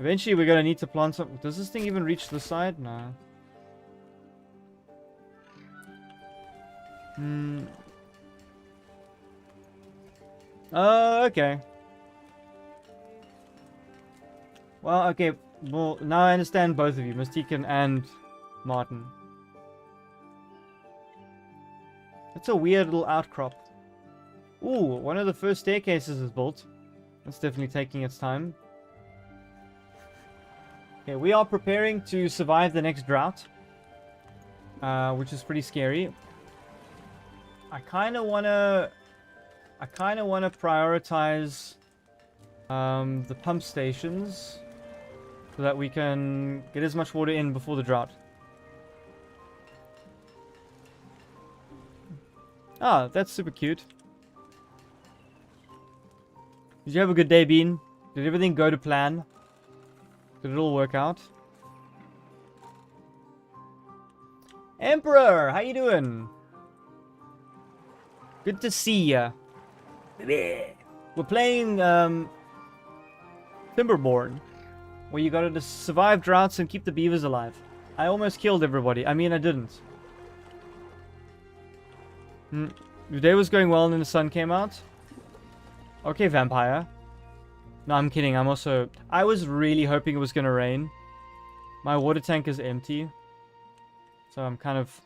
Eventually we're gonna need to plant some... Does this thing even reach the side? No. Oh, okay. Well, okay. Well, now I understand both of you, Mystican and Martin. That's a weird little outcrop. Ooh, one of the first staircases is built. That's definitely taking its time. Okay, we are preparing to survive the next drought. Which is pretty scary. I kind of want to prioritize the pump stations so that we can get as much water in before the drought. Ah, that's super cute. Did you have a good day, Bean? Did everything go to plan? Did it all work out? Emperor, how you doing? Good to see ya. We're playing Timberborn, where you gotta survive droughts and keep the beavers alive. I almost killed everybody. I mean, I didn't. The day was going well and then the sun came out. Okay, vampire. No, I'm kidding. I was really hoping it was gonna rain. My water tank is empty. So I'm kind of...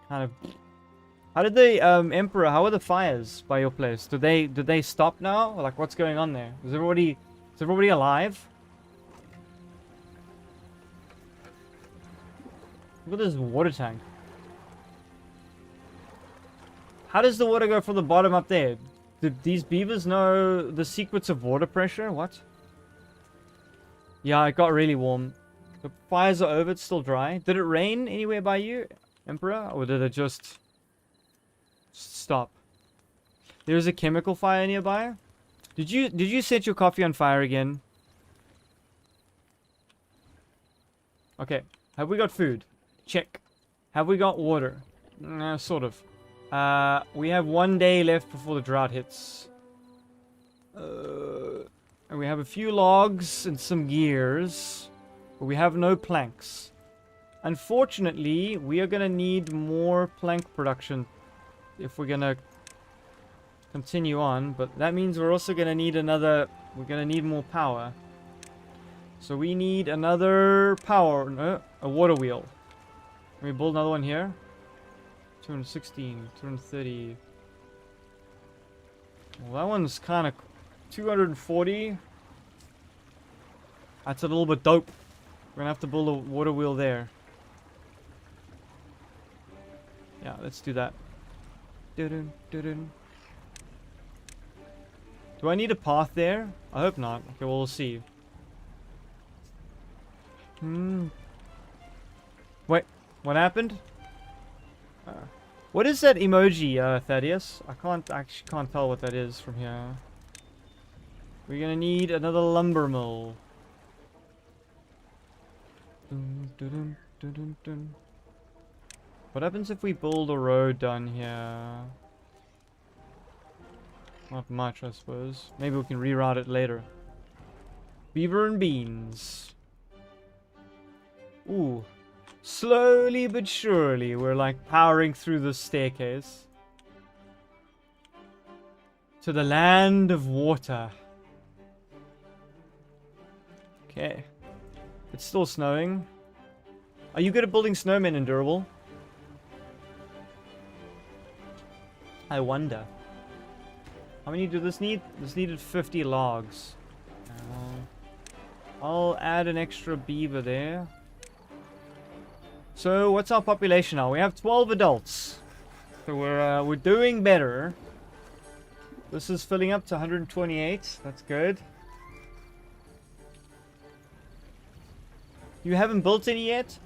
How did the, Emperor, how are the fires by your place? Did they stop now? Like, what's going on there? Is everybody alive? Look at this water tank. How does the water go from the bottom up there? Did these beavers know the secrets of water pressure? What? Yeah, it got really warm. The fires are over, it's still dry. Did it rain anywhere by you, Emperor? Or did it just stop? There's a chemical fire nearby. Did you set your coffee on fire again? Okay. Have we got food? Check. Have we got water? Sort of. We have 1 day left before the drought hits. And we have a few logs and some gears. But we have no planks. Unfortunately, we are gonna need more plank production if we're gonna continue on. But that means we're also gonna need we're gonna need more power. So we need another a water wheel. Can we build another one here? 216, 230. Well, that one's kind of 240. That's a little bit dope. We're gonna have to build a water wheel there. Yeah, let's do that. Do I need a path there? I hope not. Okay, well, we'll see. Wait, what happened? What is that emoji, Thaddeus? I actually can't tell what that is from here. We're gonna need another lumber mill. What happens if we build a road down here? Not much, I suppose. Maybe we can reroute it later. Beaver and beans. Ooh. Slowly but surely, we're like powering through the staircase. To the land of water. Okay. It's still snowing. Are you good at building snowmen in Durable? I wonder. How many did this need? This needed 50 logs. I'll add an extra beaver there. So what's our population now? We have 12 adults. So we're doing better. This is filling up to 128. That's good. You haven't built any yet?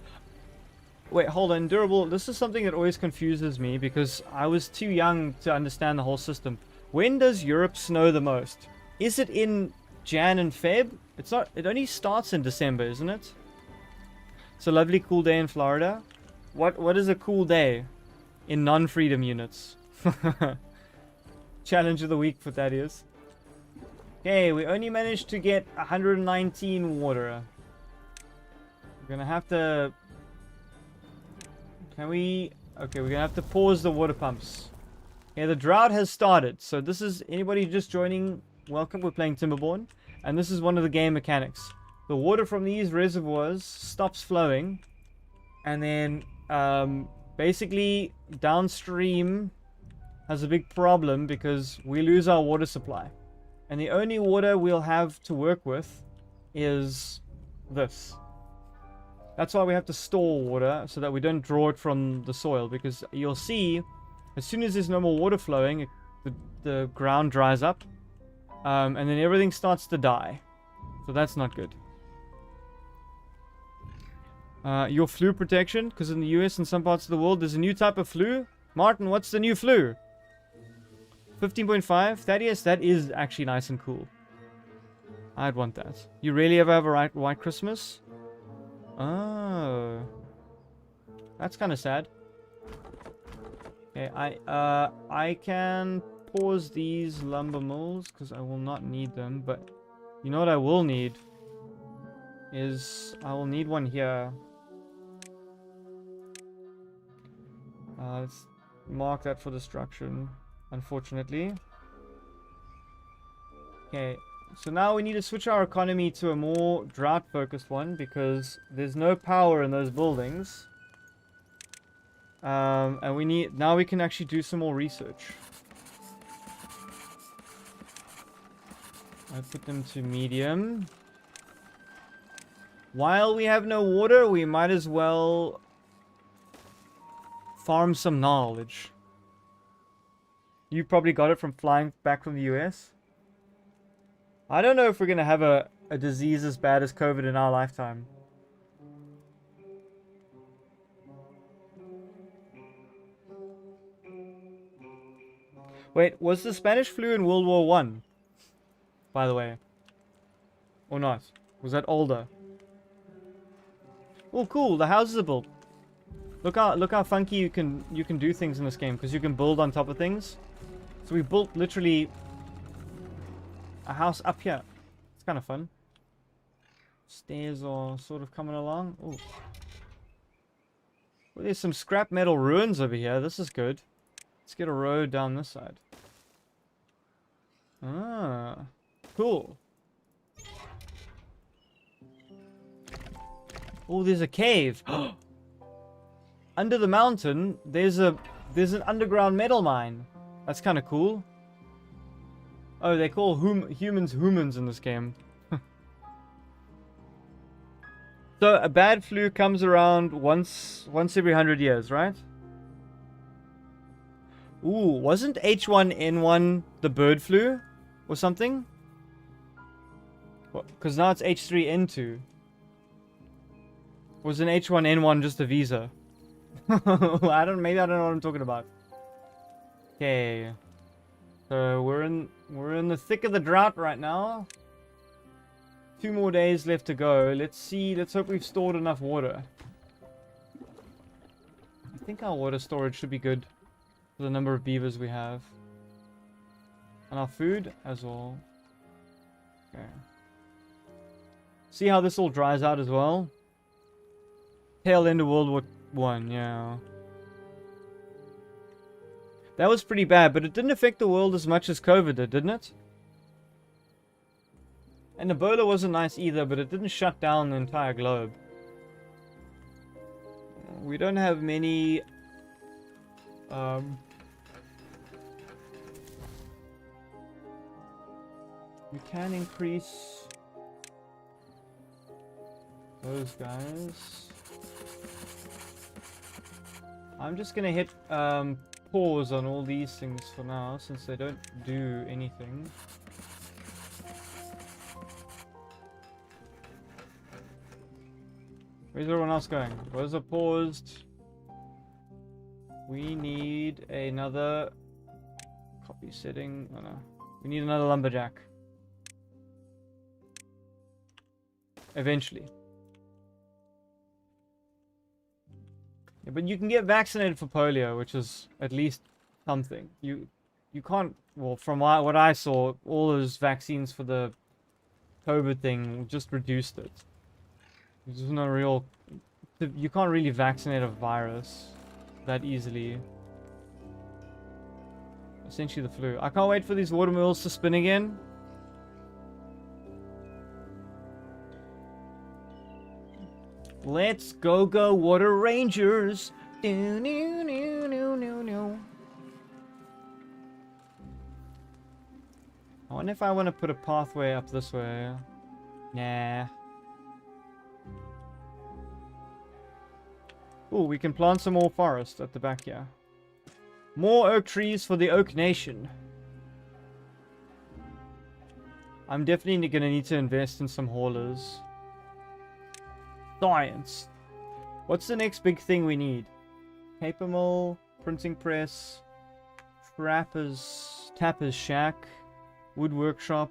Wait, hold on. Durable. This is something that always confuses me because I was too young to understand the whole system. When does Europe snow the most? Is it in Jan and Feb? It's not. It only starts in December, isn't it? It's a lovely cool day in Florida. What is a cool day in non-freedom units? Challenge of the week for Thaddeus. Okay, we only managed to get 119 water. We're gonna have to... Can we... Okay, we're gonna have to pause the water pumps. Okay, the drought has started. So this is... Anybody just joining, welcome. We're playing Timberborn. And this is one of the game mechanics. The water from these reservoirs stops flowing. And then... basically, downstream has a big problem because we lose our water supply. And the only water we'll have to work with is this. That's why we have to store water, so that we don't draw it from the soil. Because you'll see, as soon as there's no more water flowing, the ground dries up. And then everything starts to die. So that's not good. Your flu protection, because in the US and some parts of the world, there's a new type of flu. Martin, what's the new flu? 15.5? Thaddeus, that is actually nice and cool. I'd want that. You really ever have a white Christmas? Oh. That's kind of sad. Okay, I can pause these lumber mills, because I will not need them, but you know what I will need? Is I will need one here. Let's mark that for destruction, unfortunately. Okay, so now we need to switch our economy to a more drought-focused one because there's no power in those buildings. And we need... Now we can actually do some more research. I put them to medium. While we have no water, we might as well... farm some knowledge. You probably got it from flying back from the US. I don't know if we're going to have a disease as bad as COVID in our lifetime. Wait, was the Spanish flu in World War One? By the way. Or not? Was that older? Oh, cool. The houses are built. Look how funky you can do things in this game, because you can build on top of things. So we built literally a house up here. It's kind of fun. Stairs are sort of coming along. Oh, well, there's some scrap metal ruins over here. This is good. Let's get a road down this side. Ah, cool. Oh, there's a cave. Under the mountain, there's an underground metal mine. That's kind of cool. Oh, they call humans humans in this game. So a bad flu comes around once every 100 years, right? Ooh, wasn't H1N1 the bird flu or something? Because now it's H3N2. Was an H1N1 just a visa? Maybe I don't know what I'm talking about. Okay. So we're in the thick of the drought right now. 2 more days left to go. Let's hope we've stored enough water. I think our water storage should be good for the number of beavers we have. And our food as well. Okay. See how this all dries out as well? Tail end of World War One, yeah. That was pretty bad, but it didn't affect the world as much as COVID did, didn't it? And Ebola wasn't nice either, but it didn't shut down the entire globe. We don't have many... we can increase... those guys. I'm just gonna hit pause on all these things for now, since they don't do anything. Where's everyone else going? Those are paused. We need another copy setting. Oh no. We need another lumberjack. Eventually. Yeah, but you can get vaccinated for polio, which is at least something. You can't, well, from what I saw, all those vaccines for the COVID thing just reduced it. There's no real, you can't really vaccinate a virus that easily. Essentially the flu. I can't wait for these watermills to spin again. Let's go Water Rangers. Do, do, do, do, do, do. I wonder if I want to put a pathway up this way. Nah. Oh, we can plant some more forest at the back here. More oak trees for the Oak Nation. I'm definitely going to need to invest in some haulers. Science. What's the next big thing we need? Paper mill, printing press, tapper's shack, wood workshop.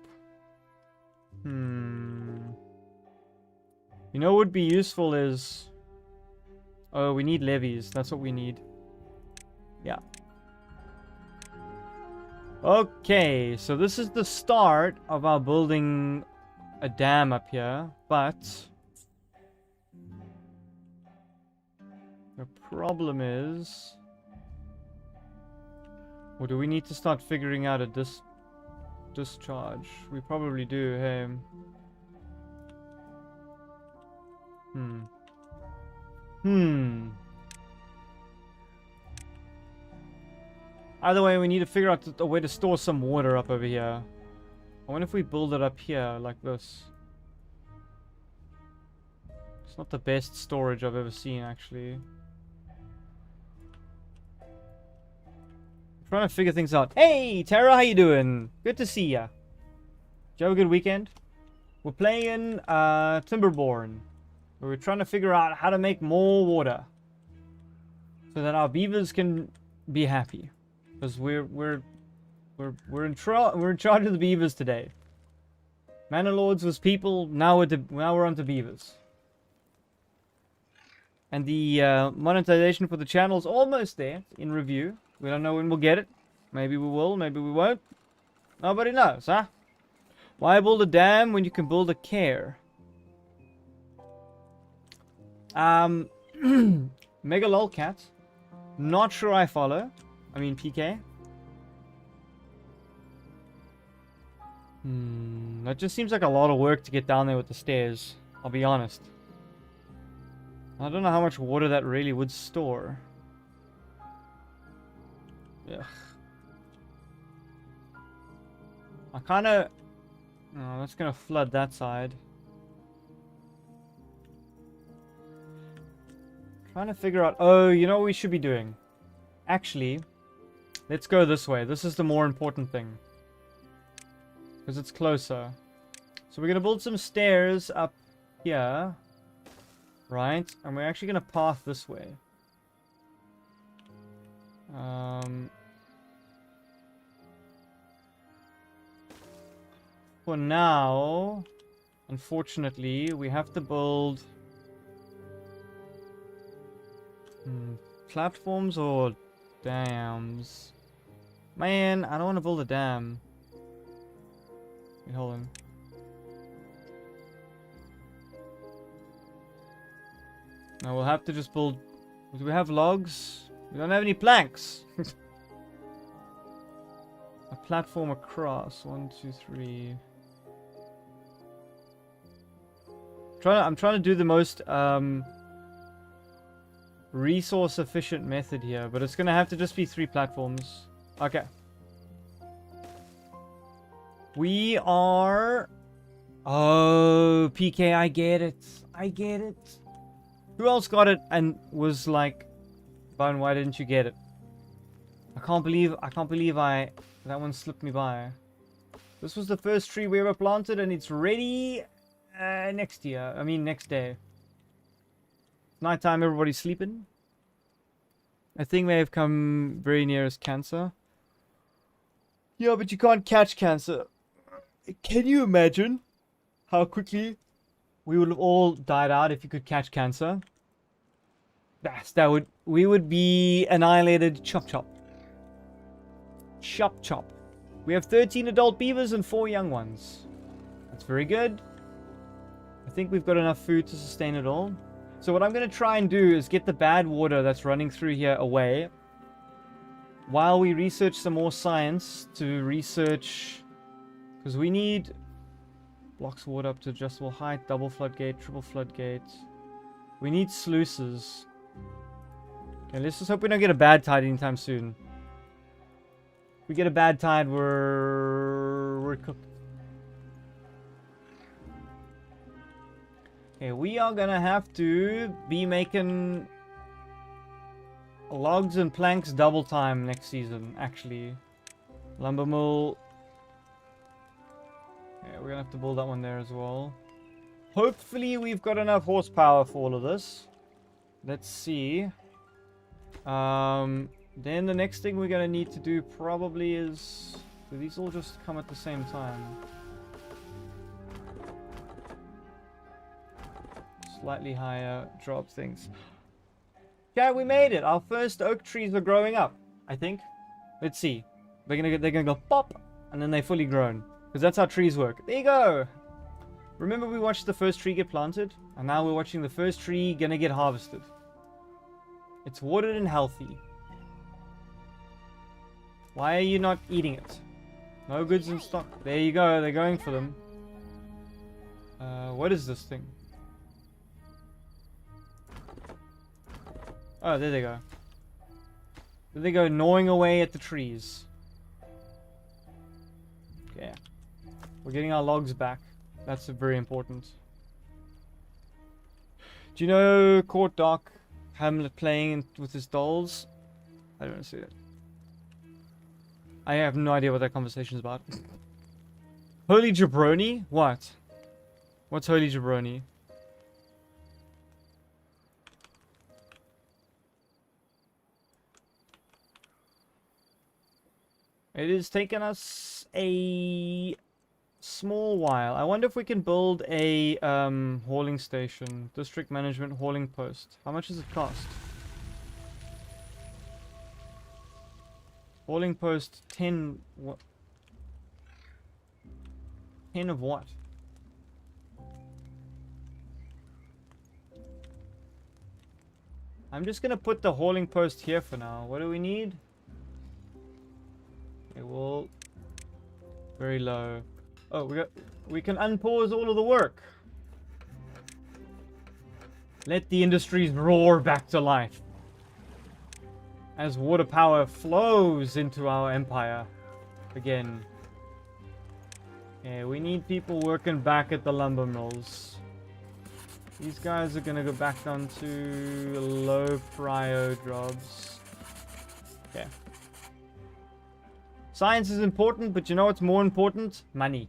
You know what would be useful is... Oh, we need levees. That's what we need. Yeah. Okay, so this is the start of our building a dam up here, but... The problem is... Or do we need to start figuring out a discharge? We probably do, hey. Either way, we need to figure out a way to store some water up over here. I wonder if we build it up here, like this. It's not the best storage I've ever seen, actually. Trying to figure things out. Hey, Tara, how you doing? Good to see ya. Did you have a good weekend? We're playing Timberborn. We're trying to figure out how to make more water, so that our beavers can be happy. Because we're in charge of the beavers today. Manor Lords was people. Now we're on to beavers. And the monetization for the channel is almost there in review. We don't know when we'll get it. Maybe we will, maybe we won't. Nobody knows, huh? Why build a dam when you can build a care? Mega lolcat. Not sure I follow. I mean PK. That just seems like a lot of work to get down there with the stairs. I'll be honest. I don't know how much water that really would store. Ugh. I kinda... Oh, that's gonna flood that side. Trying to figure out... Oh, you know what we should be doing? Actually, let's go this way. This is the more important thing. Because it's closer. So we're gonna build some stairs up here. Right? And we're actually gonna path this way. For now, unfortunately, we have to build platforms or dams. Man, I don't want to build a dam. Wait, hold on. No, we'll have to just build... Do we have logs? We don't have any planks. A platform across. 1, 2, 3. I'm trying to do the most resource efficient method here, but it's gonna have to just be 3 platforms. Okay. We are... Oh, PK, I get it. I get it. Who else got it and was like, Bun, why didn't you get it? I can't believe that one slipped me by. This was the first tree we ever planted, and it's ready next day. Nighttime, everybody's sleeping. A thing may have come very near as cancer. Yeah, but you can't catch cancer. Can you imagine how quickly we would have all died out if you could catch cancer? We would be annihilated. Chop chop. Chop chop. We have 13 adult beavers and 4 young ones. That's very good. I think we've got enough food to sustain it all. So what I'm going to try and do is get the bad water that's running through here away, while we research some more science to research, because we need blocks water up to adjustable height, double floodgate, triple floodgate. We need sluices. Okay, let's just hope we don't get a bad tide anytime soon. If we get a bad tide, we're cooked. Okay, we are gonna have to be making logs and planks double time next season, actually. Lumber mill. Yeah, we're gonna have to build that one there as well. Hopefully we've got enough horsepower for all of this. Let's see. Then the next thing we're gonna need to do probably is... Do these all just come at the same time? Slightly higher drop things. Yeah, we made it. Our first oak trees are growing up, I think. Let's see. They're gonna go pop, and then they're fully grown. Because that's how trees work. There you go. Remember we watched the first tree get planted? And now we're watching the first tree gonna get harvested. It's watered and healthy. Why are you not eating it? No goods in stock. There you go. They're going for them. What is this thing? Oh, there they go. There they go, gnawing away at the trees. Okay. We're getting our logs back. That's very important. Do you know Court Doc Hamlet playing with his dolls? I don't see it. I have no idea what that conversation is about. Holy jabroni? What? What's holy jabroni? It has taken us a small while. I wonder if we can build a hauling station. District management hauling post. How much does it cost? Hauling post 10... What? 10 of what? I'm just gonna put the hauling post here for now. What do we need? It will... Very low. Oh, we can unpause all of the work. Let the industries roar back to life. As water power flows into our empire again. Yeah, we need people working back at the lumber mills. These guys are gonna go back down to low prio jobs. Okay. Science is important, but you know what's more important? Money.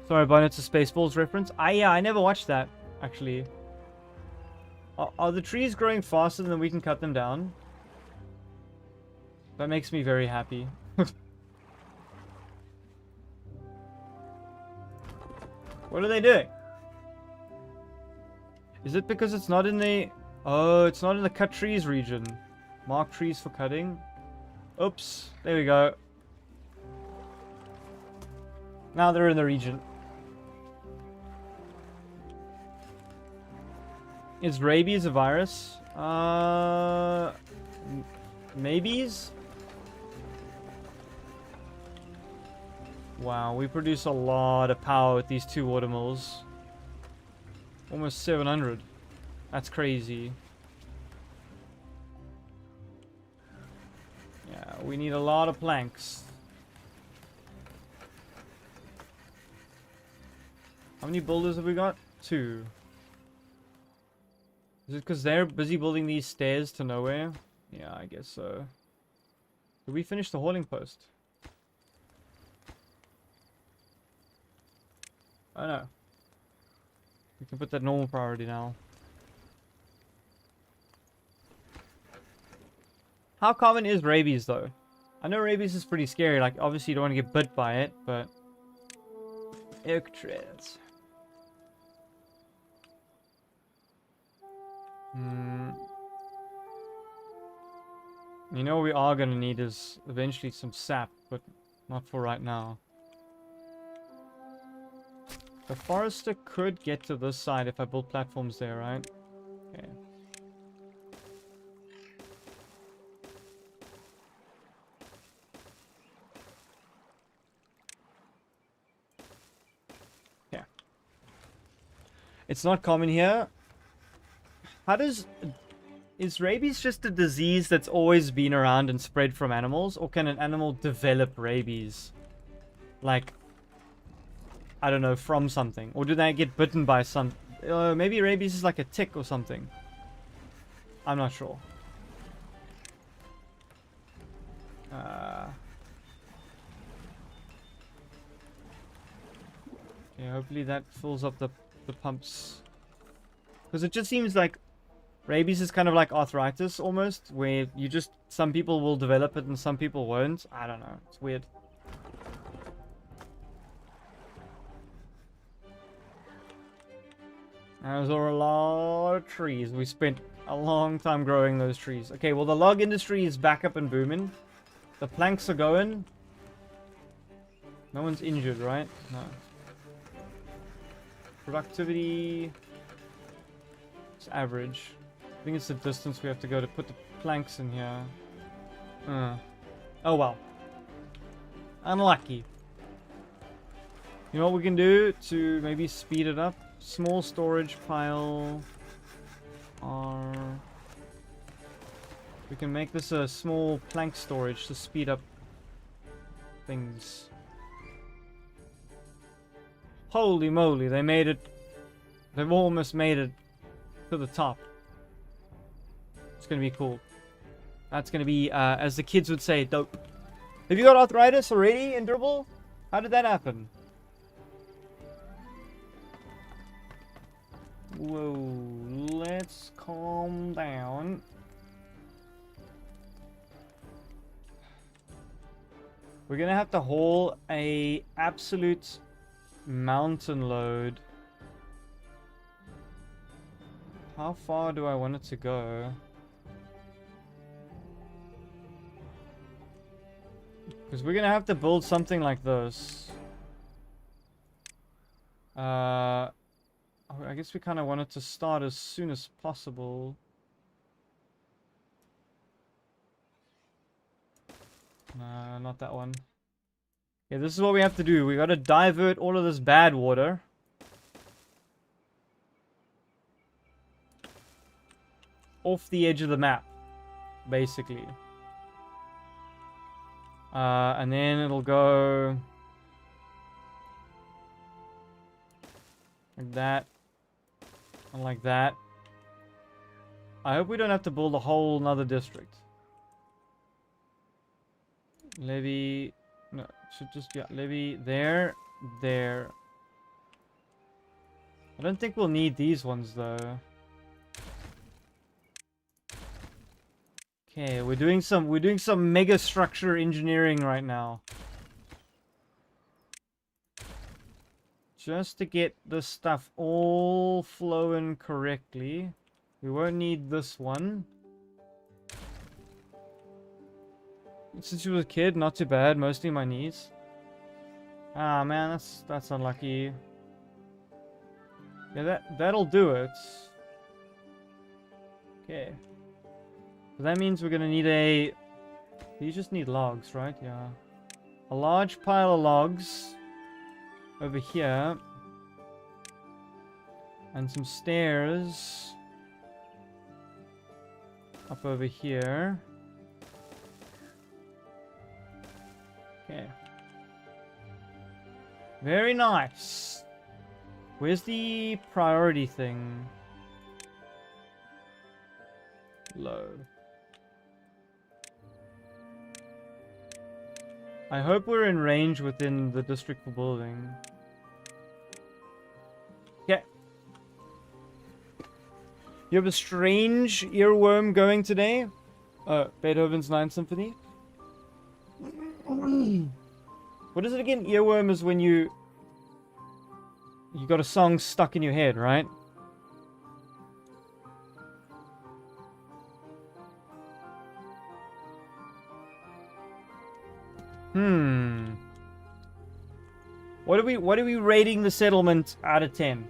Sorry, but it's a Spaceballs reference. Yeah, I never watched that, actually. Are the trees growing faster than we can cut them down? That makes me very happy. What are they doing? Is it because it's not in the... Oh, it's not in the cut trees region. Mark trees for cutting. Oops. There we go. Now they're in the region. Is rabies a virus? Maybes? Wow, we produce a lot of power with these 2 water mills. Almost 700. That's crazy. Yeah, we need a lot of planks. How many builders have we got? 2. Is it because they're busy building these stairs to nowhere? Yeah, I guess so. Did we finish the hauling post? Oh no. We can put that normal priority now. How common is rabies though? I know rabies is pretty scary, like obviously you don't want to get bit by it, but... Ectres. You know what we are going to need is eventually some sap, but not for right now. The forester could get to this side if I build platforms there, right? Okay. Yeah. It's not common here. How does... Is rabies just a disease that's always been around and spread from animals? Or can an animal develop rabies? Like, I don't know, from something? Or do they get bitten by some... maybe rabies is like a tick or something. I'm not sure. Okay, hopefully that fills up the pumps. Because it just seems like rabies is kind of like arthritis almost, where you just, some people will develop it and some people won't. I don't know. It's weird. Those are a lot of trees. We spent a long time growing those trees. Okay, well the log industry is back up and booming. The planks are going. No one's injured, right? No. Productivity... It's average. I think it's the distance we have to go to put the planks in here. Oh well. Unlucky. You know what we can do to maybe speed it up? Small storage pile. Or... We can make this a small plank storage to speed up things. Holy moly, they made it. They've almost made it to the top. It's gonna be cool. That's gonna be, as the kids would say, dope. Have you got arthritis already in Dribble? How did that happen? Whoa, let's calm down. We're gonna have to haul a absolute mountain load. How far do I want it to go? Because we're gonna have to build something like this. I guess we kind of want it to start as soon as possible. No, not that one. Yeah, this is what we have to do. We gotta divert all of this bad water. Off the edge of the map, basically. And then it'll go... like that. And like that. I hope we don't have to build a whole nother district. Levy... No, it should just be levy there, there. I don't think we'll need these ones though. Okay, we're doing some mega structure engineering right now. Just to get this stuff all flowing correctly. We won't need this one. Since you was a kid, not too bad. Mostly my knees. Ah man, that's unlucky. Yeah, that'll do it. Okay. So that means we're gonna need a... You just need logs, right? Yeah. A large pile of logs over here. And some stairs up over here. Okay. Very nice. Where's the priority thing? Low. I hope we're in range within the district for building. Yeah. You have a strange earworm going today? Beethoven's Ninth Symphony? What is it again? Earworm is when you got a song stuck in your head, right? What are we rating the settlement out of 10?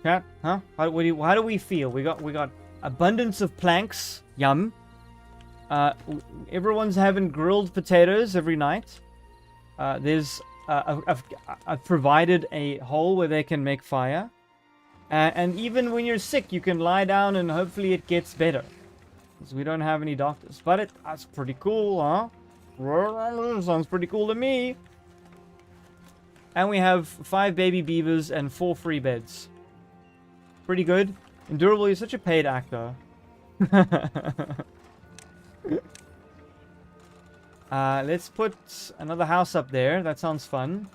Yeah, huh? How do we feel? We got abundance of planks. Yum. Everyone's having grilled potatoes every night. I've provided a hole where they can make fire. And even when you're sick, you can lie down and hopefully it gets better. Because we don't have any doctors. But that's pretty cool, huh? Sounds pretty cool to me. And we have 5 baby beavers and 4 free beds. Pretty good. Endurable, you're such a paid actor. Let's put another house up there. That sounds fun.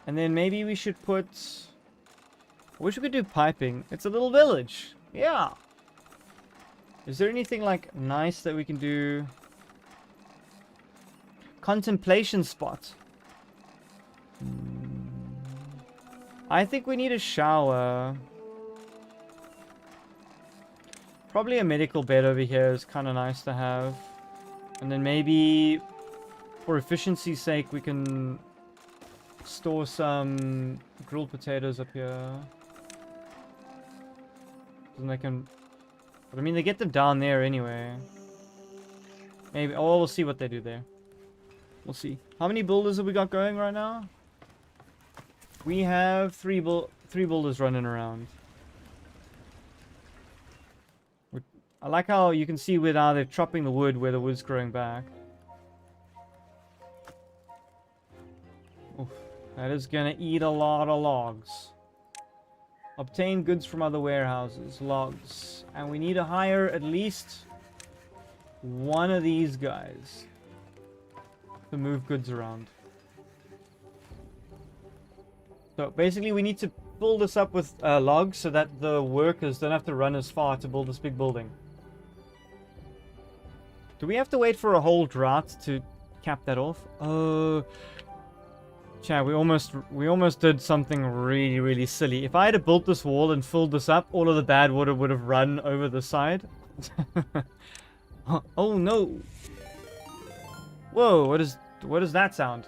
And then maybe we should put... I wish we could do piping. It's a little village. Yeah. Is there anything like nice that we can do? Contemplation spot. I think we need a shower. Probably a medical bed over here is kind of nice to have. And then maybe, for efficiency's sake, we can store some grilled potatoes up here. And they can... But I mean, they get them down there anyway. Maybe... Oh, we'll see what they do there. We'll see. How many builders have we got going right now? We have three builders running around. I like how you can see where now they're chopping the wood where the wood's growing back. Oof, that is gonna eat a lot of logs. Obtain goods from other warehouses. Logs. And we need to hire at least one of these guys to move goods around. So basically we need to fill this up with logs so that the workers don't have to run as far to build this big building. Do we have to wait for a whole drought to cap that off? Chad, we almost did something really, really silly. If I had built this wall and filled this up, all of the bad water would have run over the side. Oh no! Whoa, what is that sound?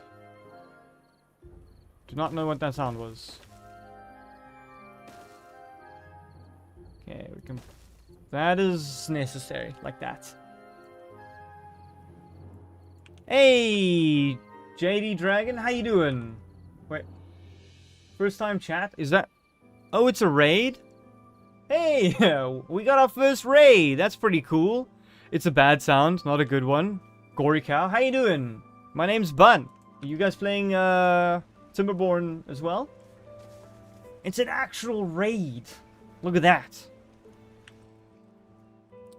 Do not know what that sound was. Okay, we can... That is necessary, like that. Hey, JD Dragon, how you doing? Wait, first time chat? Is that... Oh, it's a raid? Hey, we got our first raid. That's pretty cool. It's a bad sound, not a good one. Gory Cow, how you doing? My name's Bun. Are you guys playing Timberborn as well? It's an actual raid. Look at that.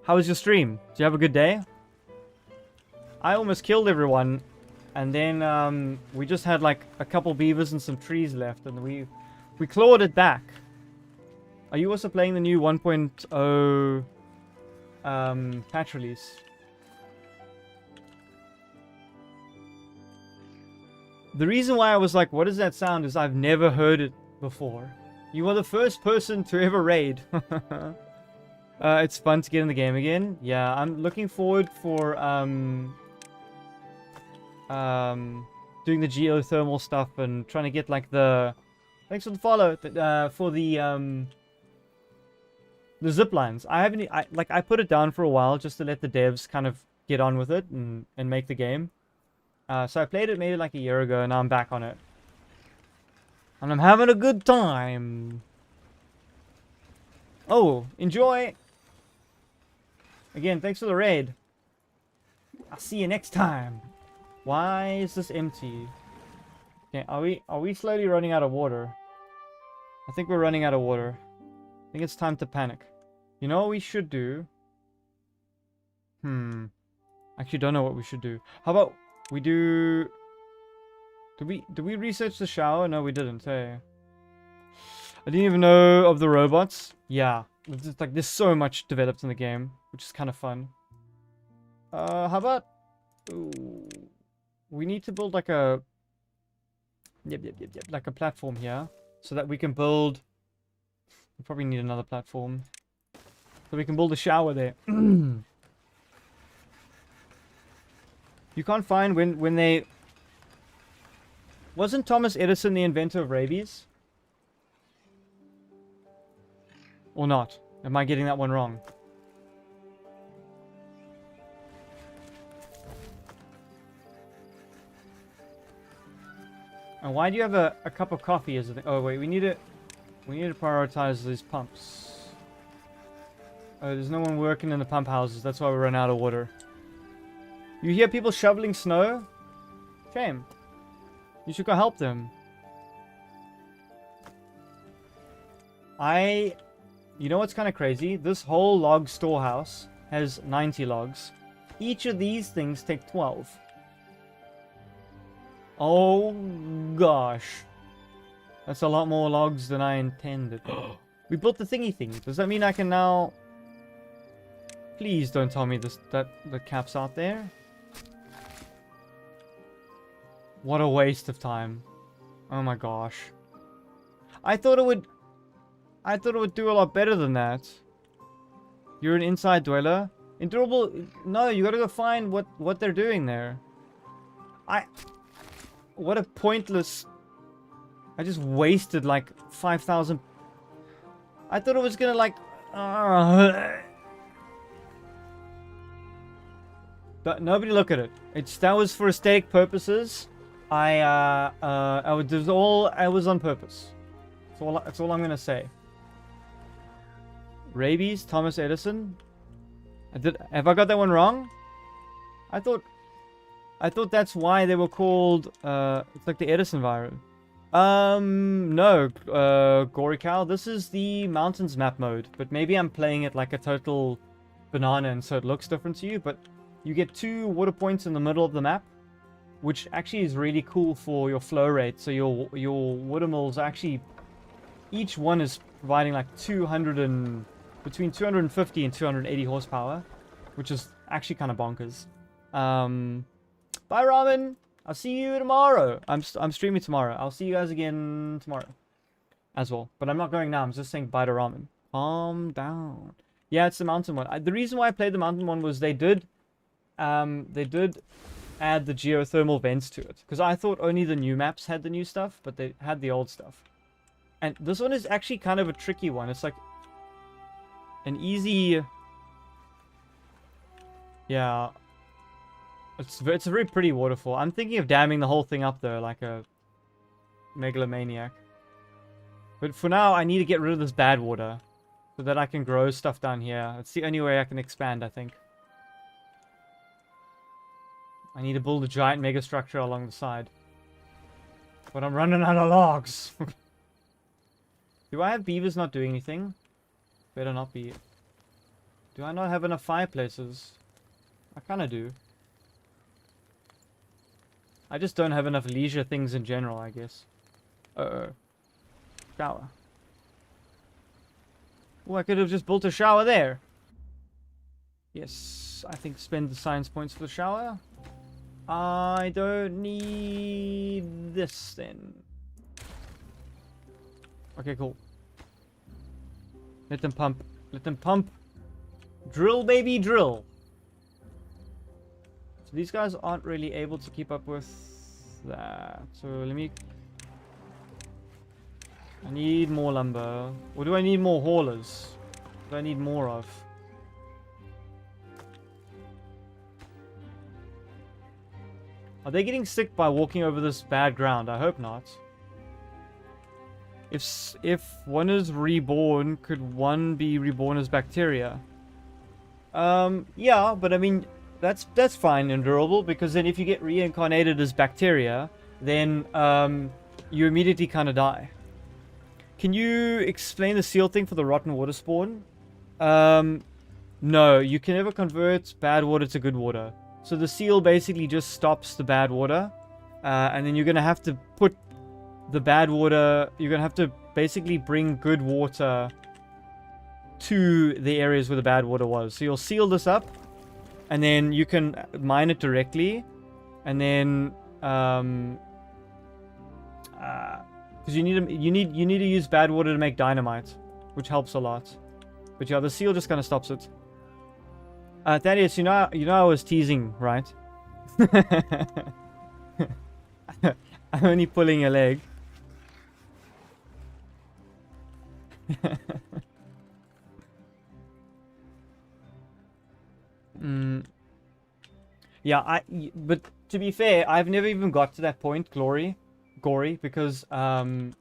How was your stream? Did you have a good day? I almost killed everyone, and then we just had like a couple beavers and some trees left, and we clawed it back. Are you also playing the new 1.0 patch release? The reason why I was like, what is that sound, is I've never heard it before. You are the first person to ever raid. It's fun to get in the game again. Yeah, I'm looking forward for doing the geothermal stuff and trying to get like the... Thanks for the follow. For the zip lines. I put it down for a while just to let the devs kind of get on with it and make the game. So I played it maybe like a year ago, and now I'm back on it. And I'm having a good time. Oh, enjoy! Again, thanks for the raid. I'll see you next time. Why is this empty? Okay, are we slowly running out of water? I think we're running out of water. I think it's time to panic. You know what we should do? Actually, don't know what we should do. How about we do... Did we research the shower? No, we didn't. Hey. I didn't even know of the robots. Yeah. It's just like, there's so much developed in the game, which is kind of fun. How about... Ooh, we need to build like a... Yep. Like a platform here. So that we can build... We probably need another platform. So we can build a shower there. You can't find when they... Wasn't Thomas Edison the inventor of rabies? Or not? Am I getting that one wrong? And why do you have a cup of coffee as a thing? Oh wait, we need to prioritize these pumps. Oh, there's no one working in the pump houses. That's why we run out of water. You hear people shoveling snow? Shame. You should go help them. You know what's kind of crazy? This whole log storehouse has 90 logs. Each of these things take 12. Oh gosh. That's a lot more logs than I intended. We built the thingy thing. Does that mean I can now... Please don't tell me that the cap's out there. What a waste of time. Oh my gosh. I thought it would do a lot better than that. You're an inside dweller? Endurable? No, you gotta go find what they're doing there. What a pointless... I just wasted like 5,000... I thought it was gonna like... But nobody look at it. That was for aesthetic purposes. I was on purpose. That's all I'm gonna say. Rabies, Thomas Edison. Have I got that one wrong? I thought that's why they were called. It's like the Edison virus. No, Gory Cow. This is the mountains map mode, but maybe I'm playing it like a total banana, and so it looks different to you. But you get 2 water points in the middle of the map, which actually is really cool for your flow rate. So your water mills actually, each one is providing like between 250 and 280 horsepower, which is actually kind of bonkers. Bye, Ramen. I'll see you tomorrow. I'm streaming tomorrow. I'll see you guys again tomorrow as well. But I'm not going now. I'm just saying bye to Ramen. Calm down. Yeah, it's the mountain one. The reason why I played the mountain one was they did add the geothermal vents to it, because I thought only the new maps had the new stuff, but they had the old stuff. And this one is actually kind of a tricky one. It's like an easy... Yeah. It's a very pretty waterfall. I'm thinking of damming the whole thing up though, like a megalomaniac. But for now, I need to get rid of this bad water so that I can grow stuff down here. It's the only way I can expand, I think. I need to build a giant mega structure along the side. But I'm running out of logs. Do I have beavers not doing anything? Better not be. Do I not have enough fireplaces? I kind of do. I just don't have enough leisure things in general, I guess. Uh-oh. Shower. Oh, I could have just built a shower there. Yes, I think spend the science points for the shower. I don't need this then. Okay, cool. Let them pump. Let them pump. Drill, baby, drill. So these guys aren't really able to keep up with that. So let me... I need more lumber. Or do I need more haulers? What do I need more of? Are they getting sick by walking over this bad ground? I hope not. If one is reborn, could one be reborn as bacteria? Yeah, but I mean, that's fine and durable, because then if you get reincarnated as bacteria, then you immediately kind of die. Can you explain the seal thing for the rotten water spawn? No, you can never convert bad water to good water. So the seal basically just stops the bad water. And then you're going to have to put the bad water... You're going to have to basically bring good water to the areas where the bad water was. So you'll seal this up. And then you can mine it directly. And then... because you need to use bad water to make dynamite, which helps a lot. But yeah, the seal just kind of stops it. Thaddeus, you know I was teasing, right? I'm only pulling a leg. Yeah, but to be fair, I've never even got to that point, Gory, because all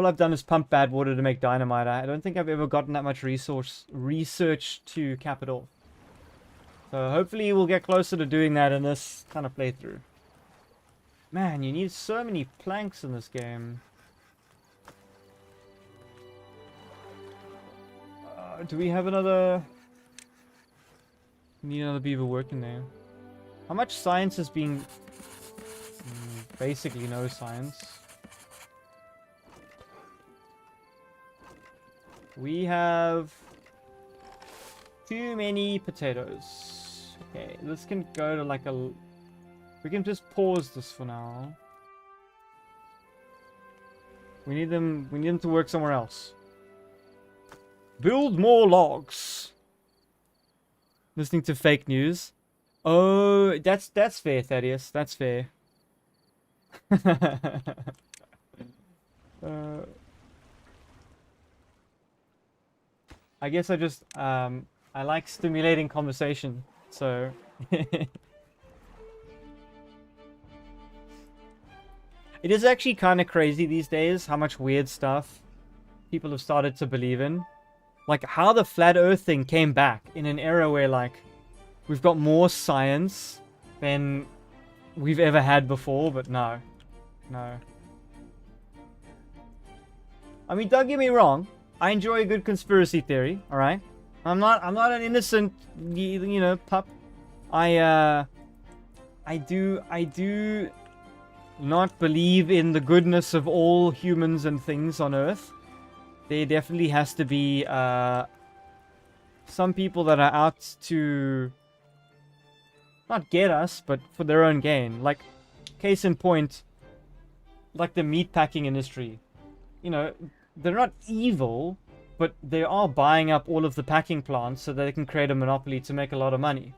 I've done is pump bad water to make dynamite. I don't think I've ever gotten that much research to cap it all. So hopefully we'll get closer to doing that in this kind of playthrough. Man, you need so many planks in this game. Do we have another... Need another beaver working there. How much science is being... basically no science. We have... too many potatoes. Okay, this can go to like a... We can just pause this for now. We need them to work somewhere else. Build more logs. Listening to fake news. Oh, that's fair, Thaddeus. That's fair. I guess I just I like stimulating conversation, so it is actually kind of crazy these days how much weird stuff people have started to believe in. Like how the flat earth thing came back in an era where like we've got more science than we've ever had before, but no. I mean, don't get me wrong. I enjoy a good conspiracy theory, alright? I'm not an innocent, you know, pup. I do not believe in the goodness of all humans and things on Earth. There definitely has to be some people that are out to not get us, but for their own gain. Like, case in point, like the meatpacking industry. You know, they're not evil, but they are buying up all of the packing plants so that they can create a monopoly to make a lot of money.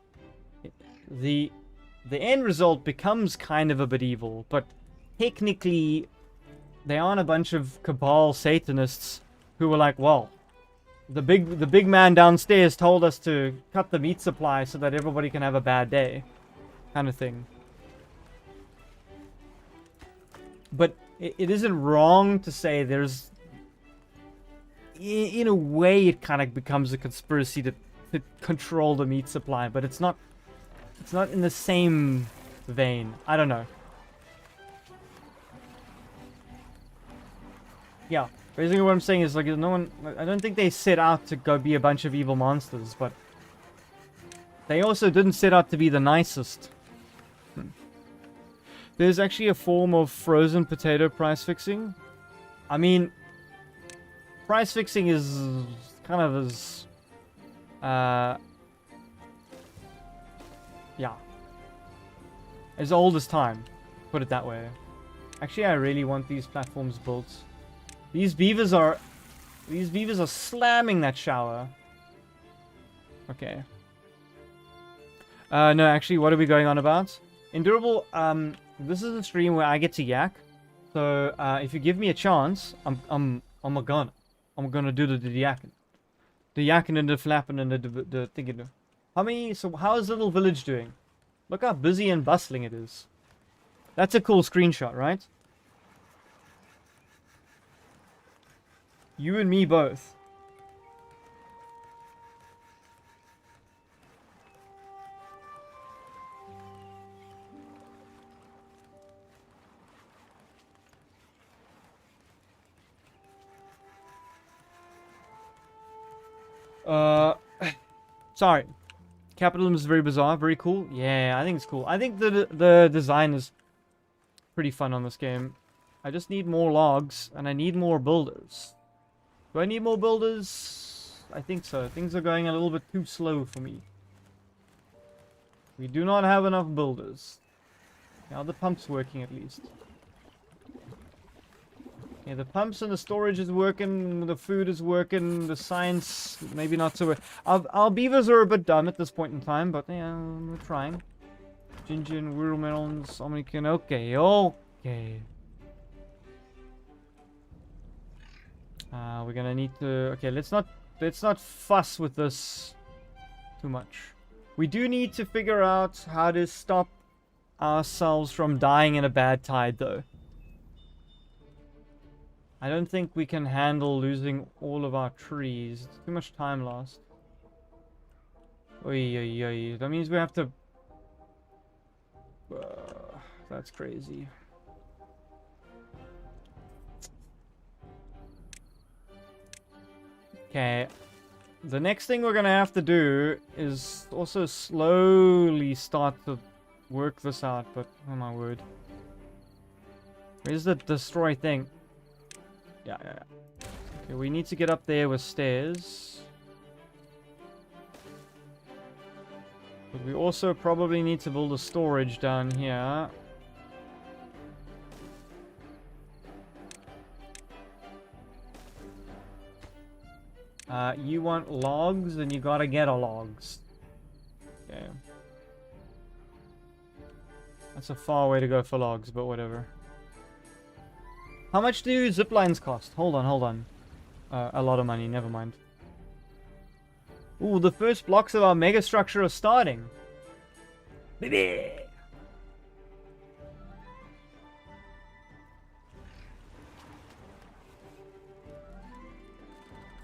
The end result becomes kind of a bit evil, but technically they aren't a bunch of cabal Satanists who were like, well, the big man downstairs told us to cut the meat supply so that everybody can have a bad day, kind of thing. But it isn't wrong to say there's, in a way, it kind of becomes a conspiracy to control the meat supply, but it's not in the same vein. I don't know. Yeah, basically what I'm saying is, like, no one... I don't think they set out to go be a bunch of evil monsters, but they also didn't set out to be the nicest. There's actually a form of frozen potato price fixing. I mean, price fixing is kind of as... yeah. As old as time. Put it that way. Actually, I really want these platforms built. These beavers are slamming that shower. Okay. No, actually, what are we going on about? Endurable, this is a stream where I get to yak. So, if you give me a chance, I'm gonna do the yakking. The yakking and the flapping and the thinking. How is Little Village doing? Look how busy and bustling it is. That's a cool screenshot, right? You and me both. Uh, sorry. Capitalism is very bizarre, very cool. Yeah, I think it's cool. I think the design is pretty fun on this game. I just need more logs, and I need more builders. Do I need more builders? I think so. Things are going a little bit too slow for me. We do not have enough builders. Now the pump's working at least. Yeah, the pumps and the storage is working, the food is working, the science, maybe not so well. Our beavers are a bit dumb at this point in time, but yeah, we're trying. Ginger and watermelons, Omnican, okay, okay. We're gonna need to, okay, let's not fuss with this too much. We do need to figure out how to stop ourselves from dying in a bad tide, though. I don't think we can handle losing all of our trees. It's too much time lost. Oy, oy, oy. That means we have to... that's crazy. Okay. The next thing we're gonna have to do is also slowly start to work this out, but oh my word. Where's the destroy thing? Yeah. Okay, we need to get up there with stairs. But we also probably need to build a storage down here. You want logs, and you gotta get a logs. Okay. That's a far way to go for logs, but whatever. How much do zip lines cost? Hold on. A lot of money, never mind. Ooh, the first blocks of our mega structure are starting. Baby!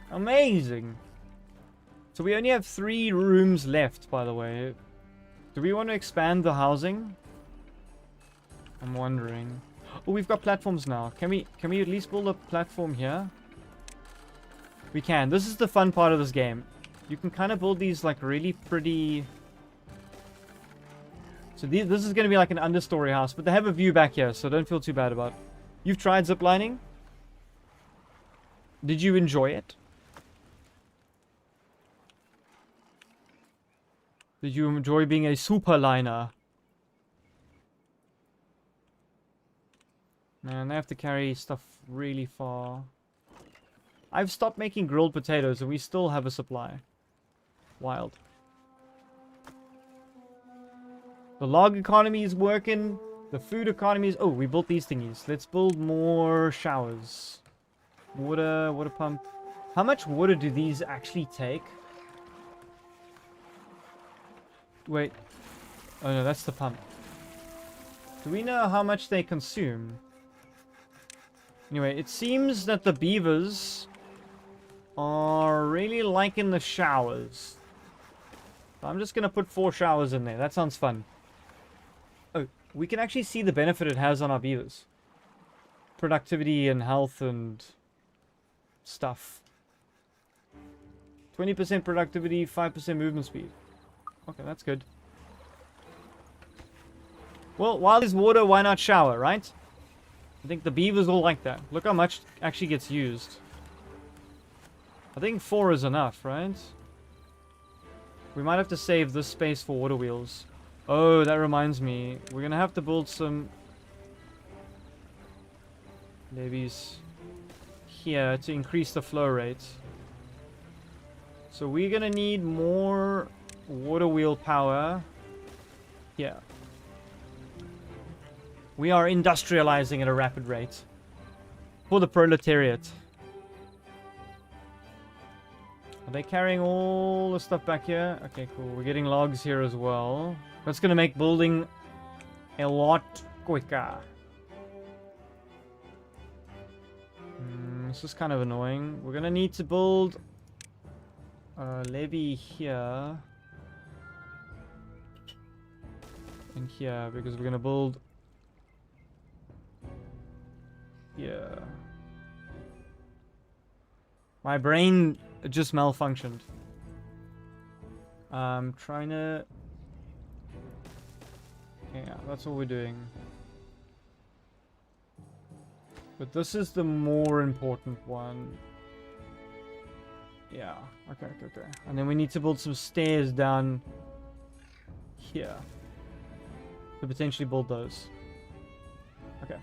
Amazing! So we only have 3 rooms left, by the way. Do we want to expand the housing? I'm wondering. Oh, we've got platforms now. Can we at least build a platform here? We can. This is the fun part of this game. You can kind of build these like really pretty... So this is going to be like an understory house, but they have a view back here, so don't feel too bad about it. You've tried ziplining? Did you enjoy it? Did you enjoy being a superliner? Man, they have to carry stuff really far. I've stopped making grilled potatoes and we still have a supply. Wild. The log economy is working. The food economy is... Oh, we built these thingies. Let's build more showers. Water pump. How much water do these actually take? Wait. Oh no, that's the pump. Do we know how much they consume? Anyway, it seems that the beavers are really liking the showers. I'm just gonna put 4 showers in there. That sounds fun. Oh, we can actually see the benefit it has on our beavers. Productivity and health and stuff. 20% productivity, 5% movement speed. Okay, that's good. Well, while there's water, why not shower, right? I think the beavers will like that. Look how much actually gets used. I think 4 is enough, right? We might have to save this space for water wheels. Oh, that reminds me. We're gonna have to build some levees here to increase the flow rate. So we're gonna need more water wheel power here. We are industrializing at a rapid rate. For the proletariat. Are they carrying all the stuff back here? Okay, cool. We're getting logs here as well. That's gonna make building a lot quicker. This is kind of annoying. We're gonna need to build a levee here. And here, because we're gonna build... Yeah. My brain just malfunctioned. I'm trying to... Yeah, that's what we're doing. But this is the more important one. Yeah, okay. And then we need to build some stairs down here. To potentially build those. Okay.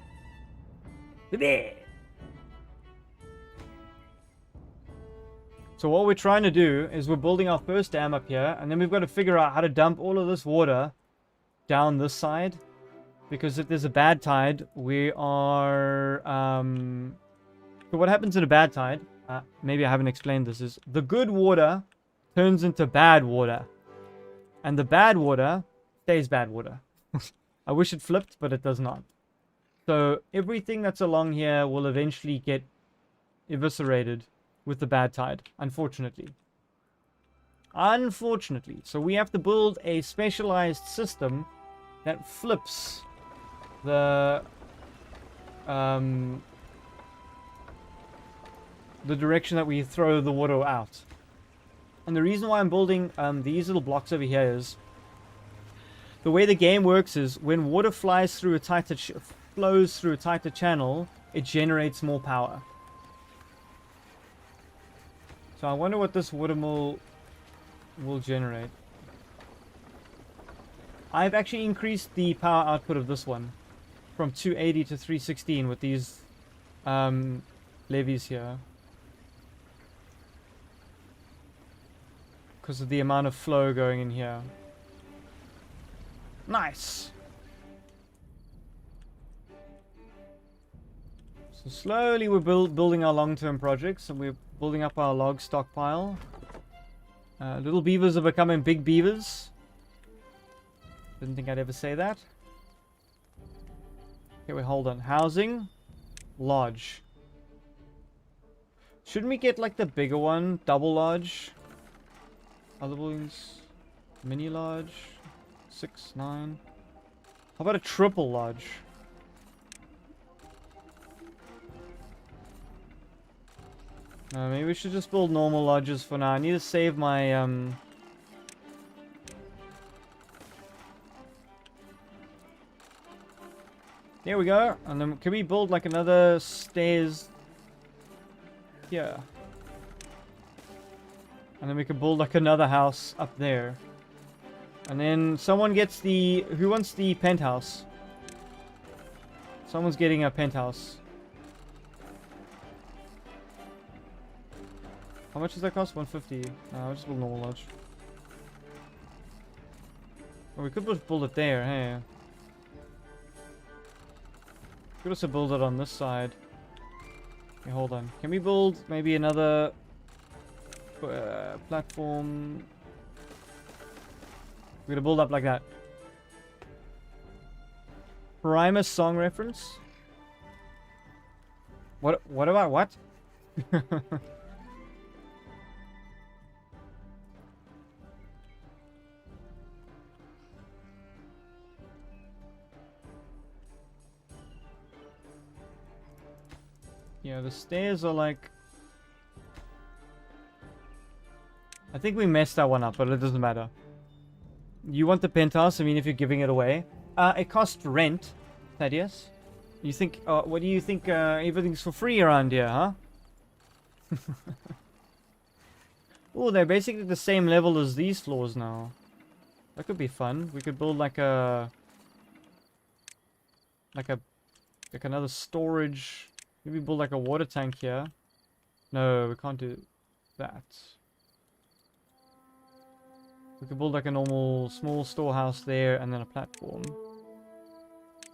So what we're trying to do is we're building our first dam up here, and then we've got to figure out how to dump all of this water down this side. Because if there's a bad tide, we are... So what happens in a bad tide, maybe I haven't explained this, is the good water turns into bad water. And the bad water stays bad water. I wish it flipped, but it does not. So everything that's along here will eventually get eviscerated with the bad tide, unfortunately. Unfortunately. So we have to build a specialized system that flips the direction that we throw the water out. And the reason why I'm building these little blocks over here is the way the game works is when water flies through a tighter flows through a tighter channel, it generates more power. So I wonder what this water mill will generate. I've actually increased the power output of this one from 280 to 316 with these levees here. Because of the amount of flow going in here. Nice! So slowly we're building our long-term projects, and we're building up our log stockpile. Little beavers are becoming big beavers. Didn't think I'd ever say that. Okay, wait, hold on. Housing. Lodge. Shouldn't we get like the bigger one? Double lodge. Other buildings. Mini lodge. 6, 9. How about a triple lodge? Maybe we should just build normal lodges for now. I need to save my There we go. And then can we build like another stairs here? And then we can build like another house up there. And then someone gets the... Who wants the penthouse? Someone's getting a penthouse. How much does that cost? 150. I'll just build normal lodge. Oh, we could just build it there, hey. Could also build it on this side. Okay, hold on. Can we build maybe another platform? We're gonna build up like that. Primus song reference? What about what? Yeah, the stairs are like... I think we messed that one up, but it doesn't matter. You want the penthouse? I mean, if you're giving it away. It costs rent, Thaddeus. You think... what do you think? Everything's for free around here, huh? Oh, they're basically the same level as these floors now. That could be fun. We could build like a... Like another storage... Maybe build like a water tank here. No, we can't do that. We could build like a normal small storehouse there and then a platform.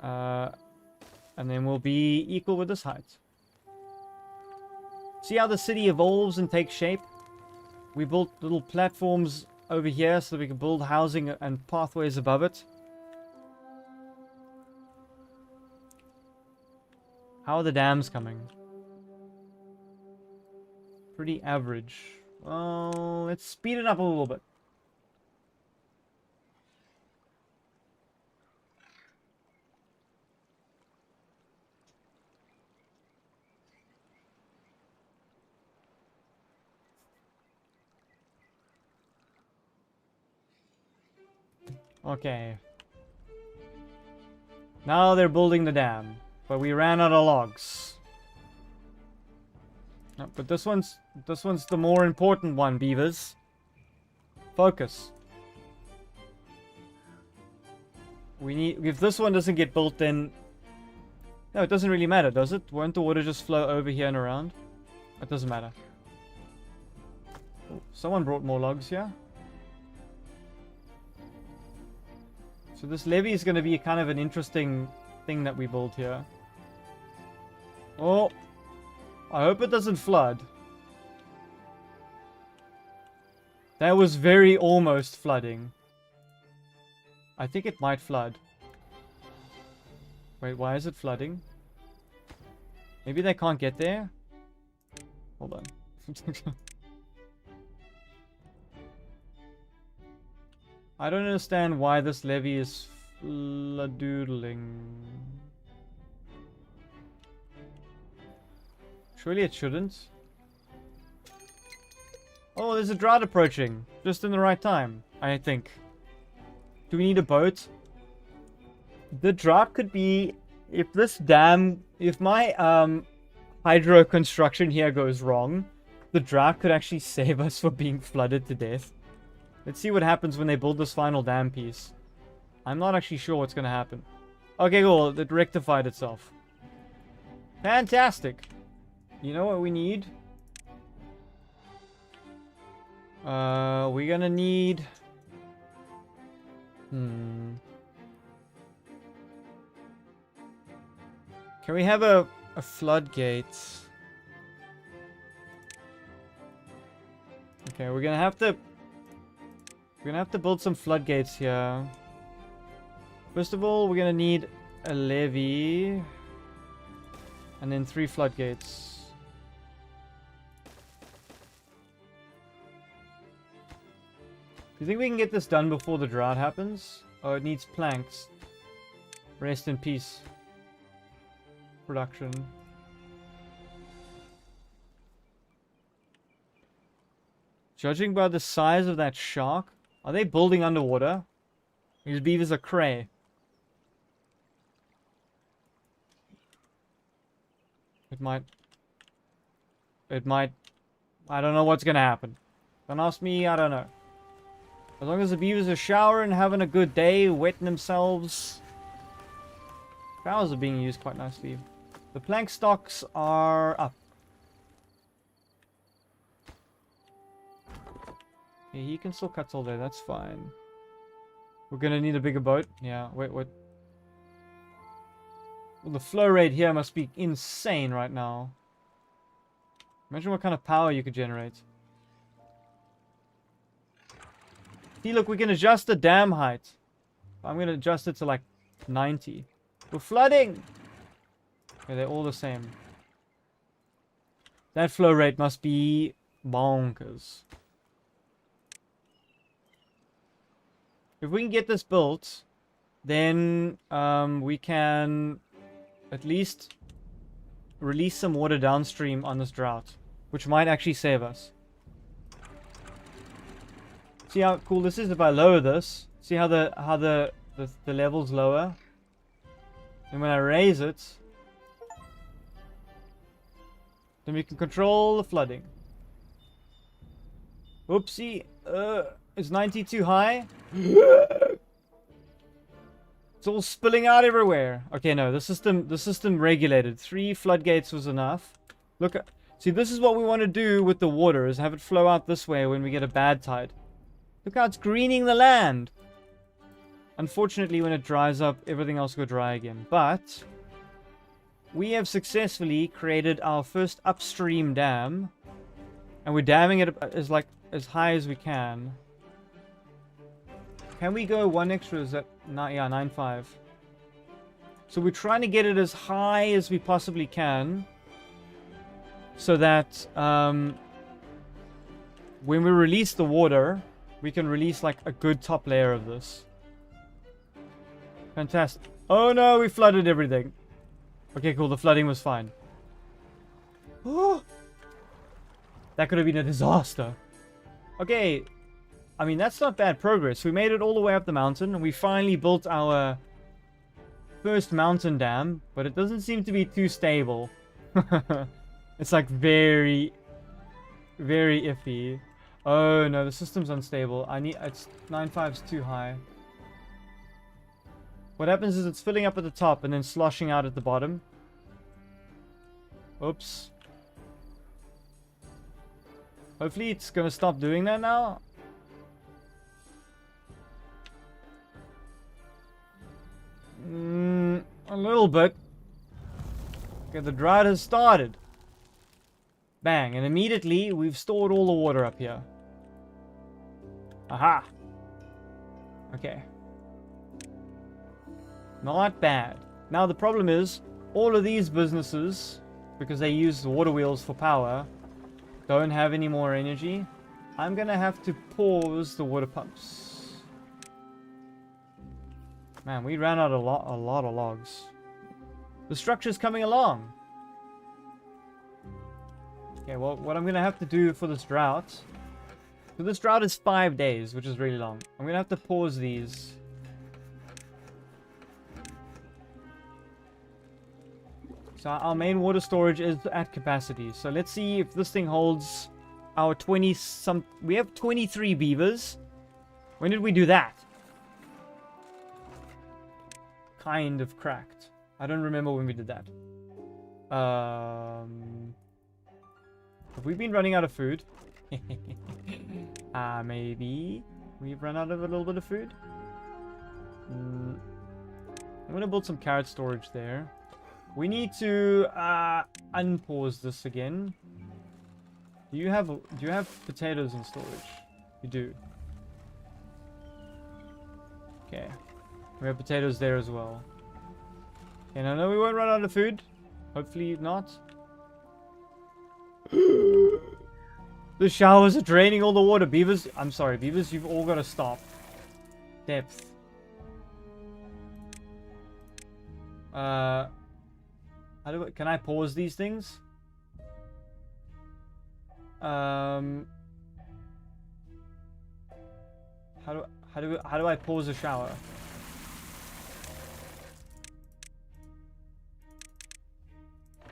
And then we'll be equal with this height. See how the city evolves and takes shape? We built little platforms over here so that we can build housing and pathways above it. How are the dams coming? Pretty average. Well, let's speed it up a little bit. Okay. Now they're building the dam. But we ran out of logs. No, but this one's the more important one, beavers. Focus. We need... If this one doesn't get built, then... No, it doesn't really matter, does it? Won't the water just flow over here and around? It doesn't matter. Oh, someone brought more logs here. So this levee is going to be kind of an interesting thing that we build here. Oh, I hope it doesn't flood. That was very almost flooding. I think it might flood. Wait, why is it flooding? Maybe they can't get there? Hold on. I don't understand why this levee is floodoodling. Surely it shouldn't. Oh, there's a drought approaching. Just in the right time, I think. Do we need a boat? The drought could be... If this dam... If my hydro construction here goes wrong, the drought could actually save us from being flooded to death. Let's see what happens when they build this final dam piece. I'm not actually sure what's going to happen. Okay, cool. It rectified itself. Fantastic. You know what we need? We're going to need... Can we have a floodgate? Okay, we're going to have to... We're gonna have to build some floodgates here. First of all, we're gonna need a levee. And then 3 floodgates. Do you think we can get this done before the drought happens? Oh, it needs planks. Rest in peace. Production. Judging by the size of that shark, are they building underwater? These beavers are cray. It might... I don't know what's gonna happen. Don't ask me, I don't know. As long as the beavers are showering, having a good day, wetting themselves. Flowers are being used quite nicely. The plank stocks are up. Yeah, he can still cut all day, that's fine. We're gonna need a bigger boat. Yeah, wait, what? Well, the flow rate here must be insane right now. Imagine what kind of power you could generate. See, look, we can adjust the dam height. I'm gonna adjust it to like 90. We're flooding! Okay, they're all the same. That flow rate must be bonkers. If we can get this built, then we can at least release some water downstream on this drought, which might actually save us. See how cool this is if I lower this? See how the level's lower? And when I raise it, then we can control the flooding. Oopsie. Is 90 too high? It's all spilling out everywhere. Okay, no, the system regulated. 3 floodgates was enough. Look, see, this is what we want to do with the water, is have it flow out this way when we get a bad tide. Look how it's greening the land. Unfortunately, when it dries up, everything else will dry again. But we have successfully created our first upstream dam, and we're damming it as high as we can. Can we go 1 extra? Is that not? Yeah, 9.5. So we're trying to get it as high as we possibly can, so that when we release the water, we can release like a good top layer of this. Fantastic. Oh no, we flooded everything. Okay, cool. The flooding was fine. Oh, that could have been a disaster. Okay. I mean, that's not bad progress. We made it all the way up the mountain, and we finally built our first mountain dam, but it doesn't seem to be too stable. It's like very, very iffy. Oh no, the system's unstable. It's 9.5 is too high. What happens is it's filling up at the top and then sloshing out at the bottom. Oops. Hopefully it's gonna stop doing that now. A little bit. Okay, the drought has started. Bang, and immediately we've stored all the water up here. Aha! Okay. Not bad. Now the problem is, all of these businesses, because they use the water wheels for power, don't have any more energy. I'm gonna have to pause the water pumps. Man, we ran out a lot of logs. The structure's coming along. Okay, well, what I'm gonna have to do for this drought... So this drought is 5 days, which is really long. I'm gonna have to pause these. So our main water storage is at capacity. So let's see if this thing holds our 20 some... We have 23 beavers. When did we do that? Kind of cracked. I don't remember when we did that. Have we been running out of food? Maybe we've run out of a little bit of food. I'm gonna build some carrot storage there. We need to unpause this again. Do you have potatoes in storage? You do. Okay. We have potatoes there as well. And I know we won't run out of food. Hopefully not. The showers are draining all the water. Beavers, I'm sorry, beavers, you've all got to stop. Depth. Can I pause these things? How do I pause a shower?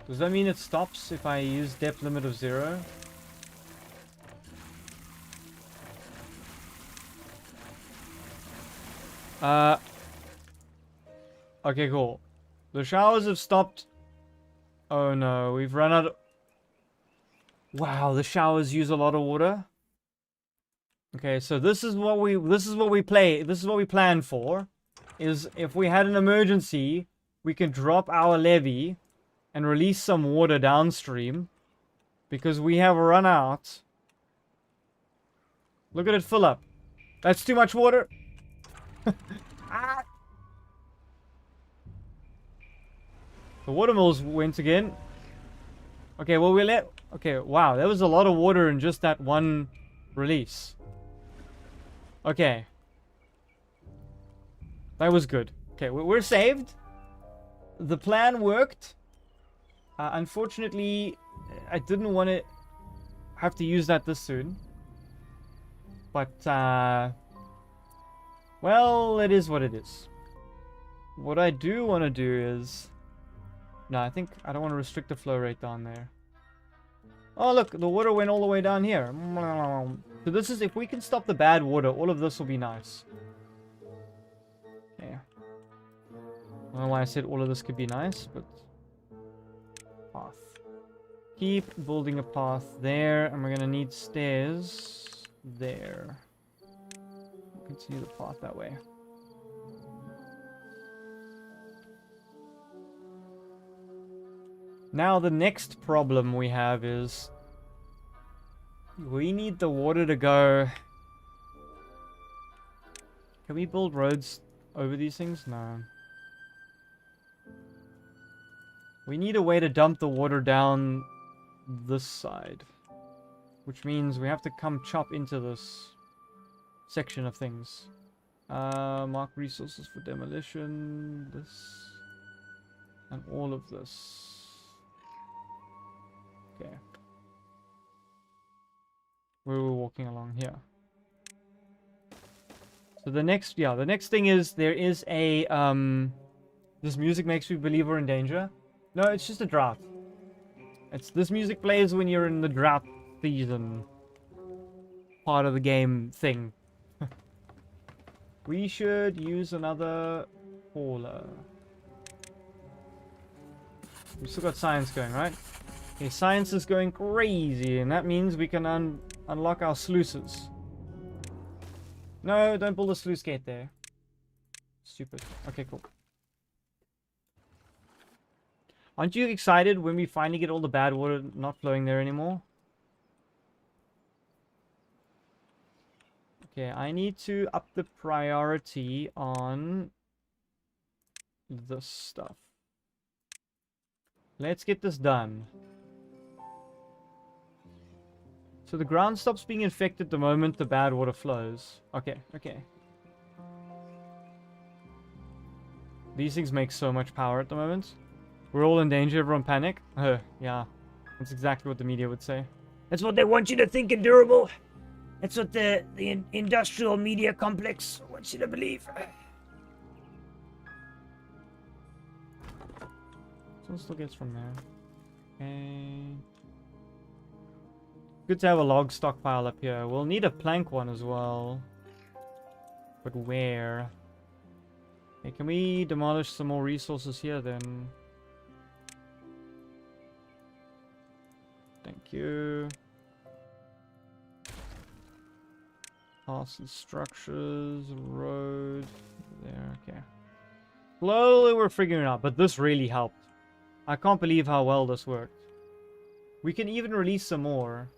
Does that mean it stops if I use depth limit of 0? Okay, cool. The showers have stopped. Oh no, we've run out of... Wow, the showers use a lot of water. Okay, so this is what we plan for. Is if we had an emergency, we can drop our levee and release some water downstream because we have run out. Look at it fill up. That's too much water. Ah. The watermills went again. Okay, well okay, wow, there was a lot of water in just that one release. Okay. That was good. Okay, we're saved. The plan worked. Unfortunately, I didn't want to have to use that this soon. But, well, it is what it is. What I do want to do is... No, I think I don't want to restrict the flow rate down there. Oh, look, the water went all the way down here. So this is, if we can stop the bad water, all of this will be nice. Yeah. I don't know why I said all of this could be nice, but... Path. Keep building a path there, and we're gonna need stairs there. Continue the path that way. Now the next problem we have is we need the water to go. Can we build roads over these things? No. We need a way to dump the water down this side, which means we have to come chop into this section of things. Mark resources for demolition, this, and all of this. Okay. We were walking along here. So the next thing is there is a this music makes me believe we're in danger. No, it's just a drought. This music plays when you're in the drought season part of the game thing. We should use another hauler. We still got science going, right? Okay, science is going crazy, and that means we can unlock our sluices. No, don't pull the sluice gate there. Stupid. Okay, cool. Aren't you excited when we finally get all the bad water not flowing there anymore? Okay, I need to up the priority on this stuff. Let's get this done. So the ground stops being infected the moment the bad water flows. Okay, okay. These things make so much power at the moment. We're all in danger, everyone panic. Yeah. That's exactly what the media would say. That's what they want you to think, Endurable. That's what the industrial media complex wants you to believe. Someone still gets from there. Okay. Good to have a log stockpile up here. We'll need a plank one as well. But where? Okay, can we demolish some more resources here then? Thank you. Castle structures, road. There, okay. Slowly we're figuring it out, but this really helped. I can't believe how well this worked. We can even release some more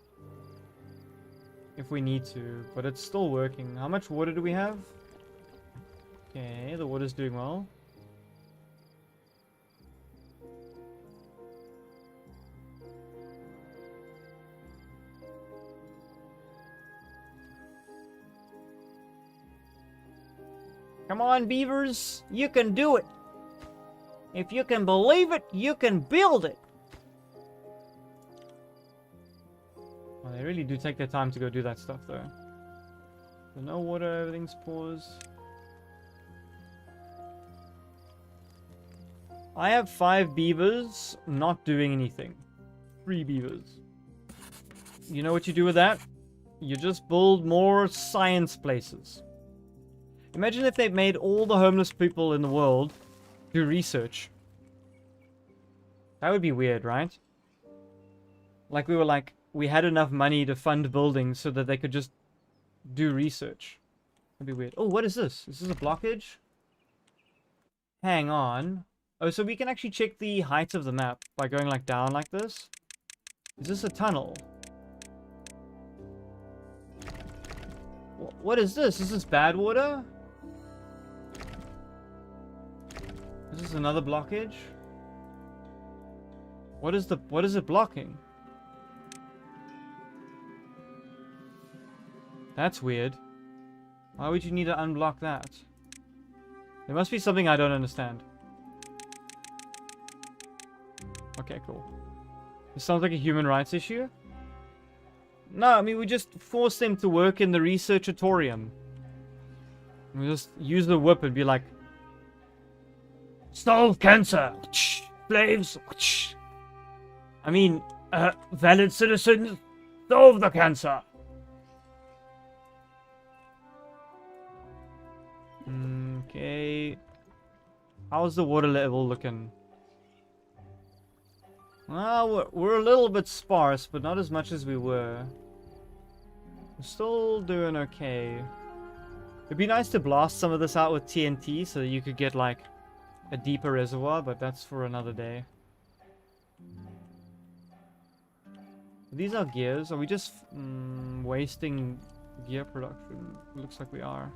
if we need to, but it's still working. How much water do we have? Okay, the water's doing well. Come on, beavers. You can do it. If you can believe it, you can build it. Well, they really do take their time to go do that stuff, though. So no water, everything's paused. I have 5 beavers not doing anything. 3 beavers. You know what you do with that? You just build more science places. Imagine if they made all the homeless people in the world do research. That would be weird, right? Like we had enough money to fund buildings so that they could just do research. That'd be weird. Oh, what is this? Is this a blockage? Hang on. Oh, so we can actually check the height of the map by going like down like this. Is this a tunnel? What is this? Is this bad water? Is this another blockage? What is it blocking? That's weird. Why would you need to unblock that? There must be something I don't understand. Okay, cool. This sounds like a human rights issue. No, I mean, we just force them to work in the researchatorium. We just use the whip and be like, Solve cancer. Slaves. I mean, valid citizens, solve the cancer. Okay. How's the water level looking? Well, we're a little bit sparse, but not as much as we were. We're still doing okay. It'd be nice to blast some of this out with TNT so that you could get, like, a deeper reservoir, but that's for another day. These are gears. Are we just wasting gear production? Looks like we are.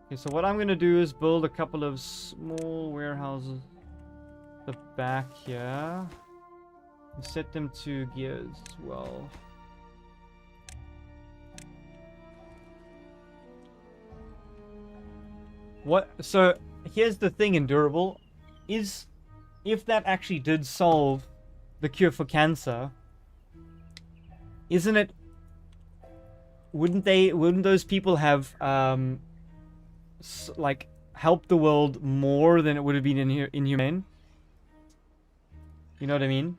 Okay, so what I'm going to do is build a couple of small warehouses at the back here. And set them to gears as well. What? So here's the thing, Endurable, is if that actually did solve the cure for cancer, isn't it? Wouldn't those people have like helped the world more than it would have been inhumane. You know what I mean?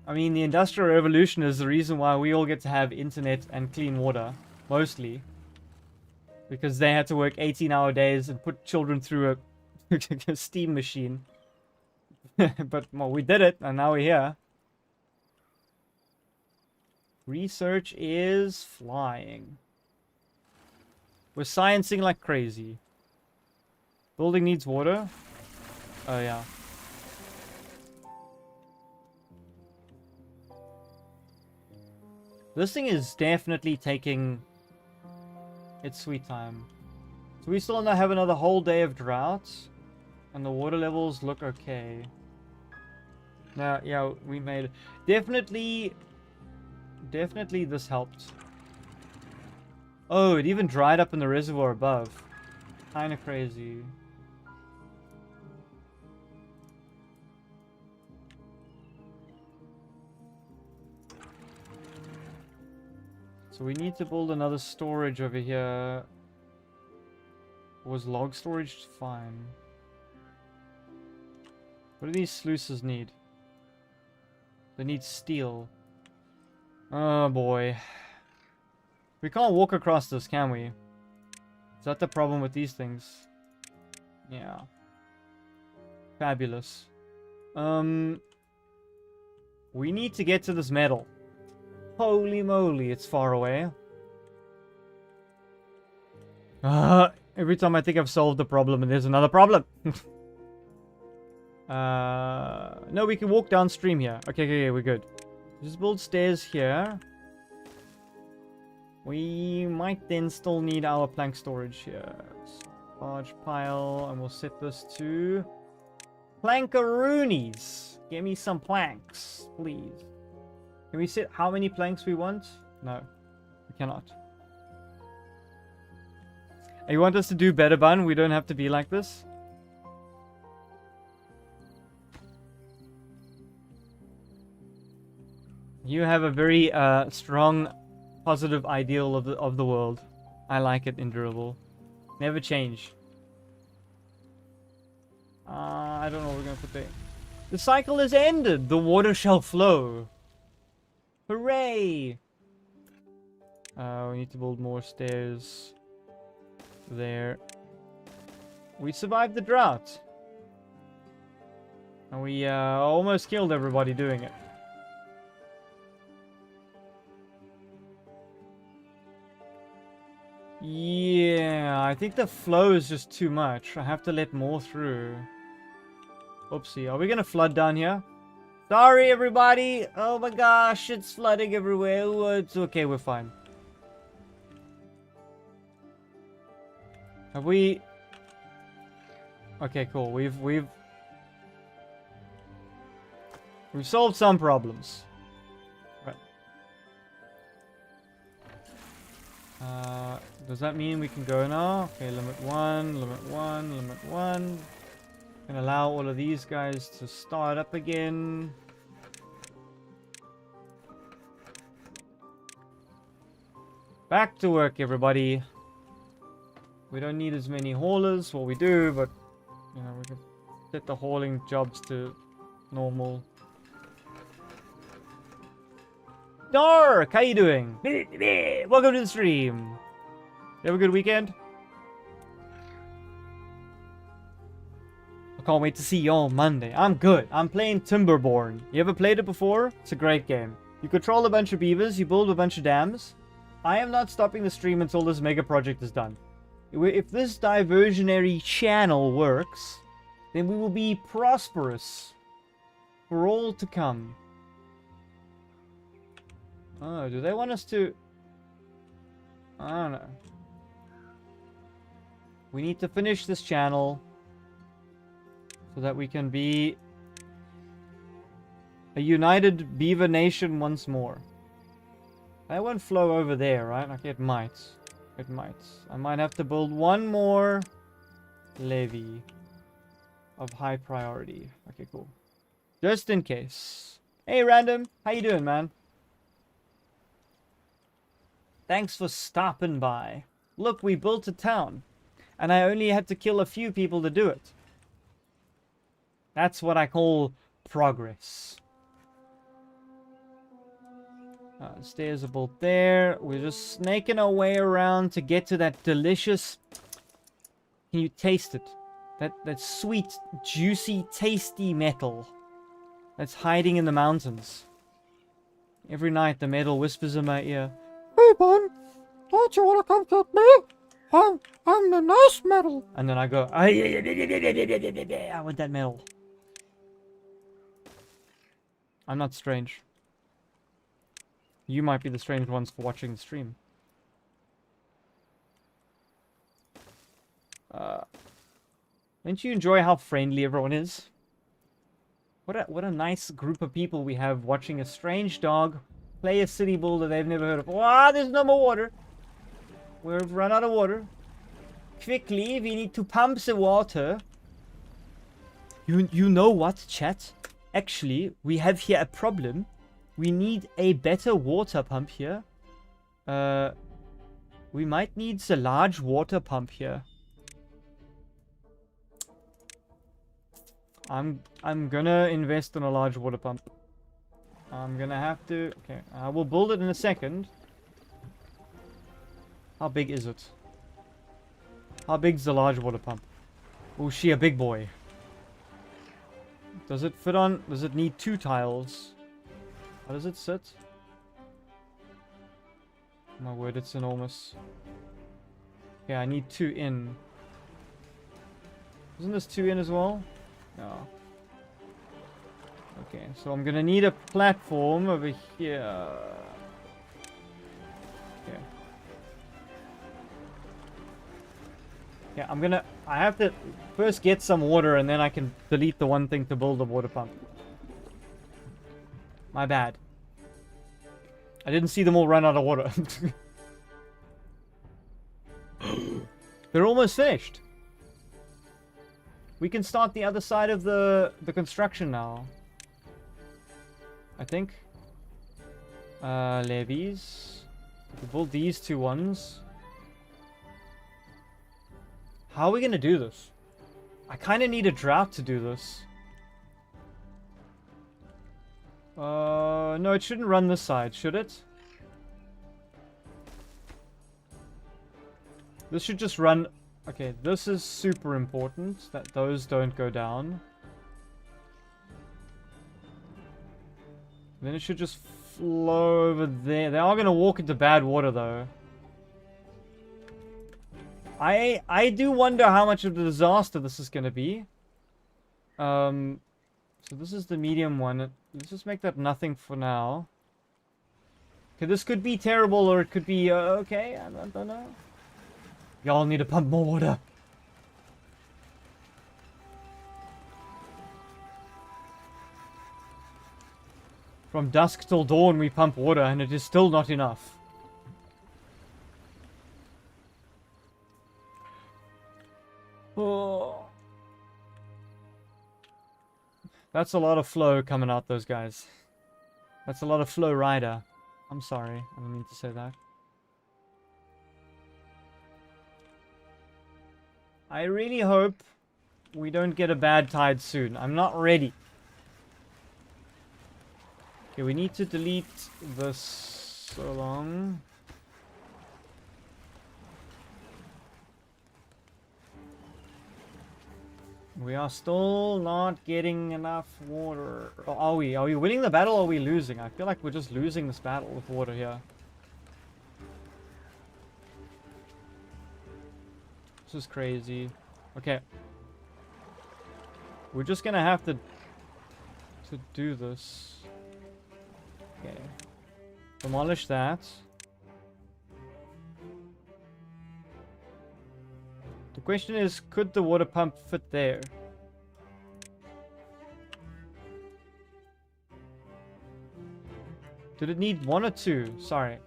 I mean, the Industrial Revolution is the reason why we all get to have internet and clean water, mostly. Because they had to work 18-hour days and put children through a steam machine. But, well, we did it, and now we're here. Research is flying. We're sciencing like crazy. Building needs water. Oh, yeah. This thing is definitely taking its sweet time. So we still have another whole day of drought. And the water levels look okay. Now, yeah, we made it. Definitely this helped. Oh, it even dried up in the reservoir above. Kinda crazy. So we need to build another storage over here. Was log storage fine? What do these sluices need? They need steel. Oh boy. We can't walk across this, can we? Is that the problem with these things? Yeah. Fabulous. We need to get to this metal. Holy moly, it's far away. Every time I think I've solved the problem and there's another problem. No, we can walk downstream here. Okay, we're good. Just build stairs here. We might then still need our plank storage here. Large pile, and we'll set this to plankaroonies. Give me some planks, please. Can we set how many planks we want? No, we cannot. You want us to do better, Bun? We don't have to be like this. You have a very strong, positive ideal of the world. I like it, Endurable. Never change. I don't know what we're gonna put there. The cycle has ended. The water shall flow. Hooray! We need to build more stairs. There. We survived the drought. And we almost killed everybody doing it. Yeah, I think the flow is just too much. I have to let more through. Oopsie. Are we gonna flood down here? Sorry, everybody. Oh my gosh, it's flooding everywhere. Oh, it's okay, we're fine. Have we... Okay, cool. We've solved some problems. Right. Does that mean we can go now? Okay, limit 1, limit 1, limit 1. And allow all of these guys to start up again. Back to work, everybody. We don't need as many haulers. Well, we do, but you know, we can set the hauling jobs to normal. Dark, how you doing? Welcome to the stream. You have a good weekend? I can't wait to see you on Monday. I'm good. I'm playing Timberborn. You ever played it before? It's a great game. You control a bunch of beavers. You build a bunch of dams. I am not stopping the stream until this mega project is done. If this diversionary channel works, then we will be prosperous for all to come. Oh, do they want us to... I don't know. We need to finish this channel so that we can be a united beaver nation once more. That won't flow over there, right? Okay, it might. It might. I might have to build one more levee of high priority. Okay, cool. Just in case. Hey, Random. How you doing, man? Thanks for stopping by. Look, we built a town. And I only had to kill a few people to do it. That's what I call progress. Stairs are built there. We're just snaking our way around to get to that delicious... Can you taste it? That sweet, juicy, tasty metal that's hiding in the mountains. Every night the metal whispers in my ear, "Hey, Bun, don't you want to come get me? I'm the nice metal." And then I go, I want that metal. I'm not strange. You might be the strange ones for watching the stream. Don't you enjoy how friendly everyone is? What a nice group of people we have watching a strange dog play a city builder they've never heard of. Ah, there's no more water. We've run out of water. Quickly, we need to pump the water. You know what, chat? Actually, we have here a problem. We need a better water pump here. We might need the large water pump here. I'm gonna invest in a large water pump. I'm gonna have to... Okay, I will build it in a second. How big is it? How big's the large water pump? Oh, she a big boy. Does it fit on... Does it need 2 tiles? How does it sit? My word, it's enormous. Okay, I need 2 in. Isn't this 2 in as well? No. Okay, so I'm gonna need a platform over here. Okay. Yeah, I have to first get some water and then I can delete the one thing to build the water pump. My bad. I didn't see them all run out of water. They're almost finished. We can start the other side of the construction now. I think. Levies. We build these 2 ones. How are we gonna do this? I kind of need a drought to do this. No, it shouldn't run this side, should it? This should just run... Okay, this is super important, that those don't go down. Then it should just flow over there. They are going to walk into bad water, though. I do wonder how much of a disaster this is going to be. So this is the medium one. Let's just make that nothing for now. Okay, this could be terrible or it could be okay. I don't know. Y'all need to pump more water. From dusk till dawn we pump water and it is still not enough. Oh. That's a lot of flow coming out those guys. That's a lot of flow rider. I'm sorry, I didn't mean to say that. I really hope we don't get a bad tide soon. I'm not ready. Okay, we need to delete this so long. We are still not getting enough water. Or are we? Are we winning the battle or are we losing? I feel like we're just losing this battle with water here. This is crazy. Okay. We're just gonna have to do this. Okay. Demolish that. The question is, could the water pump fit there? Did it need 1 or 2? Sorry.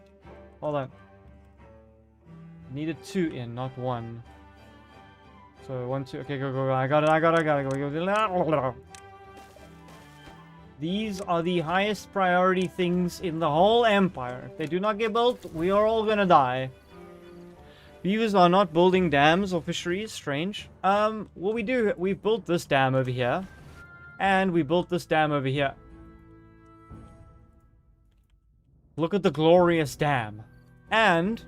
Hold on. It needed 2 in, not 1. So 1, 2. Okay, go. I got it. Go. These are the highest priority things in the whole empire. If they do not get built, we are all gonna die. Beavers are not building dams or fisheries. Strange. What we do, we've built this dam over here. And we built this dam over here. Look at the glorious dam. And,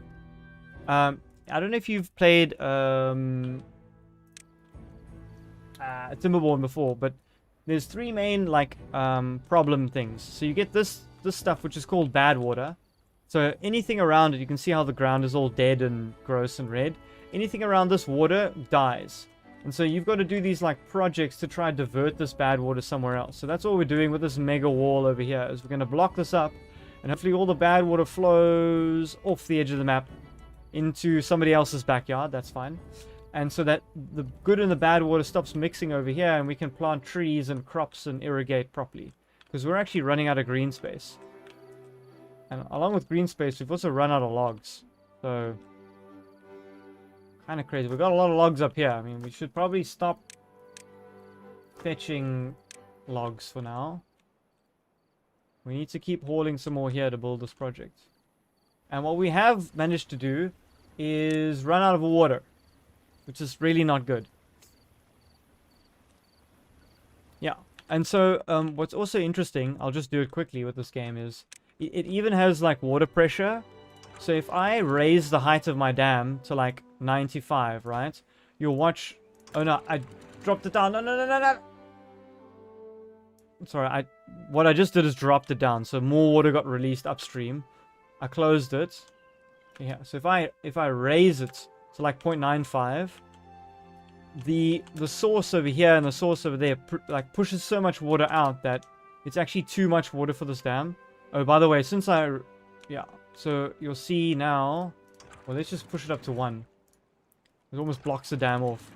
I don't know if you've played, Timberborn before, but there's three main, like, problem things. So you get this stuff, which is called bad water. So anything around it, you can see how the ground is all dead and gross and red. Anything around this water dies. And so you've got to do these, like, projects to try and divert this bad water somewhere else. So that's all we're doing with this mega wall over here, is we're going to block this up. And hopefully all the bad water flows off the edge of the map into somebody else's backyard. That's fine. And so that the good and the bad water stops mixing over here, and we can plant trees and crops and irrigate properly. Because we're actually running out of green space. And along with green space, we've also run out of logs. So, kind of crazy. We've got a lot of logs up here. I mean, we should probably stop fetching logs for now. We need to keep hauling some more here to build this project. And what we have managed to do is run out of water, which is really not good. Yeah. And so, what's also interesting, I'll just do it quickly with this game, is it even has, like, water pressure. So if I raise the height of my dam to, like, 95, right? You'll watch... Oh, no, I dropped it down. No, no, no, no, no! Sorry, what I just did is dropped it down. So more water got released upstream. I closed it. Yeah, so if I raise it to, like, 0.95... The source over here and the source over there, like, pushes so much water out that it's actually too much water for this dam. Oh, by the way, since yeah, so you'll see now, well, let's just push it up to 1. It almost blocks the dam off.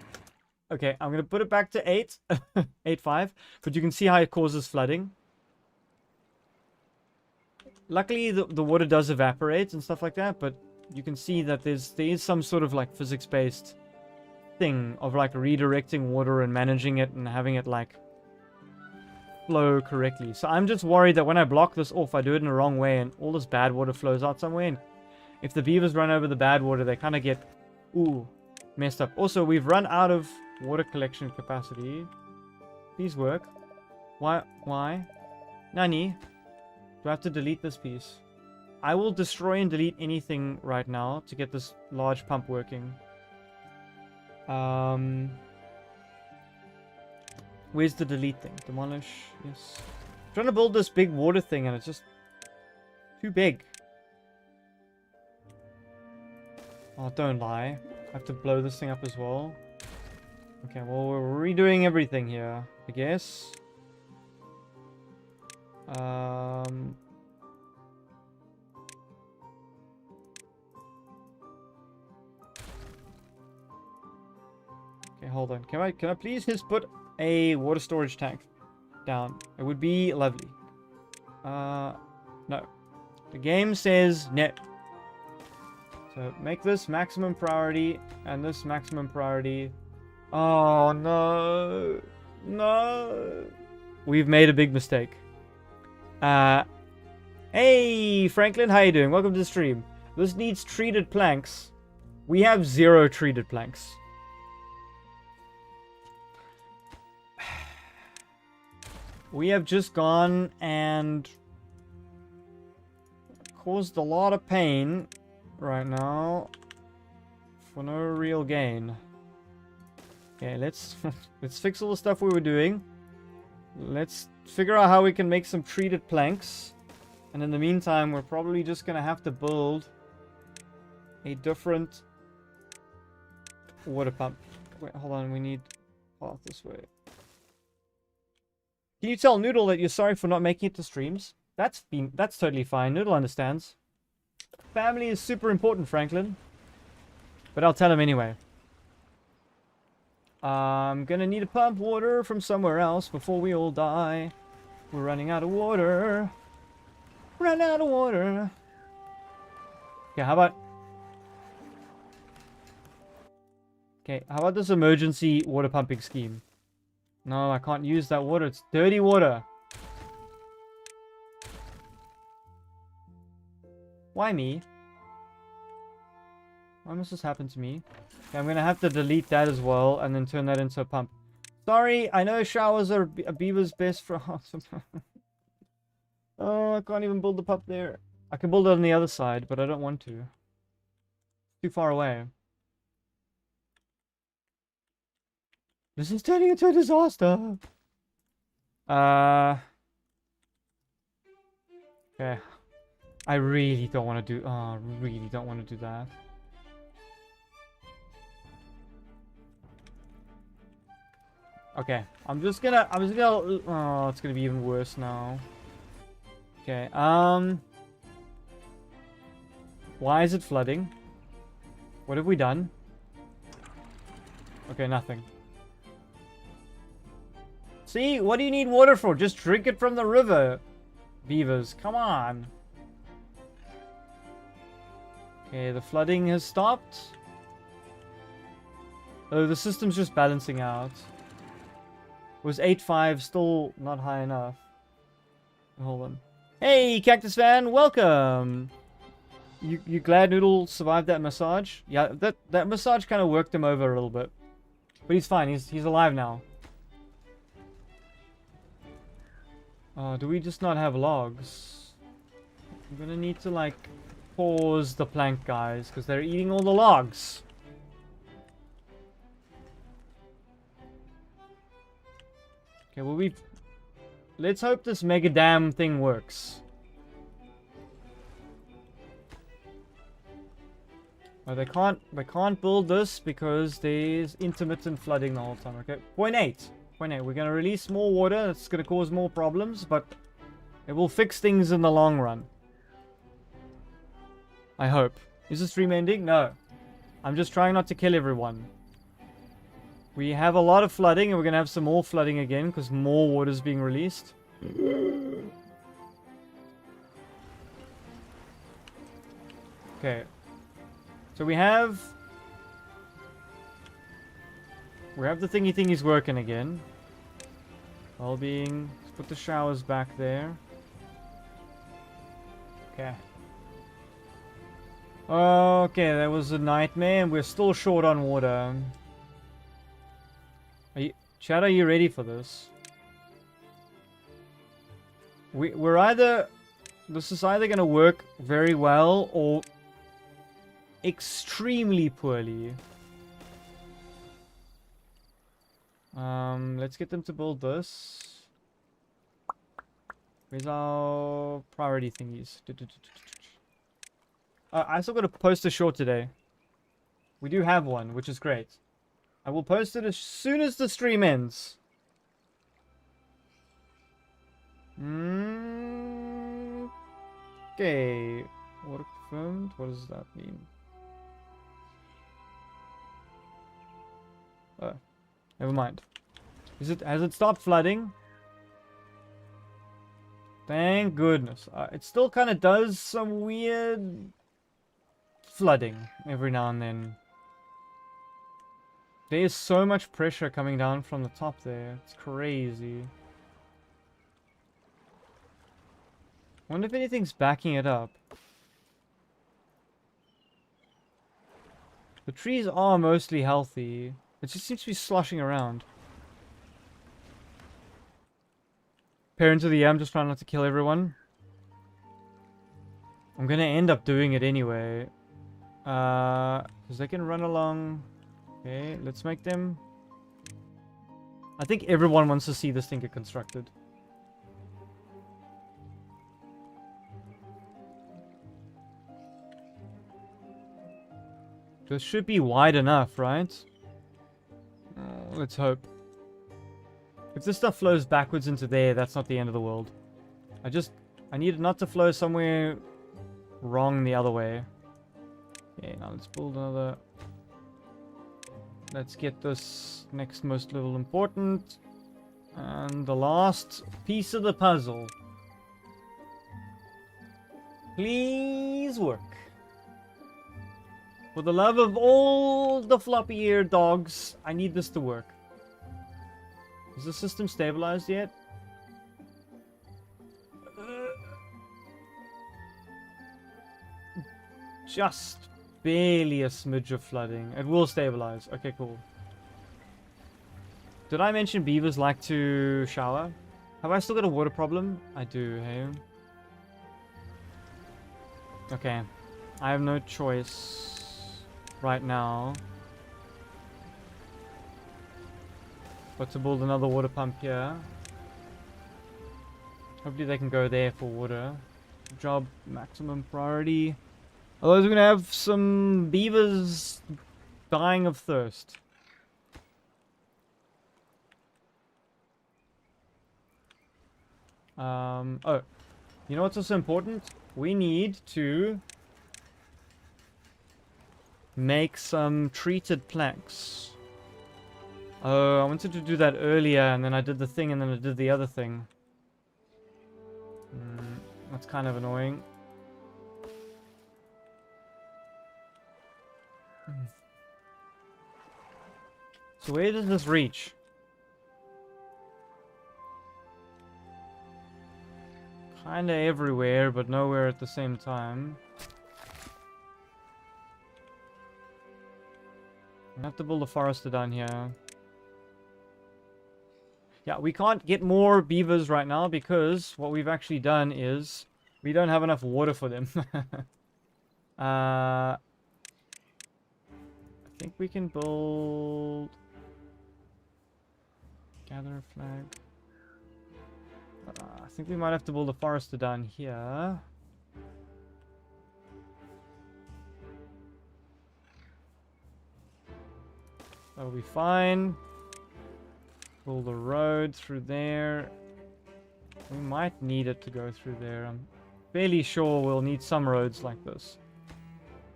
Okay, I'm going to put it back to 8, 8.5, but you can see how it causes flooding. Luckily, the water does evaporate and stuff like that, but you can see that there is some sort of, like, physics-based thing of, like, redirecting water and managing it and having it, like, flow correctly. So I'm just worried that when I block this off, I do it in the wrong way and all this bad water flows out somewhere. And if the beavers run over the bad water, they kind of get, messed up. Also, we've run out of water collection capacity. Please work. Why? Nani? Do I have to delete this piece? I will destroy and delete anything right now to get this large pump working. Where's the delete thing? Demolish. Yes. I'm trying to build this big water thing and it's just too big. Oh, don't lie. I have to blow this thing up as well. Okay, well, we're redoing everything here, I guess. Okay, hold on. Can I please just put a water storage tank down? It would be lovely. No. The game says no. So make this maximum priority and this maximum priority. Oh no. No. We've made a big mistake. Hey Franklin, how you doing? Welcome to the stream. This needs treated planks. We have 0 treated planks. We have just gone and caused a lot of pain right now for no real gain. Okay, let's fix all the stuff we were doing. Let's figure out how we can make some treated planks. And in the meantime, we're probably just going to have to build a different water pump. Wait, hold on, we need path this way. Can you tell Noodle that you're sorry for not making it to streams? That's totally fine. Noodle understands. Family is super important, Franklin. But I'll tell him anyway. I'm gonna need to pump water from somewhere else before we all die. We're running out of water. Run out of water. Okay, how about... Okay, how about this emergency water pumping scheme? No, I can't use that water. It's dirty water. Why me? Why must this happen to me? Okay, I'm gonna have to delete that as well and then turn that into a pump. Sorry, I know showers are a beaver's best for... Oh, I can't even build the pump there. I can build it on the other side, but I don't want to. Too far away. This is turning into a disaster. Okay. I really don't want to do... Oh, I really don't want to do that. Okay. I'm just gonna... Oh, it's gonna be even worse now. Okay, why is it flooding? What have we done? Okay, nothing. See? What do you need water for? Just drink it from the river. Beavers, come on. Okay, the flooding has stopped. Oh, the system's just balancing out. It was 8.5, still not high enough. Hold on. Hey, Cactus Fan, welcome! You glad Noodle survived that massage? Yeah, that massage kind of worked him over a little bit. But he's fine, he's alive now. Do we just not have logs? I'm gonna need to, like, pause the plank guys, because they're eating all the logs. Okay, well let's hope this mega dam thing works. Oh, they can't build this because there's intermittent flooding the whole time. Okay, 0.8. We're gonna release more water. That's gonna cause more problems, but it will fix things in the long run. I hope. Is the stream ending? No. I'm just trying not to kill everyone. We have a lot of flooding, and we're gonna have some more flooding again because more water is being released. Okay. So we have the thingy's working again. Well-being. Let's put the showers back there. Okay. Okay, that was a nightmare, and we're still short on water. Chad, are you ready for this? We're either... This is either going to work very well or extremely poorly. Let's get them to build this. Where's our priority thingies? I still got to post a short today. We do have one, which is great. I will post it as soon as the stream ends. Okay. Water confirmed. What does that mean? Oh, never mind. Has it stopped flooding? Thank goodness. It still kind of does some weird flooding every now and then. There is so much pressure coming down from the top there. It's crazy. Wonder if anything's backing it up. The trees are mostly healthy. It just seems to be sloshing around. Parents of the year, I'm just trying not to kill everyone. I'm gonna end up doing it anyway. Because they can run along. Okay, let's make them... I think everyone wants to see this thing get constructed. This should be wide enough, right? Let's hope. If this stuff flows backwards into there, that's not the end of the world. I need it not to flow somewhere wrong the other way. Okay, now let's build another... Let's get this next most level important. And the last piece of the puzzle. Please work. For the love of all the floppy-eared dogs, I need this to work. Is the system stabilized yet? Just barely a smidge of flooding. It will stabilize. Okay, cool. Did I mention beavers like to shower? Have I still got a water problem? I do, hey? Okay. I have no choice right now but to build another water pump here. Hopefully they can go there for water. Job maximum priority. Otherwise we're gonna have some beavers dying of thirst. Oh, you know what's also important? We need to make some treated planks. Oh, I wanted to do that earlier, and then I did the thing, and then I did the other thing. That's kind of annoying. So where does this reach? Kinda everywhere, but nowhere at the same time. I have to build a forester down here. Yeah, we can't get more beavers right now because what we've actually done is we don't have enough water for them. I think we can build... Gather a flag. I think we might have to build a forester down here. That'll be fine. Build a road through there. We might need it to go through there. I'm fairly sure we'll need some roads like this.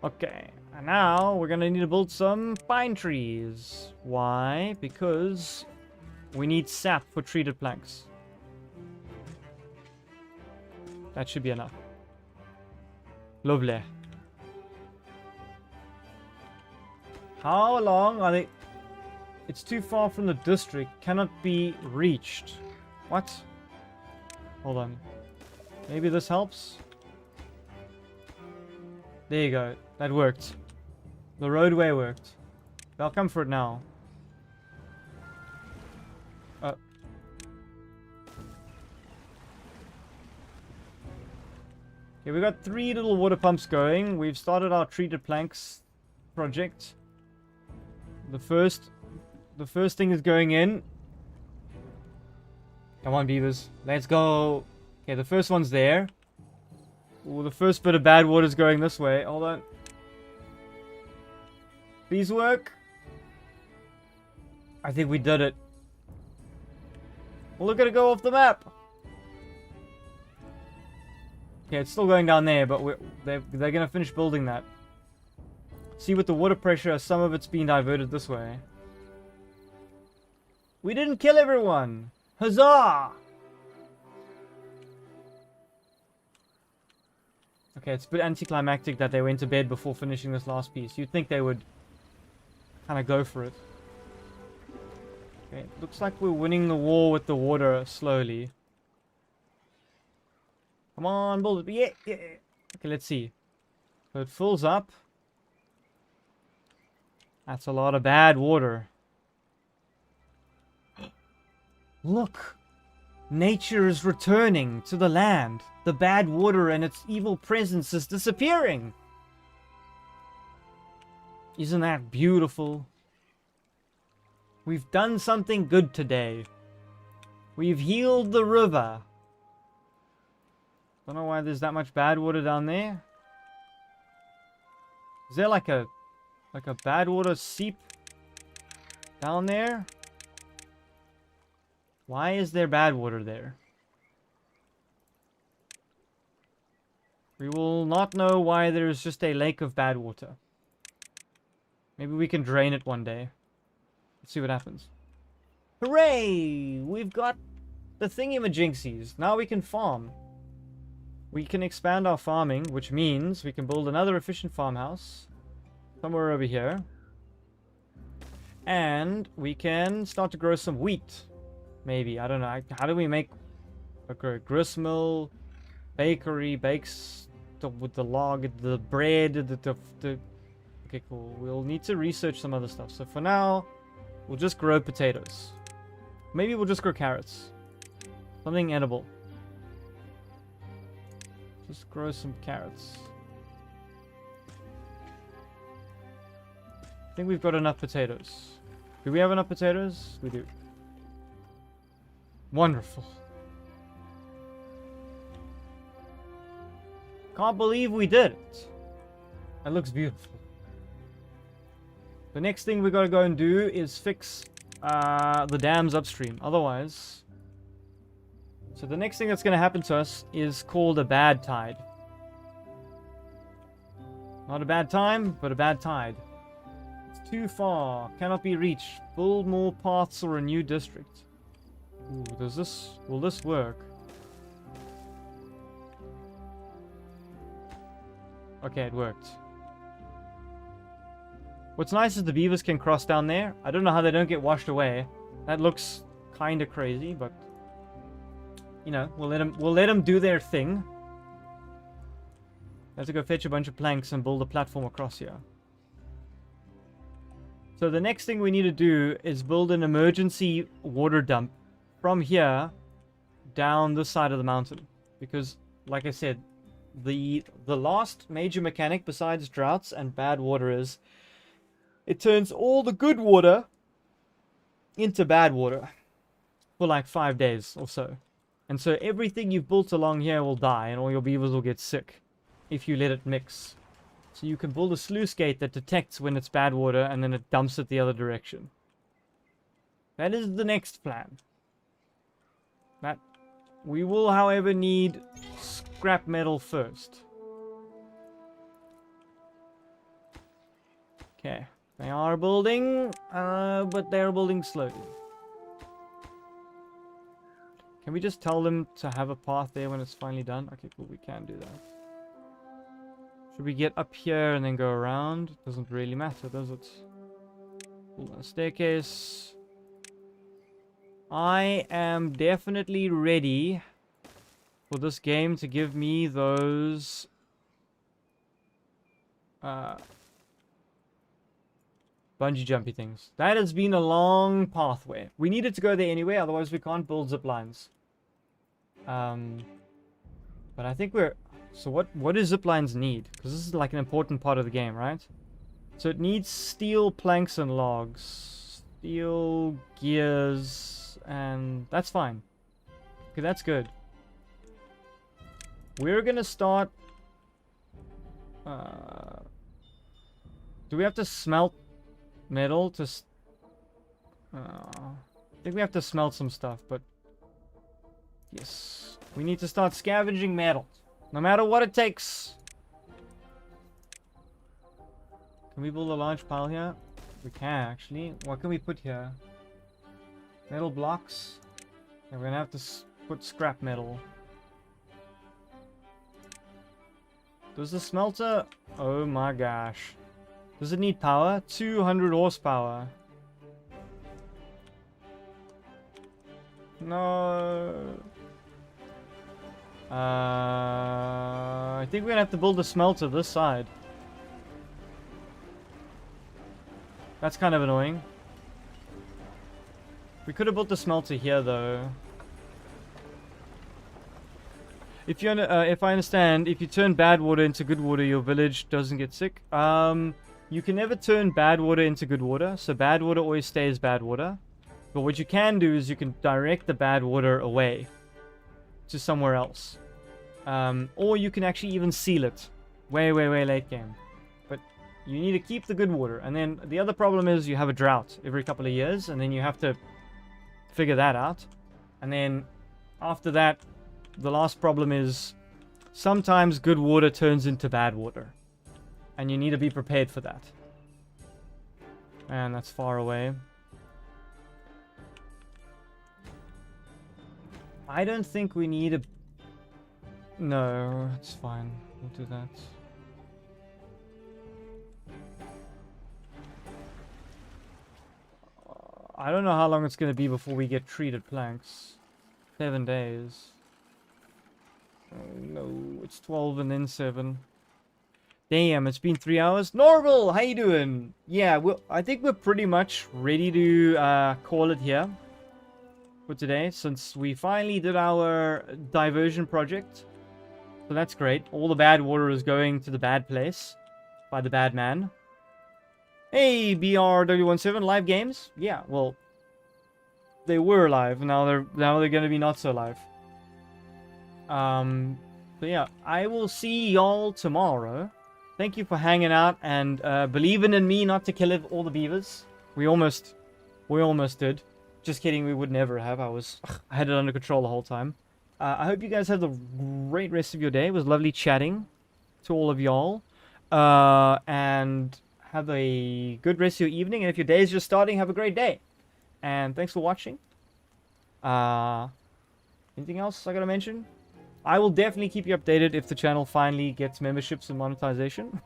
Okay, and now we're gonna need to build some pine trees. Why? Because we need sap for treated planks. That should be enough. Lovely. How long are they? It's too far from the district. Cannot be reached. What? Hold on. Maybe this helps? There you go. That worked. The roadway worked. They'll come for it now. Okay, we got 3 little water pumps going. We've started our treated planks project. The first thing is going in. Come on, beavers. Let's go. Okay, the first one's there. Ooh, the first bit of bad water is going this way. Hold on. Please work. I think we did it. Well, look at it go off the map. Okay, it's still going down there, but they're going to finish building that. See, with the water pressure, some of it's being diverted this way. We didn't kill everyone! Huzzah! Okay, it's a bit anticlimactic that they went to bed before finishing this last piece. You'd think they would kind of go for it. Okay, looks like we're winning the war with the water slowly. Come on, build it. Yeah, yeah. Okay, let's see. So it fills up. That's a lot of bad water. Look! Nature is returning to the land. The bad water and its evil presence is disappearing. Isn't that beautiful? We've done something good today. We've healed the river. Don't know why there's that much bad water down there. Is there like a bad water seep down there? Why is there bad water there? We will not know why there's just a lake of bad water. Maybe we can drain it one day. Let's see what happens. Hooray! We've got the thingy-majinksies. Now we can farm. We can expand our farming, which means we can build another efficient farmhouse somewhere over here. And we can start to grow some wheat. Maybe, I don't know. How do we make a grist mill, bakery, bakes with the log, the bread, Okay, cool. We'll need to research some other stuff. So for now, we'll just grow potatoes. Maybe we'll just grow carrots. Something edible. Just grow some carrots. I think we've got enough potatoes. Do we have enough potatoes? We do. Wonderful. Can't believe we did it. That looks beautiful. The next thing we gotta go and do is fix the dams upstream. Otherwise... So the next thing that's gonna happen to us is called a bad tide. Not a bad time, but a bad tide. It's too far. Cannot be reached. Build more paths or a new district. Ooh, will this work? Okay, it worked. What's nice is the beavers can cross down there. I don't know how they don't get washed away. That looks kind of crazy, but you know, we'll let them do their thing. I have to go fetch a bunch of planks and build a platform across here. So the next thing we need to do is build an emergency water dump from here down this side of the mountain, because like I said, the last major mechanic besides droughts and bad water is it turns all the good water into bad water for like 5 days or so. And so everything you've built along here will die and all your beavers will get sick if you let it mix. So you can build a sluice gate that detects when it's bad water and then it dumps it the other direction. That is the next plan. That we will, however, need scrap metal first. Okay, they are building, but they're building slowly. Can we just tell them to have a path there when it's finally done? Okay, cool, we can do that. Should we get up here and then go around? Doesn't really matter, does it? Cool, a staircase. I am definitely ready for this game to give me those bungee jumpy things. That has been a long pathway. We needed to go there anyway, otherwise we can't build zip lines. But I think we're... So what do zip lines need? Because this is like an important part of the game, right? So it needs steel planks and logs. Steel, gears, and that's fine. Okay, that's good. We're gonna start... do we have to smelt metal to... I think we have to smelt some stuff, but... Yes. We need to start scavenging metal. No matter what it takes. Can we build a large pile here? We can, actually. What can we put here? Metal blocks. And we're gonna have to put scrap metal. Does the smelter... Oh my gosh. Does it need power? 200 horsepower. No. I think we're gonna have to build a smelter this side. That's kind of annoying. We could have built the smelter here, though. If you if I understand, if you turn bad water into good water, your village doesn't get sick. You can never turn bad water into good water, so bad water always stays bad water. But what you can do is you can direct the bad water away to somewhere else. Or you can actually even seal it. Way late game. But you need to keep the good water. And then the other problem is you have a drought every couple of years, and then you have to figure that out. And then after that, the last problem is sometimes good water turns into bad water. And you need to be prepared for that. And that's far away. I don't think we need a... No, it's fine. We'll do that. I don't know how long it's going to be before we get treated planks. 7 days. Oh, no, it's 12 and then 7. Damn, it's been 3 hours. Norval, how you doing? Yeah, I think we're pretty much ready to call it here for today, since we finally did our diversion project. So that's great. All the bad water is going to the bad place by the bad man. Hey, BRW17, live games? Yeah, well, they were live. Now they're gonna be not so live. So yeah, I will see y'all tomorrow. Thank you for hanging out and believing in me not to kill all the beavers. We almost did. Just kidding, we would never have. I had it under control the whole time. I hope you guys have a great rest of your day. It was lovely chatting to all of y'all. And have a good rest of your evening. And if your day is just starting, have a great day. And thanks for watching. Anything else I gotta mention? I will definitely keep you updated if the channel finally gets memberships and monetization.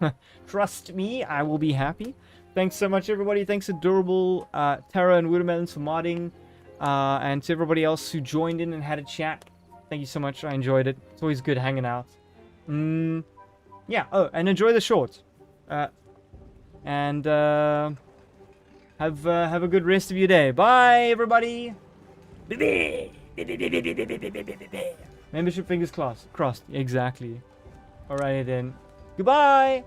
Trust me, I will be happy. Thanks so much, everybody. Thanks to Durable, Tara, and Watermelons for modding. And to everybody else who joined in and had a chat. Thank you so much. I enjoyed it. It's always good hanging out. Yeah. Oh, and enjoy the short. And have a good rest of your day. Bye, everybody. Membership fingers crossed. Exactly. Alright then. Goodbye.